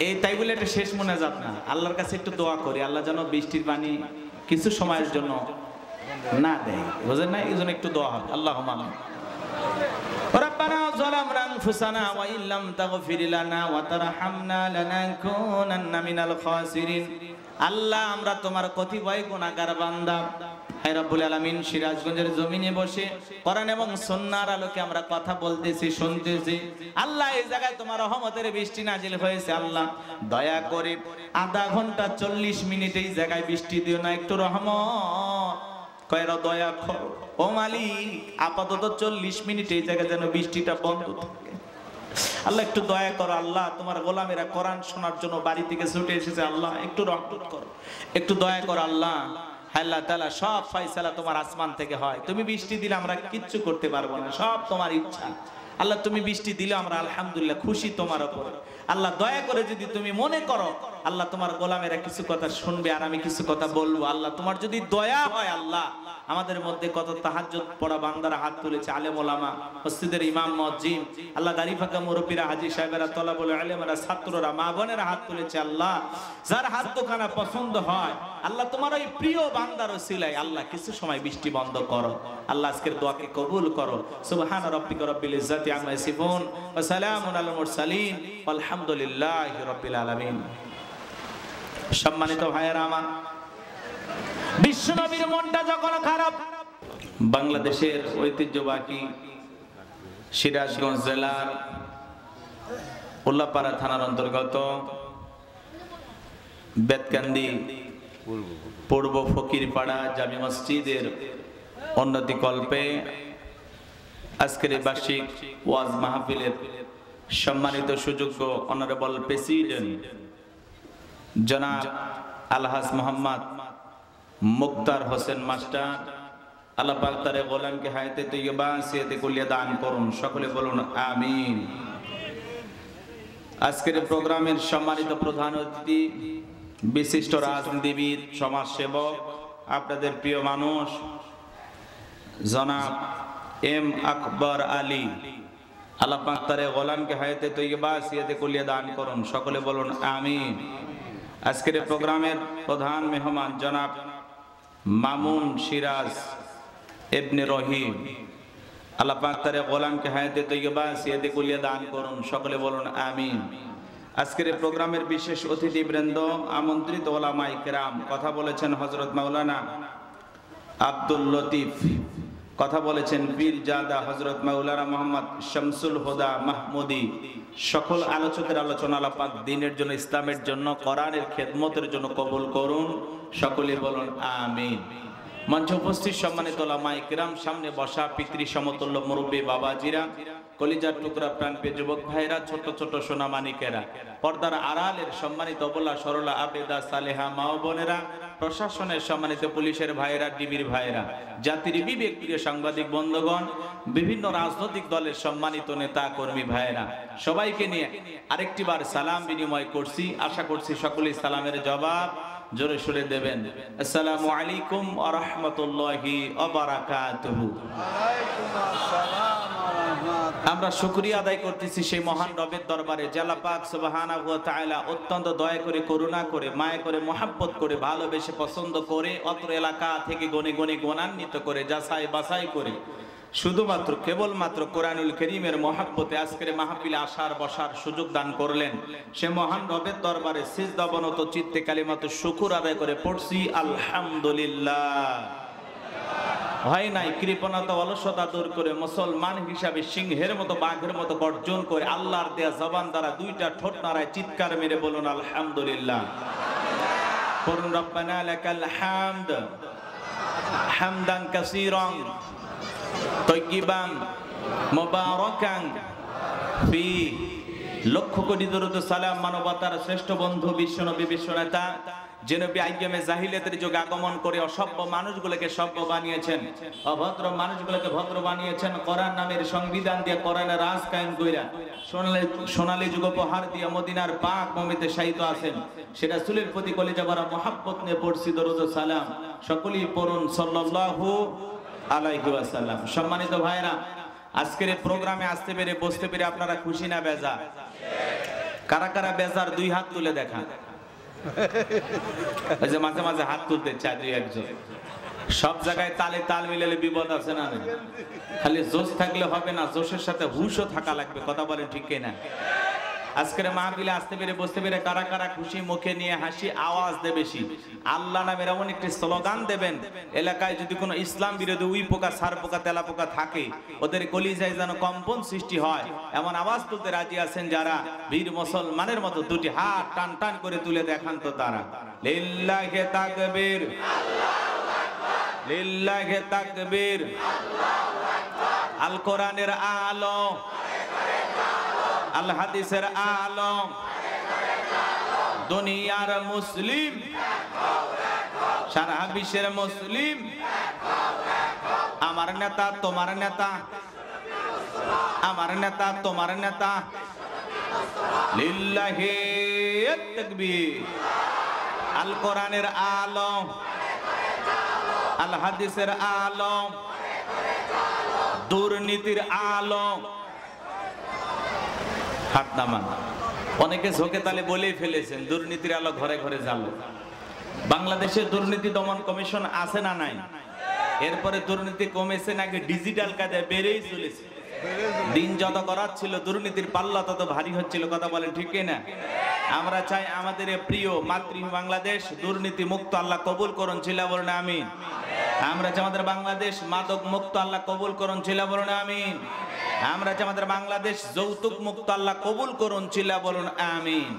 এই তাই বলে এটা শেষ মোনাজাত না, আল্লাহর কাছে একটু দোয়া করি আল্লাহ যেন বৃষ্টির পানি কিছু সময়ের জন্য না দেয়, বুঝেন না? এই জন্য একটু দোয়া হবে। আল্লাহুম্মা আমিন। রব্বানা যালামনা আনফুসানা ওয়া ইল্লাম তাগফির লানা ওয়া তারহামনা লানাকুনান্না মিনাল খাসিরিন। আল্লাহ আমরা তোমার কতিপয় গুনাহগার বান্দা, হে রব্বুল আলামিন, সিরাজগঞ্জের জমিনে বসে কোরআন এবং সুন্নাহর আলোকে আমরা কথা বলতেছি, শুনতেছি। আল্লাহ এই জায়গায় তোমার রহমতের বৃষ্টি নাজিল হয়েছে। আল্লাহ দয়া করে আধা ঘন্টা 40 মিনিট এই জায়গায় বৃষ্টি দিও না, একটু রহমত কয়রা দয়া করো ও মালিক। আপাতত 40 মিনিট এই জায়গায় যেন বৃষ্টিটা বন্ধ থাকে। আল্লাহ একটু দয়া করো। আল্লাহ তোমার গোলামেরা কোরআন শোনার জন্য বাড়ি থেকে ছুটে এসেছে। আল্লাহ একটু রহমত করো, একটু দয়া করো। আল্লাহ আল্লাহ তাআলা সব ফয়সালা তোমার আসমান থেকে হয়। তুমি বৃষ্টি দিলে আমরা কিচ্ছু করতে পারবো না, সব তোমার ইচ্ছা। আল্লাহ তুমি বৃষ্টি দিলে আমরা আলহামদুলিল্লাহ খুশি তোমার উপর। আল্লাহ দয়া করে যদি তুমি মনে করো আল্লাহ তোমার গোলামেরা কিছু কথা শুনবে আর আমি কিছু কথা বলবো, আল্লাহ তোমার যদি দয়া হয়, আল্লাহ আমাদের মধ্যে কত তাহাজ্জুদ পড়া বান্দারা হাত তুলেছে, আলেম ওলামা, মসজিদের ইমাম মুয়াজ্জিন, আল্লাহ দাড়ি ফাঁকা মুরব্বীরা, হাজী সাহেবেরা, তলাবুল ইলমেরা, ছাত্ররা, মা বোনেরা হাত তুলেছে। আল্লাহ যার হাত দোকানা পছন্দ হয়, আল্লাহ তোমার ওই প্রিয় বান্দার ওসিলায় আল্লাহ কিছু সময় বৃষ্টি বন্ধ করো। আল্লাহ আজকের দোয়াকে কবুল করো। সুবহানা রাব্বিকা রাব্বিল ইজ্জাতি আম্মা ইয়াসিফুন ওয়া সালামুন আলাল মুরসালিন আলহামদুলিল্লাহি রাব্বিল আলামিন। সম্মানিত ভাইয়েরা আমার, বিশ্বনবীর মনটা যখন খারাপ, বাংলাদেশের ঐতিহ্যবাহী সিরাজগঞ্জ জেলার উল্লাপাড়া থানার অন্তর্গত বেতকান্দি পূর্ব ফকিরপাড়া জামি মসজিদের উন্নতি কল্পে আজকের এই বার্ষিক ওয়াজ মাহফিলের সম্মানিত সুযোগ্য অনারেবল প্রেসিডেন্ট জনাব আলহাজ মোহাম্মদ মুক্তার হোসেন মাস্টার, আল্লাহ পাক তার গোলামকে হায়াতে তৈয়বা সিয়াতে কুলিয়া দান করুন, সকলে বলুন আমিন। আজকের প্রোগ্রামের সম্মানিত প্রধান অতিথি, বিশিষ্ট রাজনীতিবিদ, সমাজসেবক, আপনাদের প্রিয় মানুষ জনাব এম আকবর আলী, আল্লাহ পাক তার গোলামকে হায়াতে তৈয়বা সিয়াতে কুলিয়া দান করুন, সকলে বলুন আমিন। আজকের প্রোগ্রামের প্রধান মেহমান জনাব মামুন সিরাজ ইবনে রহিম, আল্লাহ পাক তার গোলামকে হায়াতে তৈয়বা সিয়াতে কুলিয়া দান করুন, সকলে বলুন আমিন। আজকের প্রোগ্রামের বিশেষ অতিথিবৃন্দ, আমন্ত্রিত ওলামায়ে কেরাম, কথা বলেছেন হযরত মাওলানা আব্দুল লতিফ, কথা বলেছেন পীরজাদা হযরত মাওলানা মুহাম্মদ শামসুল হুদা মাহমুদি। সকল আলোচকের আলোচনা আল্লাহ পাক দ্বীনের জন্য, ইসলামের জন্য, কোরআনের খেদমতের জন্য কবুল করুন, সকলে বলুন আমিন। মঞ্চে উপস্থিত সম্মানিত ওলামায়ে কেরাম, সামনে বসা পিতৃ সমতুল্য মুরব্বী বাবাজিরা, কলিজার টুকরা প্রাণপ্রিয় যুবক ভাইরা, ছোট ছোট সোনামানিকেরা, পর্দার আড়ালের সম্মানিত অবলা সরলা আবেদা সালেহা মা ও বোনেরা, প্রশাসনের সম্মানিত পুলিশের ভাইরা, ডিবির ভাইরা, জাতির বিবেক প্রিয় সাংবাদিক বন্ধুগণ, বিভিন্ন রাজনৈতিক দলের সম্মানিত নেতা কর্মী ভাইরা, সবাইকে নিয়ে আরেকটিবার সালাম বিনিময় করছি। আশা করছি সকলেই সালামের জবাব জোরে সুরে দেবেন। আসসালামু আলাইকুম ওয়া রাহমাতুল্লাহি ওয়া বারাকাতুহু। আমরা শুকরিয়া আদায় করতেছি সেই মহান রবের দরবারে, যে আল্লাহ পাক সুবহানাহু ওয়া তাআলা অত্যন্ত দয়া করে, করুণা করে, মায়া করে, মহব্বত করে, ভালোবেসে, পছন্দ করে, অত্র এলাকা থেকে গনে গনে গুণান্বিত করে, যাচাই বাছাই করে, শুধুমাত্র কেবলমাত্র কোরআনুল কারীমের মহব্বতে আজকের মাহফিলে আসার বসার সুযোগ দান করলেন। সে মহান রবের দরবারে সিজদাবনত চিত্তে কালিমাত শুকর আদায় করে পড়ছি আলহামদুলিল্লাহ। হয় নাই কৃপণতা, অলসতা দূর করে মুসলমান হিসাবে সিংহের মতো, বাঘের মতো গর্জন করে আল্লাহর দেয়া জবান দ্বারা দুইটা ঠোঁট নাড়ায় চিৎকার মেরে বলুন আলহামদুলিল্লাহ। পড়ুন রব্বানা লাকাল হামদ হামদান কাসীরান তাইয়িবান মুবারাকান ফি। লক্ষ কোটি দরুদ সালাম মানবতার শ্রেষ্ঠ বন্ধু বিশ্বনবী, বিশ্বনেতা, যে নবী আইয়ামে জাহিলিয়াতের যুগে আগমন করে অসভ্য মানুষগুলোকে সভ্য বানিয়েছেন, অভদ্র মানুষগুলোকে ভদ্র বানিয়েছেন, কোরআন নামের সংবিধান দিয়ে কোরআনের রাজ কায়েম কইরা সোনালী যুগ উপহার দিয়ে মদিনার পাক ভূমিতে শায়িত আছেন। সেটা রাসূলের প্রতি কলিজা ভরা মহব্বত নিয়ে পড়ছি দরুদ ও সালাম। সকলেই পড়ুন সাল্লাল্লাহু আলাইহি ওয়াসাল্লাম। সম্মানিত ভাইরা, আজকের এই প্রোগ্রামে আসতে পেরে, বসতে পেরে আপনারা খুশি না বেজা? কারা কারা বেজার দুই হাত তুলে দেখা। ওই যে মাঝে মাঝে হাত তুলতে চায় দুই একজন। সব জায়গায় তালে তাল মিলালে বিপদ আছে না? খালি জোশ থাকলে হবে না, জোশের সাথে হুশও থাকা লাগবে। কথা বলেন ঠিক কিনা? আজকের মাহফিলে আসতে পেরে বসতে পেরে কারা কারা খুশি, মুখে নিয়ে হাসি, আওয়াজ দে বেশি। আল্লাহ নামের এমন একটি স্লোগান দেবেন, এলাকায় যদি কোনো ইসলাম বিরোধী উই পোকা, সার পোকা, তেলা পোকা থাকে, ওদের কলিজায় যেন কম্পন সৃষ্টি হয়, এমন আওয়াজ তুলতে রাজি আছেন যারা? বীর মুসলমানের মতো দুটি হাত টান টান করে তুলে দেখান তো তারা। লিল্লাহি তাকবীর, লিল্লাহি তাকবীর। আল কোরআনের আলো, আল হাদিসের আলো, দুনিয়ার মুসলিম, সারা বিশ্বের মুসলিম। আমার নেতা তোমার নেতা, আমার নেতা তোমার নেতা। লিল্লাহি তাকবীর। আল কোরআনের আলো, আল হাদিসের আলো, দুর্নীতির আলো। হাত নামান। অনেকে ঝোঁকে তালে বলেই ফেলেছেন দুর্নীতির আলো ঘরে ঘরে জ্বালো। বাংলাদেশে দুর্নীতি দমন কমিশন আছে না নাই? এরপরে দুর্নীতি কমেছে নাকি ডিজিটাল কাজে বেড়েই চলেছে? দিন যত করাচ্ছিল দুর্নীতির পাল্লা তত ভারী হচ্ছিল। কথা বলেন ঠিক কিনা? আমরা চাই আমাদের প্রিয় মাতৃভূমি বাংলাদেশ দুর্নীতি মুক্ত আল্লাহ কবুল করুন, ছিল বলুন আমিন। আমরা চাই আমাদের বাংলাদেশ মাদক মুক্ত আল্লাহ কবুল করুন, ছিল বলুন আমিন। আমরা চাই আমাদের বাংলাদেশ যৌতুক মুক্ত আল্লাহ কবুল করুন, ছিল বলুন আমিন।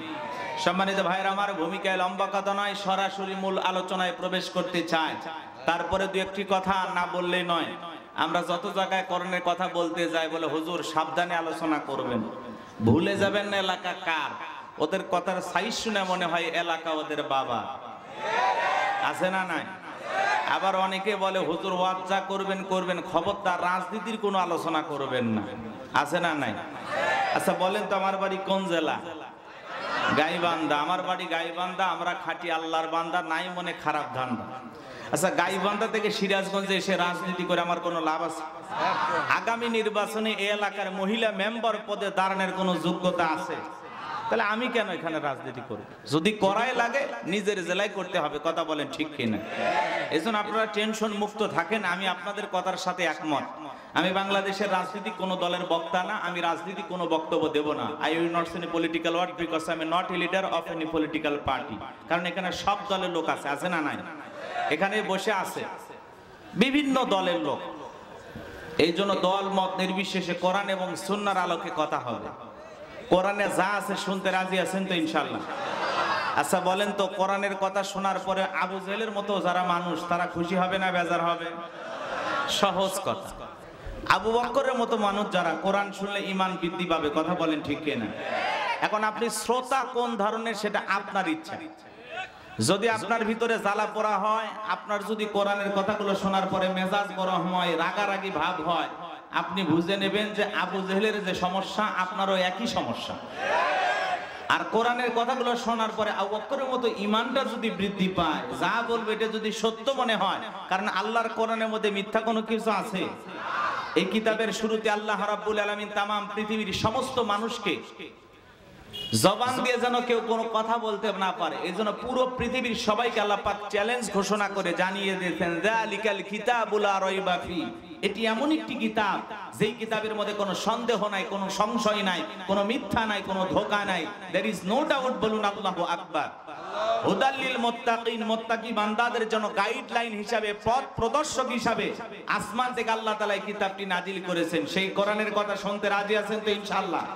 সম্মানিত ভাইরা আমার, ভূমিকায় লম্বা কথা নয়, সরাসরি মূল আলোচনায় প্রবেশ করতে চাই। তারপরে দু একটি কথা না বললেই নয়। আমরা যত জায়গায় কোরআনের কথা বলতে যাই বলে হুজুর সাবধানে আলোচনা করবেন, ভুলে যাবেন না এলাকা কার। ওদের কথার সাইজ শুনে মনে হয় এলাকা ওদের বাবা। আছে না নাই? আবার অনেকে বলে হুজুর ওয়াজ যা করবেন করবেন, খবরদার রাজনীতির কোনো আলোচনা করবেন না। আছে না নাই? আচ্ছা বলেন তো, আমার বাড়ি কোন জেলা? গাইবান্ধা। আমার বাড়ি গাইবান্ধা। আমরা খাঁটি আল্লাহর বান্দা, নাই মনে খারাপ ধান্দা। আচ্ছা, গাইবান্ধা থেকে সিরাজগঞ্জে এসে রাজনীতি করে আমার কোনো লাভ আছে? আগামী নির্বাচনে এই এলাকার মহিলা মেম্বার পদে দাঁড়ানোর কোনো যোগ্যতা আছে? তাহলে আমি কেন এখানে রাজনীতি করব? যদি করাই লাগে নিজের জেলায় করতে হবে। কথা বলেন ঠিক কিনা? এই জন্য আপনারা টেনশন মুক্ত থাকেন। আমি আপনাদের কথার সাথে একমত। আমি বাংলাদেশের রাজনীতি কোনো দলের বক্তা না, আমি রাজনীতি কোনো বক্তব্য দেব না। I will not say political word because I am not a leader of any political party. কারণ এখানে সব দলের লোক আছে। আছে না নাই? এখানে বসে আছে বিভিন্ন দলের লোক। এই জন্য দল মত নির্বিশেষে কোরআন এবং সুন্নাহর আলোকে কথা হবে। কোরআনে যা আছে শুনতে রাজি আছেন তো ইনশাআল্লাহ? আচ্ছা বলেন তো, কোরআনের কথা শোনার পরে আবু জেহেলের মতো যারা মানুষ, তারা খুশি হবে না বেজার হবে? সহজ কথা। আবু বকরের মতো মানুষ যারা, কোরআন শুনলে ঈমান বৃদ্ধি পাবে। কথা বলেন ঠিক কিনা? এখন আপনি শ্রোতা কোন ধরনের সেটা আপনার ইচ্ছা। যদি আপনার ভিতরে জ্বালা পোড়া হয়, আপনার যদি কোরআনের কথাগুলো শোনার পরে মেজাজ গরম হয়, রাগারাগি ভাব হয়, আপনি বুঝে নেবেন যে আবু জেহেলের যে সমস্যা আপনারও একই সমস্যা। আর কোরআনের কথাগুলো শোনার পরে আবু বকরের মতো ঈমানটা যদি বৃদ্ধি পায়, যা বলবে এটা যদি সত্য মনে হয়, কারণ আল্লাহর কোরআনের মধ্যে মিথ্যা কোনো কিছু আছে? এই কিতাবের শুরুতে আল্লাহ রাব্বুল আলামিন তামাম পৃথিবীর সমস্ত মানুষকে জবান দিয়ে যেন কেউ কোনো কথা বলতে না পারে, এই জন্য পুরো পৃথিবীর সবাইকে আল্লাহ পাক চ্যালেঞ্জ ঘোষণা করে জানিয়ে দিয়েছেন, যালিকাল কিতাবুল লা রাইবা ফি। এটি এমন একটি কিতাব যেই কিতাবের মধ্যে কোনো সন্দেহ নাই, কোনো সংশয় নাই, কোনো মিথ্যা নাই, কোনো ধোঁকা নাই। There is no doubt. বলুন আল্লাহু আকবার। হুদাল্লিল মুত্তাকিন, মুত্তাকি বান্দাদের জন্য গাইডলাইন হিসাবে, পথ প্রদর্শক হিসাবে আসমান থেকে আল্লাহ তাআলা এই কিতাবটি নাজিল করেছেন। সেই কোরআনের কথা শুনতে রাজি আছেন তো ইনশাআল্লাহ?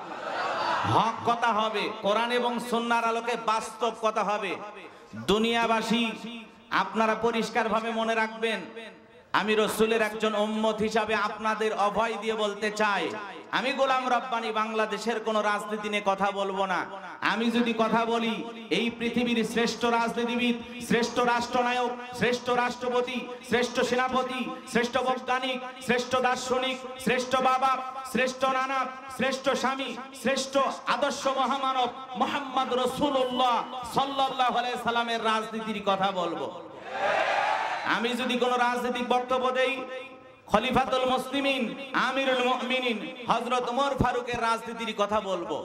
হক কথা হবে, কোরআন এবং সুন্নাহর আলোকে বাস্তব কথা হবে। দুনিয়াবাসী আপনারা পরিষ্কারভাবে মনে রাখবেন, আমি রাসূলের একজন উম্মত হিসাবে আপনাদের অভয় দিয়ে বলতে চাই, আমি গোলাম রব্বানী বাংলাদেশের কোন রাজনীতি নিয়ে কথা বলবো না। আমি যদি কথা বলি, এই পৃথিবীর শ্রেষ্ঠ রাজনীতিবিদ, শ্রেষ্ঠ রাষ্ট্রনায়ক, শ্রেষ্ঠ রাষ্ট্রপতি, শ্রেষ্ঠ সেনাপতি, শ্রেষ্ঠ বৈজ্ঞানিক, শ্রেষ্ঠ দার্শনিক, শ্রেষ্ঠ বাবা, শ্রেষ্ঠ নানা, শ্রেষ্ঠ স্বামী, শ্রেষ্ঠ আদর্শ মহামানব মুহাম্মদ রাসূলুল্লাহ সাল্লাল্লাহু আলাইহি সাল্লামের রাজনীতির কথা বলবো। আমি যদি কোন রাজনৈতিক বক্তব্য দেই, খলিফাতুল মুসলিমিন, আমিরুল মুমিনিন হযরত ওমর ফারুকের রাজনীতির কথা বলবো।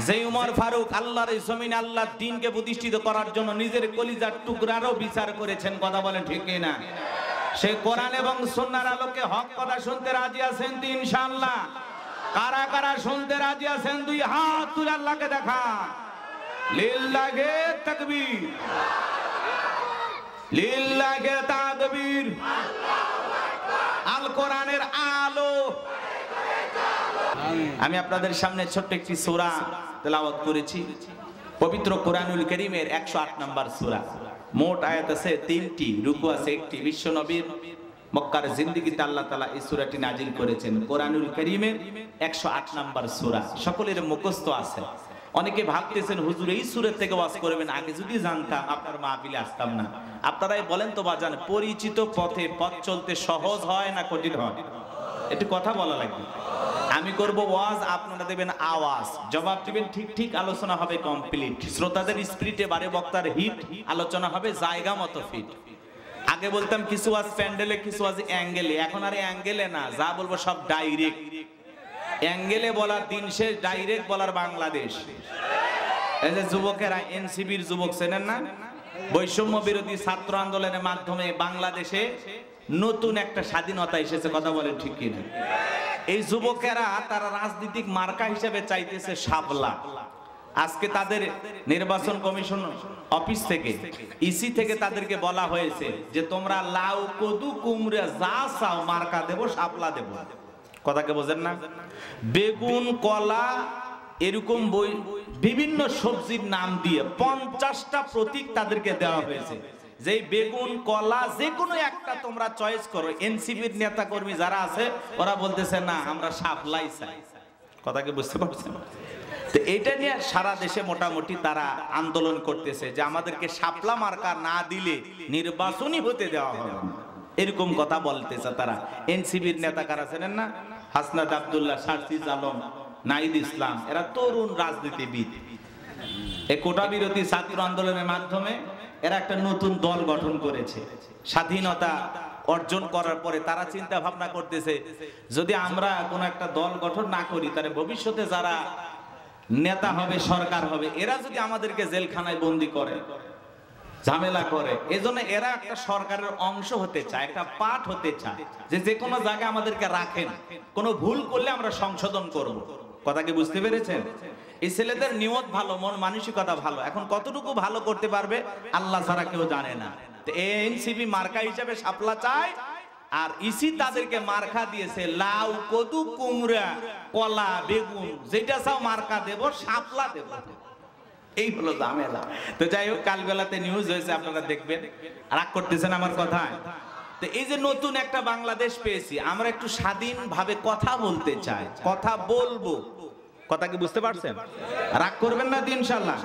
যে উমর ফারুক আল্লাহর এই জমিনে আল্লাহর দ্বীনকে প্রতিষ্ঠিত করার জন্য নিজের কলিজার টুকরারও বিচার করেছেন, কথা বলেন ঠিক কিনা? সে কোরআন এবং সুন্নাহর আলোকে হক কথা শুনতে রাজি আছেন তো ইনশাআল্লাহ? কারা কারা শুনতে রাজি আছেন দুই হাত তুলে আল্লাহকে দেখান। লিল্লাহি তাকবীর, লিল্লাহি তাকবীর। আল কোরআনের আলো। আমি আপনাদের সামনে ছোট্ট একটি সূরা তেলাওয়াত করেছি, পবিত্র কোরআনুল কারীমের 108 নম্বর সূরা। মোট আয়াত আছে 3টি, রুকু আছে 1টি। বিশ্ব নবীর মক্কার জিন্দেগিতে আল্লাহ তাআলা এই সূরাটি নাজিল করেছেন। কোরআনুল কারীমের 108 নম্বর সূরা, সকলের মুখস্থ আছে। অনেকে ভাবতেছেন হুজুর এই সূরা থেকে ওয়াজ করবেন, আগে যদি জানতাম আপনার মাহফিলে আসতাম না। আপনারাই বলেন তো বাজান, পরিচিত পথে পথ চলতে সহজ হয় না কঠিন হয়? একটু কথা বলা লাগবে। আমি করব ওয়াজ, আপনারা দেবেন আওয়াজ, জবাব দিবেন ঠিক ঠিক, আলোচনা হবে কমপ্লিট। শ্রোতাদের স্পিরিটে বারে বক্তার হিট, আলোচনা হবে জায়গা মতো ফিট। আগে বলতাম কিছু ওয়াজ প্যান্ডেলে, কিছু ওয়াজ অ্যাঙ্গেলে, এখন আর অ্যাঙ্গেলে না, যা বলবো সব ডাইরেক্ট। অ্যাঙ্গেলে বলার দিন শেষ, ডাইরেক্ট বলার বাংলাদেশ। এই যে যুবকেরা, এনসিবির যুবক চেনেন না? বৈষম্য বিরোধী ছাত্র আন্দোলনের মাধ্যমে বাংলাদেশে নতুন একটা স্বাধীনতা এসেছে, কথা বলেন ঠিক কিনা? এই যুবকেরা তারা রাজনৈতিক মার্কা হিসেবে চাইতেছে শাপলা। আজকে তাদের নির্বাচন কমিশন অফিস থেকে, ইসি থেকে তাদেরকে বলা হয়েছে যে তোমরা লাউ কদু কুমড়া যা চাও মার্কা দেব, শাপলা দেব। কথাকে বোঝেন না? বেগুন কলা এরকম বিভিন্ন সবজির নাম দিয়ে 50টা প্রতীক তাদেরকে দেওয়া হয়েছে, যে বেগুন কলা যে কোনো একটা তোমরা চয়েস করো। এনসিপির নেতা কর্মী যারা আছে ওরা বলতেছে না, আমরা শাপলাই চাই। কথাকে বুঝতে পারছেন? তো এটা নিয়ে সারা দেশে মোটামুটি তারা আন্দোলন করতেছে যে আমাদেরকে শাপলা মার্কা না দিলে নির্বাচনই হতে দেওয়া হবে, এরকম কথা বলতেছে তারা। এনসিপির নেতা কারা ছিলেন না? হাসনাত আব্দুল্লাহ, সার্জিস আলম, নাহিদ ইসলাম, এরা তরুণ রাজনীতিবিদ। এই কোটা বিরোধী ছাত্র আন্দোলনের মাধ্যমে এরা একটা নতুন দল গঠন করেছে। স্বাধীনতা অর্জন করার পরে তারা চিন্তা ভাবনা করতেছে যদি আমরা কোন একটা দল গঠন না করি, তাহলে ভবিষ্যতে যারা নেতা হবে, সরকার হবে, এরা যদি আমাদেরকে জেলখানায় বন্দি করে, ঝামেলা করে, এজন্য এরা একটা সরকারের অংশ হতে চায়, একটা পার্ট হতে চায়, যে কোনো জায়গায় আমাদেরকে রাখেন, কোনো ভুল করলে আমরা সংশোধন করব। কথা কি বুঝতে পেরেছেন? এই ছেলেদের নিয়ত ভালো, মন মানসিকতা ভালো। এখন কতটুকু ভালো করতে পারবে আল্লাহ ছাড়া কেউ জানে না। তো এনসিপি মার্কা হিসেবে শাপলা চায়, আর ইসি তাদেরকে মার্কা দিয়েছে লাউ কদু কুমড়া কলা বেগুন, যেটা চাও মার্কা দেব, শাপলা দেব। এই হলো ঝামেলা। তো যাই হোক, কাল বেলাতে নিউজ হয়েছে, আপনারা দেখবেন। রাগ করতেছেন আমার কথায়? তো এই যে নতুন একটা বাংলাদেশ পেয়েছি, আমরা একটু স্বাধীনভাবে কথা বলতে চাই, কথা বলবো। কথা কি বুঝতে পারছেন? রাগ করবেন না ইনশাআল্লাহ।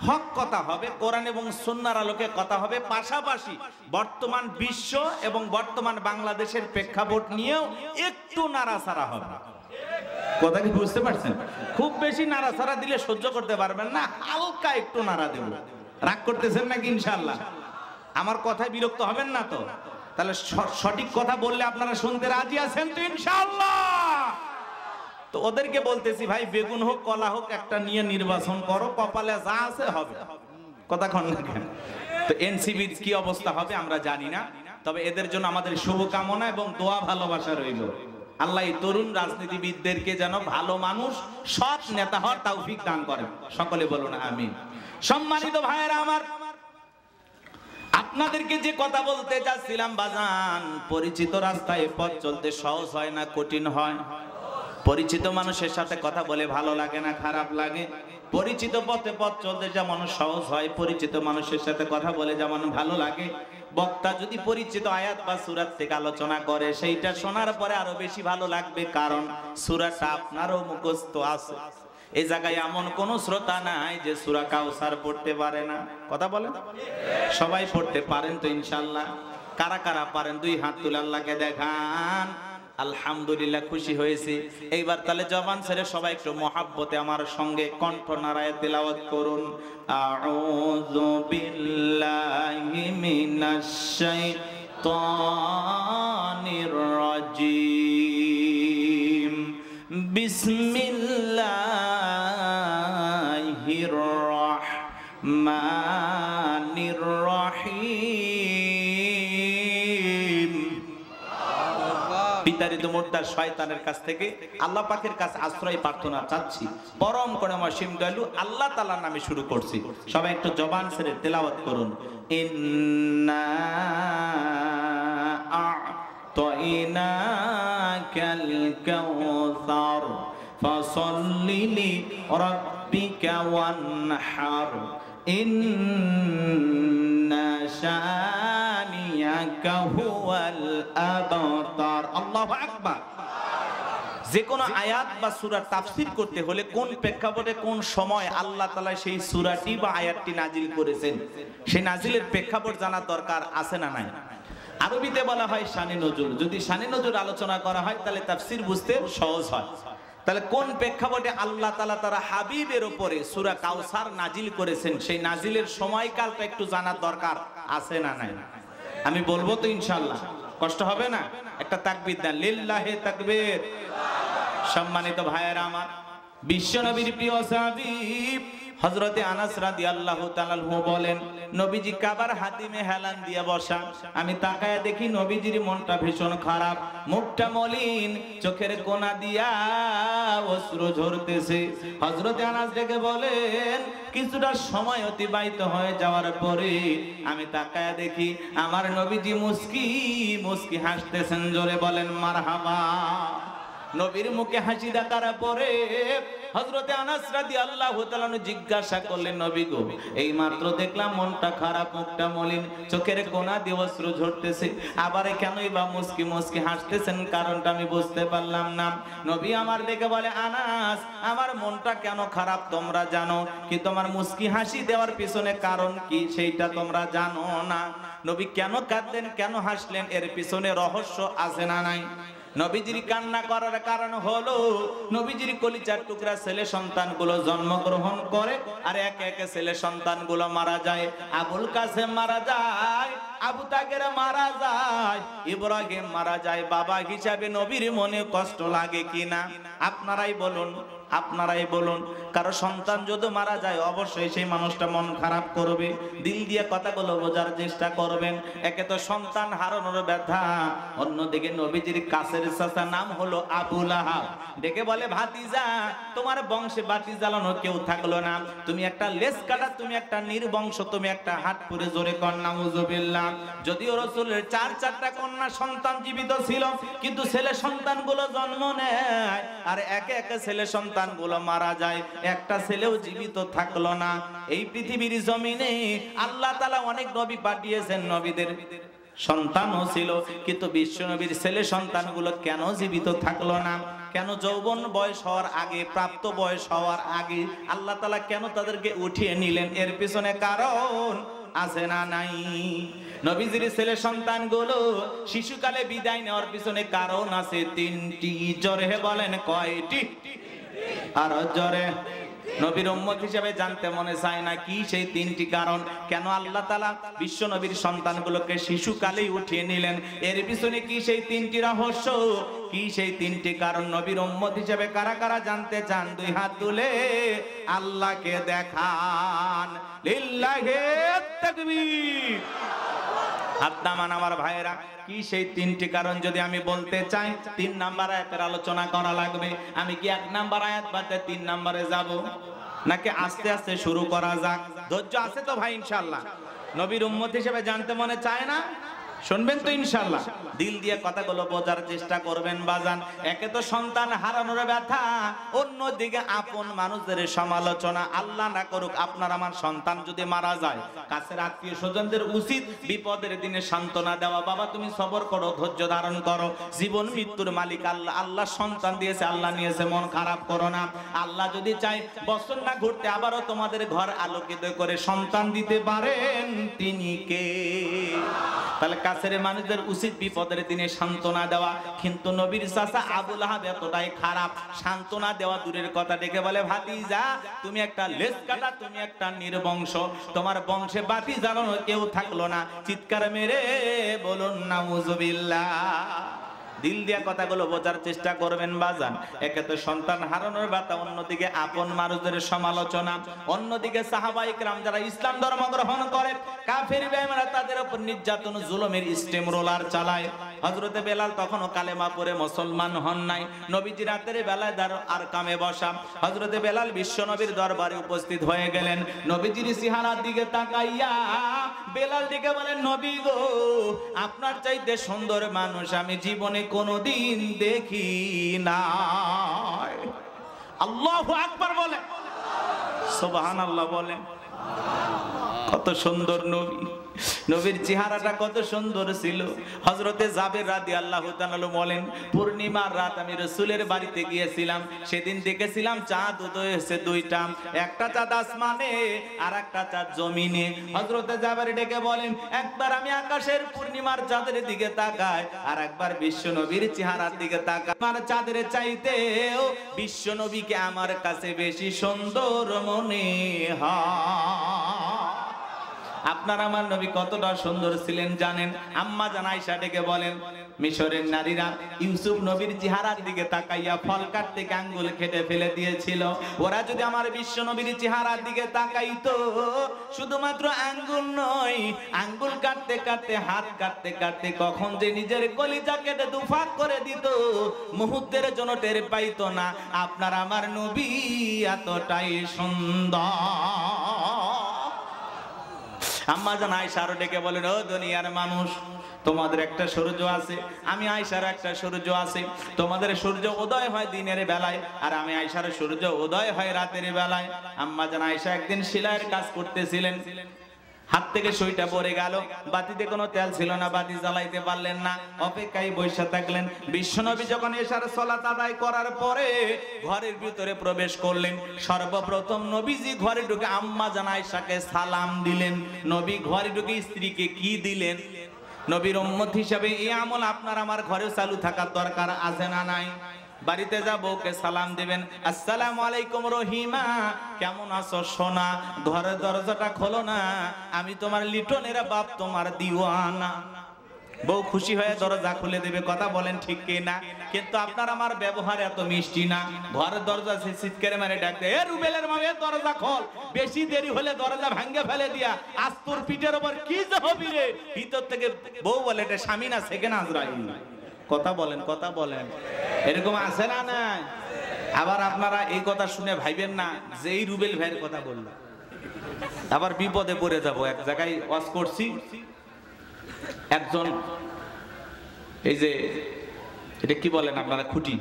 হক কথা হবে, কোরআন এবং সুন্নাহর আলোকে কথা হবে। পাশাপাশি বর্তমান বিশ্ব এবং বর্তমান বাংলাদেশের প্রেক্ষাপট নিয়েও একটু নাড়াচাড়া হবে। কথা কি বুঝতে পারছেন? খুব বেশি নাড়াচাড়া দিলে সহ্য করতে পারবেন না, হালকা একটু নাড়া দেব। রাগ করতেছেন নাকি ইনশাআল্লাহ? আমার কথায় বিরক্ত হবেন না তো? তাহলে সঠিক কথা বললে আপনারা শুনতে রাজি আছেন তো ইনশাআল্লাহ? তো ওদেরকে বলতেছি, ভাই বেগুন হোক কলা হোক একটা নিয়ে নির্বাচন করো, কপালে যা আছে হবে। কথা কন না কেন? তো এনসিবির কি অবস্থা হবে আমরা জানি না, তবে এদের জন্য আমাদের শুভকামনা এবং দোয়া ভালোবাসা রইল। আল্লাহ এই তরুণ রাজনীতিবিদদেরকে যেন ভালো মানুষ, সৎ নেতা হওয়ার তৌফিক দান করেন। সকলে বলুন আমিন। সম্মানিত ভাইয়েরা আমার, আপনাদেরকে যে কথা বলতে চাচ্ছিলাম বাজান, পরিচিত রাস্তায় পথ চলতে সহজ হয় না কঠিন হয়? পরিচিত মানুষের সাথে কথা বলে ভালো লাগে না খারাপ লাগে? পরিচিত পথে পথ চলতে যেমন সহজ হয়, পরিচিত মানুষের সাথে কথা বলে যেমন ভালো লাগে। বক্তা যদি পরিচিত আয়াত বা সূরা থেকে আলোচনা করে, সেইটা শোনার পরে আরো বেশি ভালো লাগবে, কারণ সূরাটা আপনারও মুখস্থ আছে। এই জায়গায় এমন কোন শ্রোতা নাই যে সূরা কাউসার পড়তে পারে না। কথা বলেন? সবাই পড়তে পারেন তো ইনশাআল্লাহ? কারা কারা পারেন দুই হাত তুলে আল্লাহকে দেখান। আলহামদুলিল্লাহ, খুশি হয়েছি। এইবার তাহলে জবান ছেড়ে সবাই একটু মহাব্বতে আমার সঙ্গে কণ্ঠ নাড়ায় তেলাওয়াত করুন। আউযু বিল্লাহি মিনাশ শাইতানির রাজিম। বিসমিল্লাহ রহমানির রহিম। বিতাড়িত মুর্দা শয়তানের কাছ থেকে আল্লাহ পাকের কাছে আশ্রয় প্রার্থনা চাচ্ছি। পরম করুণাময় অসীম দয়ালু আল্লাহ তাআলার নামে শুরু করছি। সবাই একটু জবান ছেড়ে তেলাওয়াত করুন। ইন্না আ'তাইনাকাল কাউসার ফাসাল্লি লিরাব্বিকা ওয়ানহার ইন্না শানিয়াকা হুয়াল আবতার। আল্লাহু আকবার। যে কোনো আয়াত বা সূরার তাফসীর করতে হলে কোন প্রেক্ষাপটে কোন সময় আল্লাহ তাআলা সেই সূরাটি বা আয়াতটি নাজিল করেছেন, সেই নাজিলের প্রেক্ষাপট জানার দরকার আছে না নাই? আরবিতে বলা হয় শানে নজুল। যদি শানে নজুল আলোচনা করা হয় তাহলে তাফসীর বুঝতে সহজ হয়। তাহলে কোন প্রেক্ষাপটে আল্লাহ তাআলা তার হাবিবের উপরে সূরা কাউসার নাজিল করেছেন, সেই নাজিলের সময়কালটা একটু জানার দরকার আছে না নাই? আমি বলবো তো ইনশাআল্লাহ, কষ্ট হবে না? একটা তাকবীর দেন, লিল্লাহি তাকবীর। সম্মানিত ভাইয়েরা আমার, বিশ্ব নবীর প্রিয় সাহাবী হযরতে আনাস রাদিয়াল্লাহু তাআলা আনহু বলেন, নবীজি কাবার হাতিমে হেলান দিয়ে বসা। আমি তাকায়া দেখি নবীজির মনটা ভীষণ খারাপ, মুখটা মলিন, চোখের কোনা দিয়া অশ্রু ঝরতেছে। হযরতে আনাস ডেকে বলেন, কিছুটা সময় অতিবাহিত হয়ে যাওয়ার পরে আমি তাকায়া দেখি আমার নবীজি মুস্কি মুস্কি হাসতেছেন। জোরে বলেন মারহাবা। নবীর মুখে হাসি দেখার পরে হযরতে আনাস রাদিয়াল্লাহু তাআলা জিজ্ঞাসা করলেন, নবী গো, এই মাত্র দেখলাম মনটা খারাপ, মুখটা মলিন, চোখের কোনা দিয়ে অশ্রু ঝরতেছে, আবার কেনই বা মুস্কি মুস্কি হাসতেছেন? কারণটা আমি বুঝতে পারলাম না। নবী আমার দেখে বলে, আনাস, আমার মনটা কেন খারাপ তোমরা জানো, কি তোমার মুস্কি হাসি দেওয়ার পিছনে কারণ কি সেইটা তোমরা জানো না? নবী কেন কাঁদলেন, কেন হাসলেন, এর পিছনে রহস্য আছে না নাই? নবীজির কান্না করার কারণ হলো নবীজির কলিজার টুকরা ছেলে সন্তানগুলো জন্মগ্রহণ করে আর একে একে ছেলে সন্তানগুলো মারা যায়। আবুল কাসেম মারা যায়, আবু তাকের মারা যায়, ইব্রাহিম মারা যায়। বাবা হিসাবে নবীর মনে কষ্ট লাগে কিনা? আপনারাই বলুন, আপনারাই বলুন। কারো সন্তান যদি মারা যায় অবশ্যই সেই মানুষটা মন খারাপ করবে। দিল দিয়ে কথাগুলো বোঝার চেষ্টা করবেন। একে তো সন্তান হারানোর ব্যথা, অন্যদিকে নবীজির কাছের চাচা নাম হলো আবু লাহাব, ডেকে বলে, ভাতিজা, তোমার বংশে বাতি জ্বালানো কেউ থাকলো না, তুমি একটা লেজ কাটা, তুমি একটা নির্বংশ, তুমি একটা হাত পুরে। জোরে কর নাউজুবিল্লাহ। যদিও রাসূলের চারটা কন্যা সন্তান জীবিত ছিল, কিন্তু ছেলে সন্তানগুলো জন্ম নেয় আর একে একে ছেলে সন্তানগুলো মারা যায়, একটা ছেলেও জীবিত থাকলো না। এই পৃথিবীর জমিনে আল্লাহ তাআলা অনেক নবী পাঠিয়েছেন, নবীদের সন্তানও ছিল, কিন্তু বিশ্ব নবীর ছেলে সন্তানগুলো কেন জীবিত থাকলো না? কেন যৌবন বয়স হওয়ার আগে, প্রাপ্ত বয়স হওয়ার আগে আল্লাহ তাআলা কেন তাদেরকে উঠিয়ে নিলেন? এর পিছনে কারণ আছে না নাই? নবীজির ছেলে সন্তানগুলো শিশুকালে বিদায় নেওয়ার পিছনে কারণ আছে তিনটি। জোরে বলেন কয়টি? আর জোরে। নবীর উম্মত হিসেবে জানতে মনে চায় না কি সেই তিনটি কারণ? কেন আল্লাহ তাআলা বিশ্ব নবীর সন্তানগুলোকে শিশুকালেই উঠিয়ে নিলেন? এর পিছনে কি সেই তিনটি রহস্য? কি সেই তিনটি কারণ? নবীর উম্মত হিসেবে কারা কারা জানতে চান? দুই হাত তুলে আল্লাহকে দেখান। লিল্লাহি তাকবীর। হাত নামান আমার ভাইয়েরা। কি সেই তিনটি কারণ যদি আমি বলতে চাই, 3 নাম্বার আয়াতের আলোচনা করা লাগবে। আমি কি 1 নাম্বার আয়াত বাদে 3 নাম্বারে যাব, নাকি আস্তে আস্তে শুরু করা যাক? ধৈর্য আছে তো ভাই ইনশাআল্লাহ? নবীর উম্মত হিসেবে জানতে মনে চায় না? শুনবেন তো ইনশাআল্লাহ? দিল দিয়ে কথাগুলো বোঝার চেষ্টা করবেন বাজান। একে তো সন্তান হারানোর ব্যথা, অন্যদিকে আপন মানুষদের সমালোচনা। আল্লাহ না করুক আপনার আমার সন্তান যদি মারা যায়, কাছের আত্মীয় স্বজনদের উচিত বিপদের দিনে সান্ত্বনা দেওয়া। বাবা তুমি সবর করো, ধৈর্য ধারণ করো, জীবন মৃত্যুর মালিক আল্লাহ। আল্লাহ সন্তান দিয়েছে, আল্লাহ নিয়েছে, মন খারাপ করো না। আল্লাহ যদি চাই বছর না ঘুরতে আবারও তোমাদের ঘর আলোকিত করে সন্তান দিতে পারেন, তিনি কে? তাহলে কাছের মানুষদের উচিত বিপদের দিনে সান্ত্বনা দেওয়া। কিন্তু নবীর চাচা আবু লাহাব এতটাই খারাপ, সান্ত্বনা দেওয়া দূরের কথা, ডেকে বলে, ভাতিজা, তুমি একটা লেজ কাটা, তুমি একটা নির্বংশ, তোমার বংশে বাতি জ্বালানো কেউ থাকলো না। চিৎকার মেরে বলুন নাউজুবিল্লাহ। দিল দিয়া কথাগুলো বোঝার চেষ্টা করবেন বাজান। একে তো সন্তান হারানোর ব্যথা, অন্যদিকে আপন মানুষদের সমালোচনা, অন্যদিকে সাহাবায়ে কেরাম যারা ইসলাম ধর্ম গ্রহণ করে কাফের বেঈমানরা তাদের উপর নির্যাতন জুলুমের স্টিম রোলার চালায়। হযরতে বেলাল তখনও কালেমা পড়ে মুসলমান হন নাই। নবীজি রাতের বেলায় দার আরকামে বসা, হযরতে বেলাল বিশ্ব নবীর দরবারে উপস্থিত হয়ে গেলেন। নবীজির চেহারার দিকে তাকাইয়া বেলাল দিকে বলেন, নবী গো, আপনার চাইতে সুন্দর মানুষ আমি জীবনে কোনোদিন দেখি নাই। আল্লাহু আকবার বলে, সুবহানাল্লাহ বলে। কত সুন্দর নবী, নবীর চেহারাটা কত সুন্দর ছিল। হযরতে জাবের রাদিয়াল্লাহু তাআলা বলেন, পূর্ণিমার রাত আমি রাসূলের বাড়িতে গিয়েছিলাম, সেদিন দেখেছিলাম চাঁদ উদয় হয়েছে দুইটা, একটা চাঁদ আসমানে আর একটা চাঁদ জমিনে। হযরতে জাবের ডেকে বলেন, একবার আমি আকাশের পূর্ণিমার চাঁদের দিকে তাকাই, আর একবার বিশ্ব নবীর চেহারার দিকে তাকাই। আমার চাঁদের চাইতেও বিশ্ব নবীকে আমার কাছে বেশি সুন্দর মনে হয়। আপনার আমার নবী কতটা সুন্দর ছিলেন জানেন? আম্মা জান আয়েশা ডেকে বলেন, মিশরের নারীরা ইউসুফ নবীর চেহারার দিকে তাকাইয়া ফল কাটতে আঙ্গুল কেটে ফেলে দিয়েছিল। ওরা যদি আমার বিশ্ব নবীর চেহারার দিকে তাকাইতো, শুধুমাত্র আঙ্গুল নয়, আঙ্গুল কাটতে কাটতে হাত কাটতে কাটতে কখন যে নিজের কলিজা কেটে দুফাক করে দিত, মুহূর্তের জন্য টের পাইতো না। আপনার আমার নবী এতটাই সুন্দর। আম্মা জান আয়েশা আরো ডেকে বলেন, ও দুনিয়ার মানুষ, তোমাদের একটা সূর্য আছে, আমি আয়েশার একটা সূর্য আছে। তোমাদের সূর্য উদয় হয় দিনের বেলায়, আর আমি আয়েশার সূর্য উদয় হয় রাতের বেলায়। আম্মা জান আয়েশা একদিন সেলাইয়ের কাজ করতেছিলেন, হাত থেকে সুইটা পড়ে গেল, বাতিতে কোনো তেল ছিল না, বাতি জ্বালাইতে পারলেন না, অপেক্ষায় বসে থাকলেন। বিশ্বনবী যখন এশার সালাত আদায় করার পরে ঘরের ভিতরে প্রবেশ করলেন, সর্বপ্রথম নবীজি ঘরে ঢুকে আম্মা জান আয়েশাকে সালাম দিলেন। নবী ঘরে ঢুকে স্ত্রীকে কি দিলেন? নবীর উম্মত হিসাবে এই আমল আপনার আমার ঘরে চালু থাকার দরকার আছে না নাই? বাড়িতে যা বউকে সালাম দিবেন, আসসালামু আলাইকুম রহিমা, কেমন আছো সোনা? ঘরের দরজাটা খোলো না, আমি তোমার লিটনের বাপ, তোমার দিওয়ানা। বউ খুশি হয়ে দরজা খুলে দেবে, কথা বলেন ঠিক কি না? কিন্তু আপনার আমার ব্যবহার এত মিষ্টি না। ঘরের দরজা চিৎকারে মারে ডাক দেয়, এ রুবেলের মা, দরজা খোল, বেশি দেরি হলে দরজা ভাঙ্গে ফেলে দিয়া আজ তোর পিঠের উপর কি যে হবি রে। ভিতর থেকে বউ বলে, এটা স্বামী না সেকেন্ড আজরাইল। কথা বলেন, কথা বলেন, এরকম আছে না? না। আবার আপনারা এই কথা শুনে ভাইবেন না যে এই রুবেল ভাইয়ের কথা বলল, আবার বিপদে পড়ে যাব। এক জায়গায় ওয়াজ করছি, একজন এই যে এটা কি বলেন আপনারা, খুঁটি,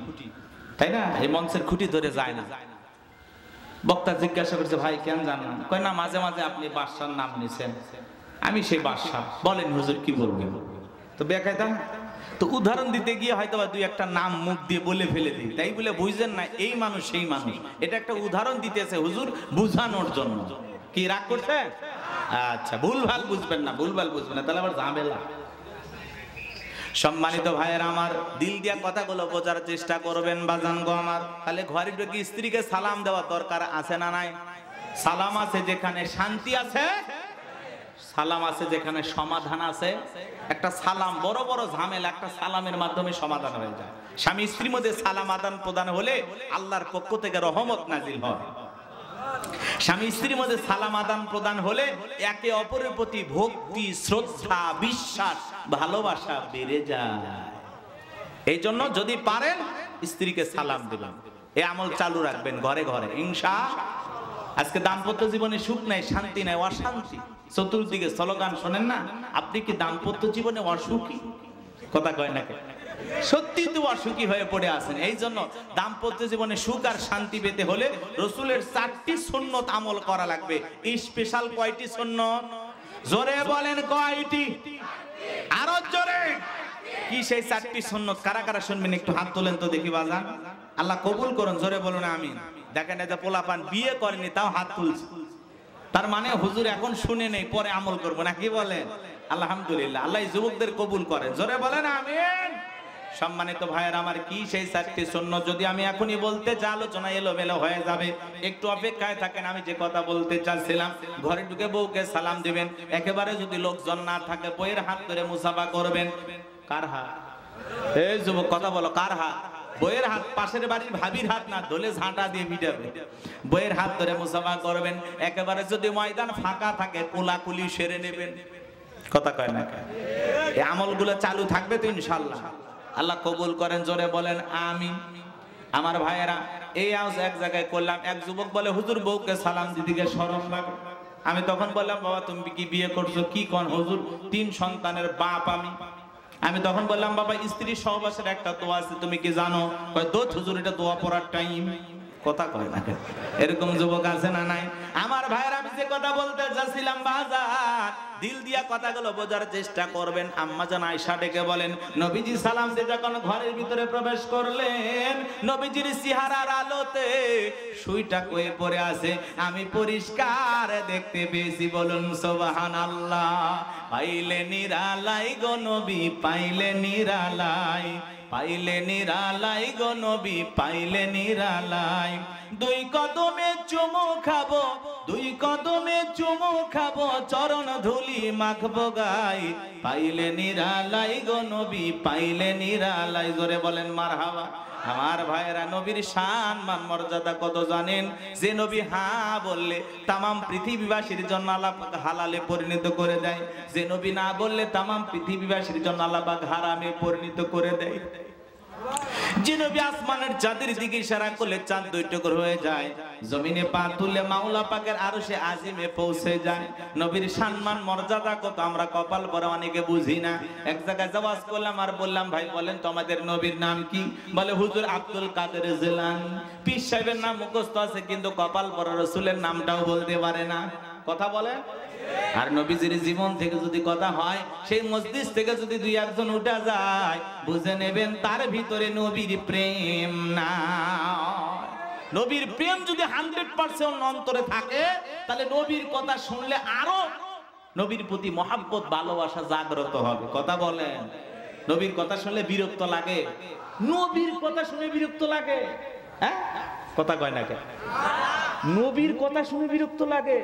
তাই না? এই মঞ্চের খুঁটি ধরে যায় না। বক্তা জিজ্ঞাসা করছে, ভাই কেন জান না? কয় না, মাঝে মাঝে আপনি বাদশার নাম নিছেন, আমি সেই বাদশা। বলেন হুজুর কি বলবেন? তো বেকায়দা তো উদাহরণ দিতে গিয়ে হয়তো দুই একটা নাম মুখ দিয়ে বলে ফেলে দিই, তাই বলে বুঝছেন না এই মানুষ সেই মানুষ। এটা একটা উদাহরণ দিতেছে হুজুর বুঝানোর জন্য। কি রাগ করছে? আচ্ছা, ভুলভাল বুঝবেন না, ভুলভাল বুঝবেন না, তাহলে আবার ঝামেলা। সম্মানিত ভাইয়েরা আমার, দিল দিয়া কথাগুলো বোঝার চেষ্টা করবেন বাজান গো আমার। তাহলে ঘরে ঢুকে স্ত্রীকে সালাম দেওয়া দরকার আছে না নাই? সালাম আছে যেখানে শান্তি আছে, সালাম আছে যেখানে সমাধান আছে। একটা সালাম, বড় বড় ঝামেলা একটা সালামের মাধ্যমে সমাধান হয়ে যায়। স্বামী স্ত্রীর মধ্যে সালাম আদান প্রদান হলে আল্লাহর পক্ষ থেকে রহমত নাজিল হয়। স্বামী স্ত্রীর মধ্যে সালাম আদান প্রদান হলে একে অপরের প্রতি ভক্তি, শ্রদ্ধা, বিশ্বাস, ভালোবাসা বেড়ে যায়। এই জন্য যদি পারেন স্ত্রীকে সালাম দিবেন, এই আমল চালু রাখবেন ঘরে ঘরে ইনশাআল্লাহ। আজকে দাম্পত্য জীবনে সুখ নাই, শান্তি নাই, অশান্তি চতুর্দিকে স্লোগান শোনেন না? আপনি কি দাম্পত্য জীবনে অসুখী? কথা কয় না? সত্যি তো অসুখী হয়ে পড়ে আছেন। এই জন্য দাম্পত্য জীবনে সুখ আর শান্তি পেতে হলে রসুলের 4টি সুন্নত আমল করা লাগবে। স্পেশাল কয়টি সুন্নত? জোরে বলেন কয়টি? আরো জোরে। কি সেই 4টি সুন্নত? কারা কারা শুনবেন একটু হাত তোলেন তো দেখি বাজান। আল্লাহ কবুল করুন, জোরে বলুন আমিন। দেখেন এই যে পোলাপান বিয়ে করেনি তাও হাত তুলছে, তার মানে হুজুর এখন শুনে নেই, পরে আমল করবো না, কি বলেন? আলহামদুলিল্লাহ, আল্লাহ যুবকদের কবুল করেন, জোরে বলেন আমিন। সম্মানিত ভাইয়ের আমার, কি সেই 4টি সুন্নত? যদি আমি এখনই বলতে যা আলোচনা এলোমেলো হয়ে যাবে, একটু অপেক্ষায় থাকেন। আমি যে কথা বলতে চাচ্ছিলাম, ঘরে ঢুকে বউকে সালাম দিবেন। একেবারে যদি লোকজন না থাকে বইয়ের হাত ধরে মুসাফা করবেন। কার হাত? এই যুবক কথা বলো, কার হাত? বইয়ের হাত, পাশের বাড়ির ভাবির হাত না, ধরে ঝাঁটা দিয়ে মিটাবে। বইয়ের হাত ধরে মুসাফা করবেন। একেবারে যদি ময়দান ফাঁকা থাকে কোলাকুলি সেরে নেবেন। কথা কয় না? এই আমলগুলো চালু থাকবে তো ইনশাআল্লাহ। আল্লাহ কবুল করেন, জোরে বলেন আমিন। আমার ভাইয়েরা, এই আওয়াজ এক জায়গায় করলাম। এক যুবক বলে, হুজুর বউকে সালাম দিদিকে শরম লাগে। আমি তখন বললাম, বাবা তুমি কি বিয়ে করছো? কি কোন হুজুর? 3 সন্তানের বাপ আমি তখন বললাম, বাবা স্ত্রী সহবাসের একটা দোয়া আছে, তুমি কি জানো? কয় দোত হুজুর, এটা দোয়া পড়ার টাইম। কথা কয় না? এরকম যুবক আছে না নাই? আমার ভাইয়ের, আমি যে কথা বলতে যাচ্ছিলাম বাজার, দিল দিয়া কথাগুলো বোঝার চেষ্টা করবেন। আম্মা জান আয়েশা ডেকে বলেন, নবীজি সালাম দিয়ে যখন ঘরের ভিতরে প্রবেশ করলেন, নবীজির চেহারার আলোতে সুইটা কয়ে পড়ে আছে, আমি পরিষ্কার দেখতে পেয়েছি। বলুন সুবহানাল্লাহ। পাইলে নিরালাই গো নবী, পাইলে নিরালাই, পাইলে নিরালাই গো নবী, পাইলে নিরালাই। 2 কদমে চুমু খাবো, 2 কদমে চুমু খাবো, চরণ ধুলি মাখবো গায়। পাইলে নিরালাই গো নবী, পাইলে নিরালাই। জোরে বলেন মারহাবা। আমার ভাইয়েরা, নবীর শান মান মর্যাদা কত জানেন? যে নবী হ্যাঁ বললে তামাম পৃথিবীবাসীর জন্য আল্লাহ পাক হালালে পরিণত করে দেয়। যে নবী না বললে তামাম পৃথিবীবাসীর জন্য আল্লাহ পাক হারামে পরিণত করে দেয়। যে নবী আসমানের চাঁদের দিকে ইশারা করলে চাঁদ 2 টুকরো হয়ে যায়, জমিনে পা তুললে মাওলা পাকের আরশে আজিমে পৌঁছে যায়। নবীর সম্মান মর্যাদা কত আমরা কপাল পরে অনেকে বুঝি না। এক জায়গায় জাওয়াজ করলাম আর বললাম, ভাই বলেন তো আমাদের নবীর নাম কি? বলে হুজুর আব্দুল কাদের জিলানী। পীর সাহেবের নাম মুখস্থ আছে, কিন্তু কপাল পরে রাসূলের নামটাও বলতে পারে না। কথা বলে। আর নবীজির জীবন থেকে যদি কথা হয়, সেই মজলিস থেকে যদি 2-1 উঠা যায়, বুঝে নেবেন তার ভিতরে নবীর প্রেম না। নবীর প্রেম যদি 100% অন্তরে থাকে, তাহলে নবীর কথা শুনলে আরো নবীর প্রতি মহাব্বত ভালোবাসা জাগ্রত হবে। কথা বলেন। নবীর কথা শুনলে বিরক্ত লাগে? নবীর কথা শুনে বিরক্ত লাগে? হ্যাঁ, কথা কয় না কেন? নবীর কথা শুনে বিরক্ত লাগে?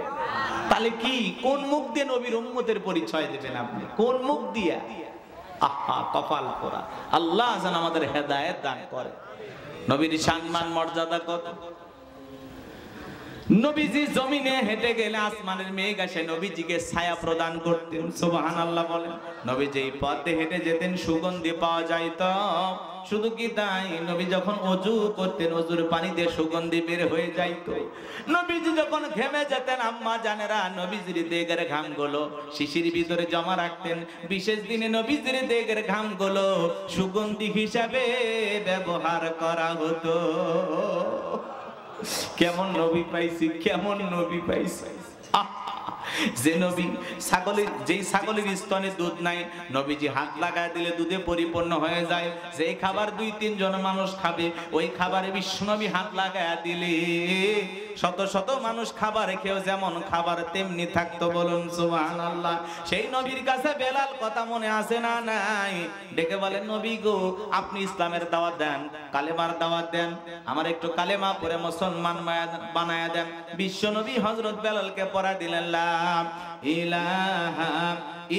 তাহলে কি, কোন মুখ দিয়ে নবীর উম্মতের পরিচয় দেবেন আপনি? কোন মুখ দিয়ে? আহা, কপাল পোড়া। আল্লাহ যেন আমাদের হেদায়েত দান করে। নবীর সম্মান মর্যাদা কত। নবীজি জমিনে হেঁটে গেলে আসমানের মেঘ এসে নবীজিকে ছায়া প্রদান করতেন। সুবহানাল্লাহ বলেন। নবীজি পথে হেঁটে যেতেন, সুগন্ধি পাওয়া যাইত। শুধু কি তাই, নবী যখন ওযু করতেন, ওযুর পানি দিয়ে সুগন্ধি বের হয়ে যাইত। নবীজি যখন ঘেমে যেতেন, আম্মা জানেরা নবীজির দেহের ঘামগুলো শিশির ভিতরে জমা রাখতেন। বিশেষ দিনে নবীজির দেহের ঘামগুলো সুগন্ধি হিসাবে ব্যবহার করা হতো। কেমন নবী পাইছি, কেমন নবী পাইছি। যে নবী ছাগলের, যেই ছাগলের স্তনে দুধ নাই, নবীজি হাত লাগায় দিলে দুধে পরিপূর্ণ হয়ে যায়। যেই খাবার 2-3 জন মানুষ খাবে, ওই খাবারে বিশ্বনবী হাত লাগায় দিলে শত শত মানুষ খাবার খেয়েও যেমন খাবার তেমনি থাকতো। বলুন সুবহানাল্লাহ। সেই নবীর কাছে বেলাল, কথা মনে আছে না নাই? ডেকে বলেন, নবী গো, আপনি ইসলামের দাওয়াত দেন, কালেমার দাওয়াত দেন, আমার একটু কালেমা পড়ে মুসলমান বানায়া দেন। বিশ্বনবী হযরত বেলালকে পড়া দিলেন, লা ইলাহা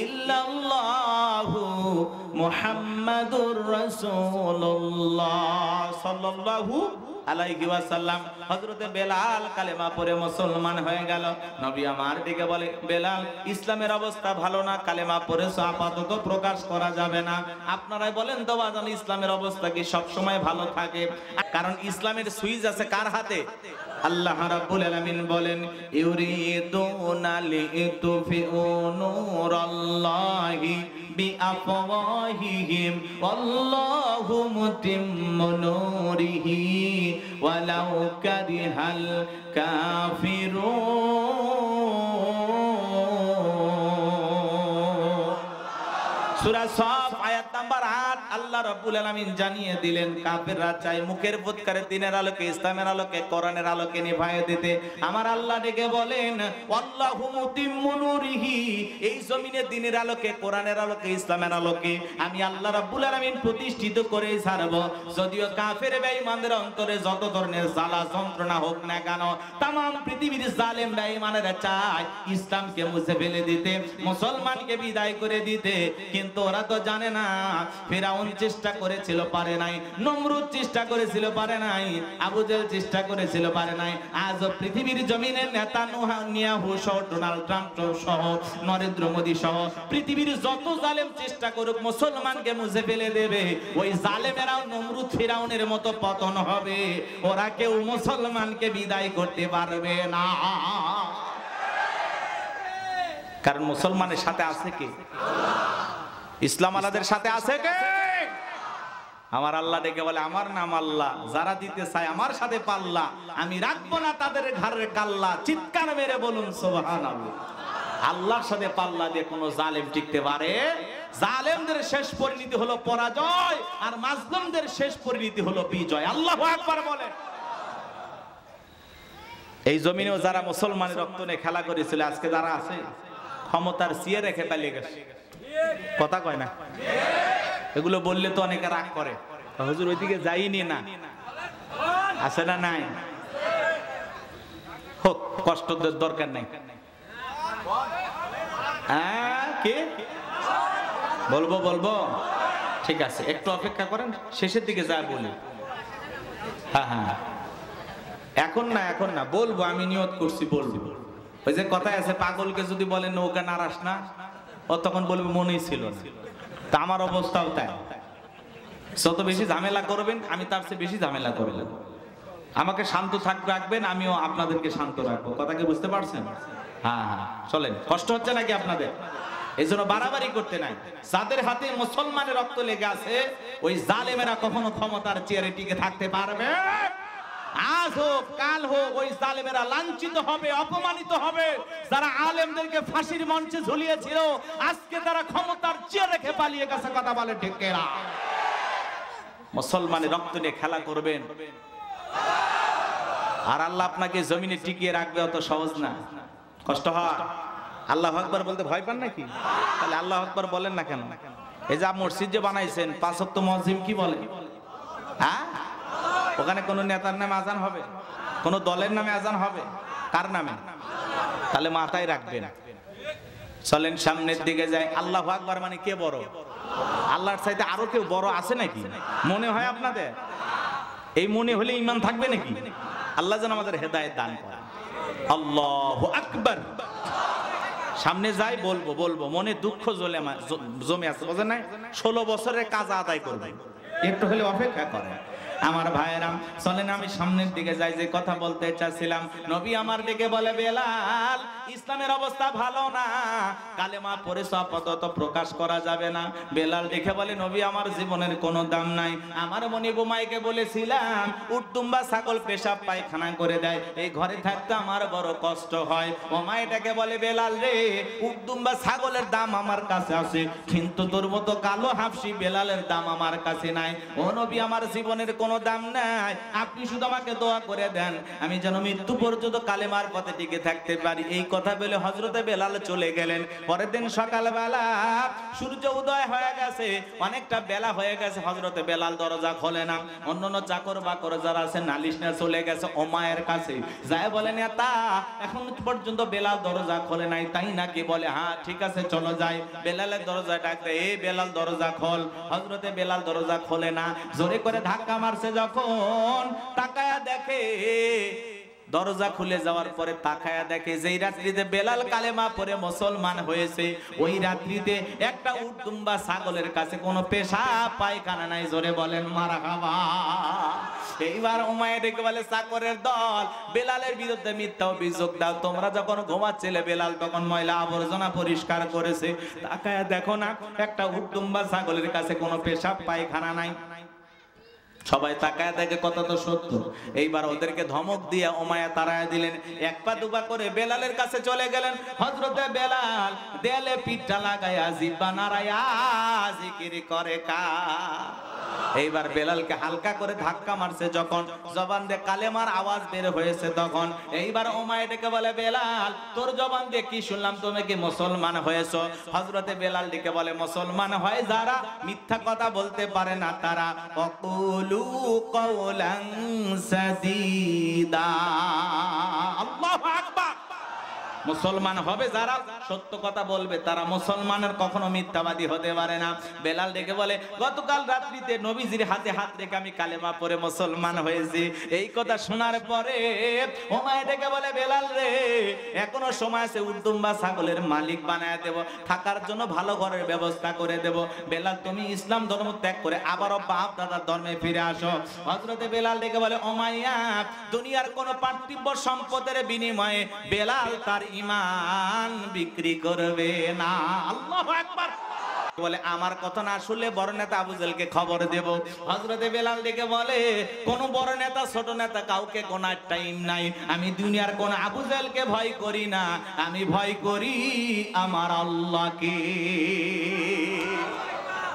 ইল্লাল্লাহু মুহাম্মাদুর রাসূলুল্লাহ সাল্লাল্লাহু আলাইহি ওয়াসাল্লাম। হযরতে বেলাল কালেমা পড়ে মুসলমান হয়ে গেল। নবী আমার দিকে বলে, বেলাল ইসলামের অবস্থা ভালো না, কালেমা পড়েছো আপাতত প্রকাশ করা যাবে না। আপনারাই বলেন তো বাজান, ইসলামের অবস্থা কি সব সময় ভালো থাকে? কারণ ইসলামের সুইচ আছে কার হাতে? আল্লাহ রাব্বুল আলামিন বলেন, ইউরিদুনা লিতুফিউ নূরাল্লাহি বিআফওয়াহিহিম ওয়াল্লাহু মুতিম্মু নূরিহি ওয়ালাউ কারিহাল কাফিরুন। সূরা সফ আয়াত নাম্বার 8 আল্লাহ রাব্বুল আলামিন জানিয়ে দিলেন, কাফেররা চায় মুখের ফুৎকারে দিনের আলোকে, ইসলামের আলোকে, কোরআনের আলোকে নিভায়ে দিতে। আমার আল্লাহ ডেকে বলেন, আল্লাহু মুতিম্মু নূরিহি, এই জমিনে দিনের আলোকে, কোরআনের আলোকে, ইসলামের আলোকে আমি আল্লাহ রাব্বুল আলামিন প্রতিষ্ঠিত করেই ছাড়ব। যদিও কাফের বেঈমানদের অন্তরে যত ধরনের জ্বালা যন্ত্রণা হোক না কেন, তামাম পৃথিবীর জালেম বেঈমানেরা চায় ইসলামকে মুছে ফেলে দিতে, মুসলমানকে বিদায় করে দিতে। কিন্তু ওরা তো জানে না, ফিরাউন চেষ্টা করেছিল পারে নাই, নমরুদ চেষ্টা করেছিল পারে নাই, আবু জেহেল চেষ্টা করেছিল পারে নাই। আজও পৃথিবীর জমিনের নেতানিয়াহু সহ, ডোনাল্ড ট্রাম্প সহ, নরেন্দ্র মোদী সহ পৃথিবীর যত জালেম চেষ্টা করুক মুসলমানকে মুছে ফেলে দেবে, ওই জালেমেরাও নমরুদ ফিরাউনের মতো পতন হবে, ওরা কেউ মুসলমানকে বিদায় করতে পারবে না। কারণ মুসলমানের সাথে আছে কে? ইসলাম আলাদের সাথে আছে কে? আমার আল্লাহ ডেকে বলে আমার নাম আল্লাহ, যারা দিতে চায় আমার সাথে পাল্লা, আমি রাখবো না তাদের ঘাড়ের কাল্লা। চিৎকার মেরে বলুন সুবহানাল্লাহ। আল্লাহর সাথে পাল্লা দিয়ে কোনো জালেম টিকতে পারে? জালেমদের শেষ পরিণতি হলো পরাজয়, আর মাজলুমদের শেষ পরিণতি হলো বিজয়। আল্লাহু আকবার বলে। এই জমিনেও যারা মুসলমানের রক্ত নিয়ে খেলা করেছিল, আজকে যারা আছে ক্ষমতার চেয়ে রেখে পালিয়ে গেছে। কথা কয় না? এগুলো বললে তো অনেকে রাগ করে, হুজুর ওইদিকে যাইনি না, আছে না নাই? হোক, কষ্ট দরকার নাই। কে বলবো? বলবো, ঠিক আছে, একটু অপেক্ষা করেন, শেষের দিকে যা বলি। হ্যাঁ হ্যাঁ, এখন না, এখন না, বলবো, আমি নিয়ত করছি বলবো। ওই যে কথায় আছে, পাগলকে যদি বলেন নৌকা নারাস না, ও তখন বলবে মনেই ছিল না। তা আমার অবস্থাও তাই। যত বেশি ঝামেলা করবেন আমি তার চেয়ে বেশি ঝামেলা করবেন। আমাকে শান্ত রাখবেন, আমিও আপনাদেরকে শান্ত রাখবো। কথা কি বুঝতে পারছেন? হ্যাঁ হ্যাঁ, চলেন। কষ্ট হচ্ছে নাকি আপনাদের? এই জন্য বাড়াবাড়ি করতে নাই। যাদের হাতে মুসলমানের রক্ত লেগে আছে, ওই জালেমেরা কখনো ক্ষমতার চেয়ারে টিকে থাকতে পারবে? আজ হোক কাল হোক, ওই জালেমেরা লাঞ্ছিত হবে, অপমানিত হবে। যারা আলেমদেরকে ফাঁসির মঞ্চে ঝুলিয়েছিল, আজকে তারা ক্ষমতার চেয়ারে রেখে পালিয়ে গেছে। কথা বলে ঠিক কিনা? মুসলমানের রক্ত নিয়ে খেলা করবেন, আর আল্লাহ আপনাকে জমিনে টিকিয়ে রাখবে, অত সহজ না। কষ্ট হয়। আল্লাহু আকবার বলতে ভয় পান নাকি? তাহলে আল্লাহু আকবার বলেন না কেন? এই যে মসজিদ যে বানাইছেন, 5 ওয়াক্ত মুয়াজ্জিন কি বলে? হ্যাঁ, ওখানে কোন নেতার নামে আজান হবে? কোন দলের নামে আজান হবে? কার নামে? তাহলে মাথায় রাখবেন। চলেন সামনের দিকে যাই। আল্লাহু আকবার মানে কে বড়? আল্লাহর চাইতে আরো কেউ বড় আছে নাকি মনে হয় আপনাদের? এই মনে হলে ঈমান থাকবে নাকি? আল্লাহ যেন আমাদের হেদায়েত দান করেন। আল্লাহু আকবার। সামনে যাই, বলবো বলবো, মনে দুঃখ জমে আছে, বুঝেন না? 16 বছরের কাজা আদায় করবে, একটু হলে অপেক্ষা করে। আমার ভাইয়েরা চলেন আমি সামনের দিকে যাই। যে কথা বলতে চাচ্ছিলাম, নবী আমার দিকে বলে, বেলাল, ইসলামের অবস্থা ভালো না, কালেমা পড়েছ আপাতত প্রকাশ করা যাবে না। বেলাল দেখে বলে, নবী আমার জীবনের কোনো দাম নাই। আমার মনি বোমাইকে বলেছিলাম, উট দুম্বা ছাগল পেশাব পায়খানা করে দেয়, এই ঘরে থাকতে আমার বড় কষ্ট হয়। ওমাইটাকে বলে, বেলাল রে, উট দুম্বা ছাগলের দাম আমার কাছে আছে, কিন্তু তোর মতো কালো হাফসি বেলালের দাম আমার কাছে নাই। ও নবী আমার জীবনের কোনো দাম নাই, আপনি শুধু আমাকে দোয়া করে দেন, আমি যেন মৃত্যু পর্যন্ত কালেমার পথে টিকে থাকতে পারি। এই কথা বলে হযরতে বেলাল চলে গেলেন। পরের দিন সকালবেলা সূর্য উদয় হয়ে গেছে, অনেকটা বেলা হয়ে গেছে, হযরতে বেলাল দরজা খোলে না। অন্যান্য চাকর বাকর যারা আছে নালিশ নিয়ে চলে গেছে ওমায়ের কাছে, যায় বলেন, তা এখন পর্যন্ত বেলাল দরজা খোলে নাই, তাই নাকি? বলে, হ্যাঁ ঠিক আছে চলো যাই। বেলালের দরজা ডাকতে, এই বেলাল দরজা খোল। হযরতে বেলাল দরজা খোলে না, জোরে করে ধাক্কা মারছে। যখন তাকায়া দেখে, দরজা খুলে যাওয়ার পরে তাকায়া দেখে, যেই রাত্রিতে বেলাল কালেমা পড়ে মুসলমান হয়েছে, ওই রাত্রিতে একটা উট দুম্বা ছাগলের কাছে কোনো পেশাব পায়খানা নাই। জোরে বলেন মারহাবা। এইবার উমাইয়া ডেকে বলে, চাকরের দল, বেলালের বিরুদ্ধে মিথ্যা অভিযোগ দাও। তোমরা যখন ঘুমাচ্ছিলে, বেলাল তখন ময়লা আবর্জনা পরিষ্কার করেছে, তাকায়া দেখো না, একটা উট দুম্বা ছাগলের কাছে কোনো পেশাব পায়খানা নাই। সবাই তাকায় দেখে, কথা তো সত্য। এইবার ওদেরকে ধমক দিয়ে উমাইয়া তাড়ায় দিলেন। এক পা দুপা করে বেলালের কাছে চলে গেলেন। হযরতে বেলাল দেয়ালে পিঠটা লাগায়া জিহ্বা নাড়ায়া জিকির করে কা। এইবার বেলালকে হালকা করে ধাক্কা মারছে, যখন জবান দিয়ে কালেমার আওয়াজ বের হয়েছে, তখন এইবার উমাইয়া ডেকে বলে, বেলাল তোর জবান দিয়ে কি শুনলাম, তুমি কি মুসলমান হয়েছো? হযরতে বেলাল ডেকে বলে, মুসলমান হয় যারা মিথ্যা কথা বলতে পারে না তারা। অকুলু কওলান সাদীদা। আল্লাহু আকবার। মুসলমান হবে যারা সত্য কথা বলবে তারা মুসলমানের কখনো মিথ্যাবাদী হতে পারে না। বেলাল ডেকে বলে গতকাল রাত্রিতে নবীজির হাতে হাত রেখে আমি কালেমা পড়ে মুসলমান হয়েছি। এই কথা শোনার পরে উমাইয়া ডেকে বলে বেলাল রে এখনো সময় আছে, উর্দুম্বা ছাগলের মালিক বানায় দেব, থাকার জন্য ভালো ঘরের ব্যবস্থা করে দেব। বেলাল তুমি ইসলাম ধর্ম ত্যাগ করে আবারও বাপ দাদার ধর্মে ফিরে আসো। হযরতে বেলাল ডেকে বলে উমাইয়া দুনিয়ার কোন পার্থিব সম্পদের বিনিময়ে বেলাল তার ঈমান বিক্রি করবে না। আল্লাহু আকবার। বলে আমার কথা না শুনলে বড় নেতা আবু জেলকে খবর দেব। হযরতে বেলাল ডেকে বলে কোন বড় নেতা ছোট নেতা কাউকে কোন টাইম নাই, আমি দুনিয়ার কোন আবু জেলকে ভয় করি না, আমি ভয় করি আমার আল্লাহকে।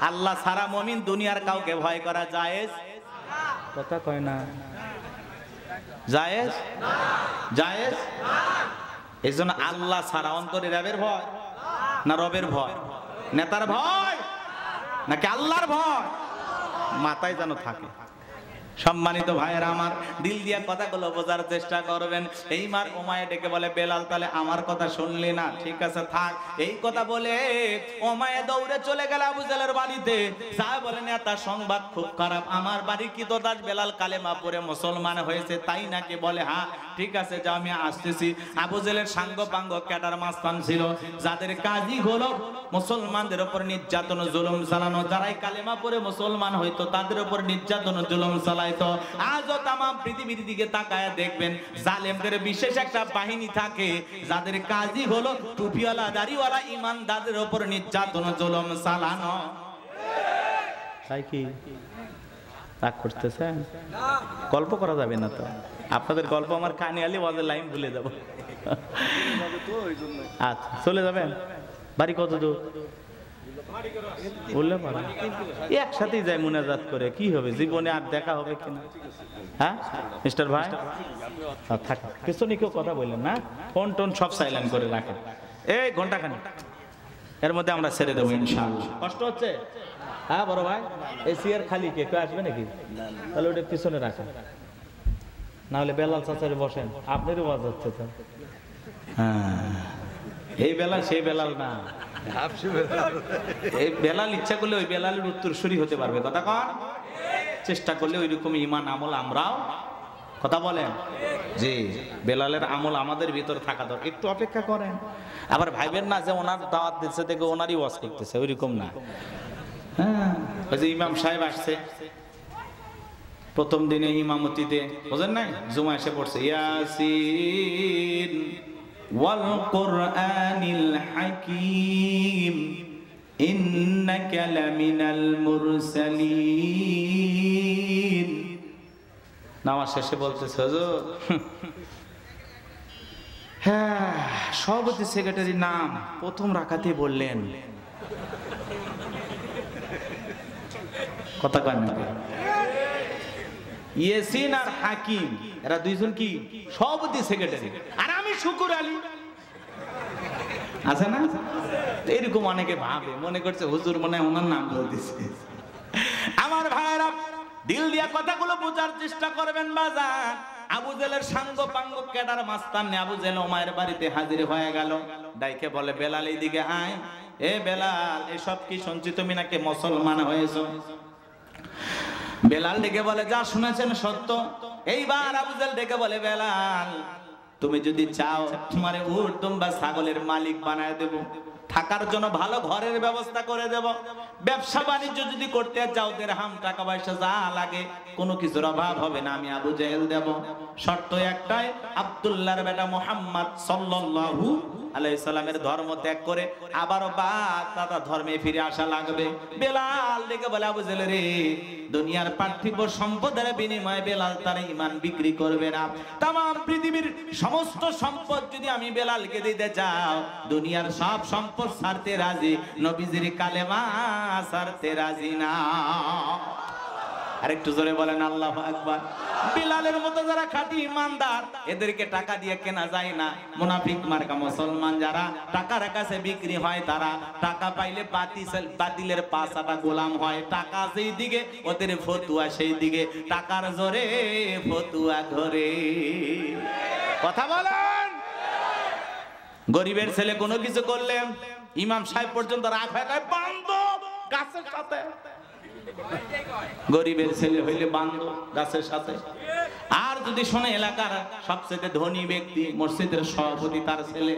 আল্লাহ ছাড়া মুমিন দুনিয়ার কাউকে ভয় করা জায়েজ? কথা কয় না জায়েজ? জায়েজ? এইজন্য আল্লাহ ছাড়া অন্তরে রবের ভয় না রবের ভয়, নেতার ভয় নাকি আল্লাহর ভয় মাথায় যেন থাকে। সম্মানিত ভাইয়েরা আমার, দিল দিয়া কথাগুলো বোঝার চেষ্টা করবেন। এইবার উমাইয়া ডেকে বলে বেলাল তাহলে আমার কথা শুনলি না, ঠিক আছে থাক। এই কথা বলে উমাইয়া দৌড়ে চলে গেল আবু জেলের বাড়িতে। যা বলে নেতা সংবাদ খুব খারাপ, আমার বাড়ির কি দোদাস বেলাল কালেমা পড়ে মুসলমান হয়েছে তাই নাকি? বলে হ্যাঁ ঠিক আছে যা আমি আসতেছি। আবু জেলের সাঙ্গ পাঙ্গ ক্যাডার মাস্তান ছিল যাদের কাজই হলো মুসলমানদের উপর নির্যাতন জুলুম চালানো। যারাই কালেমা পড়ে মুসলমান হইতো তাদের উপর নির্যাতন জুলুম চালাইতো। আজও তামাম পৃথিবীর দিকে তাকায় দেখবেন জালেমদের বিশেষ একটা বাহিনী থাকে যাদের কাজই হলো টুপিওয়ালা দাড়িওয়ালা ইমানদারদের উপর নির্যাতন জুলুম চালানো। তাই কি রাগ করতেছেন? গল্প করা যাবে না তো, আপনাদের গল্প আমার কানে আলি ওয়াজের লাইন ভুলে যাব। আচ্ছা চলে যাবেন? বাড়ি কত দূর বললে পারে একসাথেই যায় মুনাজাত করে, কি হবে জীবনে আর দেখা হবে কিনা? হ্যাঁ মিস্টার ভাই থাক, পিছনে কেউ কথা বললেন না, ফোন টোন সব সাইলেন্ট করে রাখেন। এই ঘন্টাখানি এর মধ্যে আমরা ছেড়ে দেবো ইনশাআল্লাহ। কষ্ট হচ্ছে? হ্যাঁ বড় ভাই এই চেয়ার খালি কে কেউ আসবে নাকি? তাহলে ওটা পিছনে রাখেন, না হলে বেলাল চাচারে বসেন, আপনারও ওয়াজ হচ্ছে তো। হ্যাঁ এই বেলাল সেই বেলাল না, এই বেলাল ইচ্ছা করলে ওই বেলালের উত্তরসূরি হতে পারবে। কথা কন, চেষ্টা করলে ওই রকম ইমান আমল আমরাও, কথা বলেন জি, বেলালের আমল আমাদের ভিতর থাকা দরকার। একটু অপেক্ষা করেন, আবার ভাইবেন না যে ওনার দাওয়াত দিচ্ছে দেখে ওনারই ওয়াজ করতেছে, ওই রকম না। হ্যাঁ ওই যে ইমাম সাহেব আসছে প্রথম দিনে ইমামতিতে, বুঝেন নাই, জুমা এসে পড়ছে ইয়াসিন ওয়াল কুরআনিল হাকীম ইন্নাকা লামিনাল মুরসালিন। নামাজ শেষে বলতেছে হুজুর হ্যাঁ সভাপতি সেক্রেটারির নাম প্রথম রাকাতে বললেন। কথা কয় না? ইয়াসিন আর হাকিম এরা দুইজন কি সভাপতি সেক্রেটারি, আর আমি শুকুর আলী আছে না? এরকম অনেকে ভাবে, মনে করছে হুজুর মনে হয় ওনার নাম বলতেছে। আমার ভাইরা দিল দিয়া কথাগুলো বোঝার চেষ্টা করবেন বাজার। আবু জেলের সাঙ্গ পাঙ্গ ক্যাডার মাস্তান আবু জেল উমাইয়ের বাড়িতে হাজির হয়ে গেল। ডাইকে বলে বেলাল এইদিকে আয়। এ বেলাল এসব কি শুনছি তুমি নাকি মুসলমান হয়েছো? বেলাল ডেকে বলে যা শুনেছেন সত্য। এইবার আবু জেল ডেকে বলে বেলাল তুমি যদি চাও তোমারে উট দুম্বা ছাগলের মালিক বানায় দেব, থাকার জন্য ভালো ঘরের ব্যবস্থা করে দেব, ব্যবসা বাণিজ্য যদি করতে যাও দিরহাম টাকা পয়সা যা লাগে কোনো কিছুর অভাব হবে না, আমি আবু জেহেল দেব। শর্ত একটাই, আব্দুল্লাহর বেটা মুহাম্মদ সাল্লাল্লাহু আলাইহিস সালামের ধর্ম ত্যাগ করে আবারও দাদা ধর্মে ফিরে আসা লাগবে। বেলাল ডেকে বলে আবু জেহেল রে দুনিয়ার পার্থিব সম্পদের বিনিময়ে বেলাল তার ঈমান বিক্রি করবে না। तमाम পৃথিবীর সমস্ত সম্পদ যদি আমি বেলালকে দিতে চাও, দুনিয়ার সব সম্পদ ছাড়তে রাজি, নবীজির কালেমা ছাড়তে রাজি না। আরেকটু জোরে বলেন আল্লাহু আকবার। বিলালের মতো যারা খাঁটি ইমানদার এদেরকে টাকা দিয়ে কেনা যায় না। মুনাফিক মার্কা মুসলমান যারা টাকার কাছে বিক্রি হয়, তারা টাকা পাইলে বাতিলের পাছাটা গোলাম হয়। টাকা যেই দিকে ওদের ফতুয়া সেই দিকে, টাকার জোরে ফতুয়া ঘরে। কথা বলেন। গরিবের ছেলে কোনো কিছু করলে ইমাম সাহেব পর্যন্ত রাগ হয়ে যায়, বান্ধব গাছের সাথে। গরিবের ছেলে হইলে বান্ধব গাছের সাথে। আর যদি শোনে এলাকার সবচেয়ে ধনী ব্যক্তি মসজিদের সভাপতি তার ছেলে,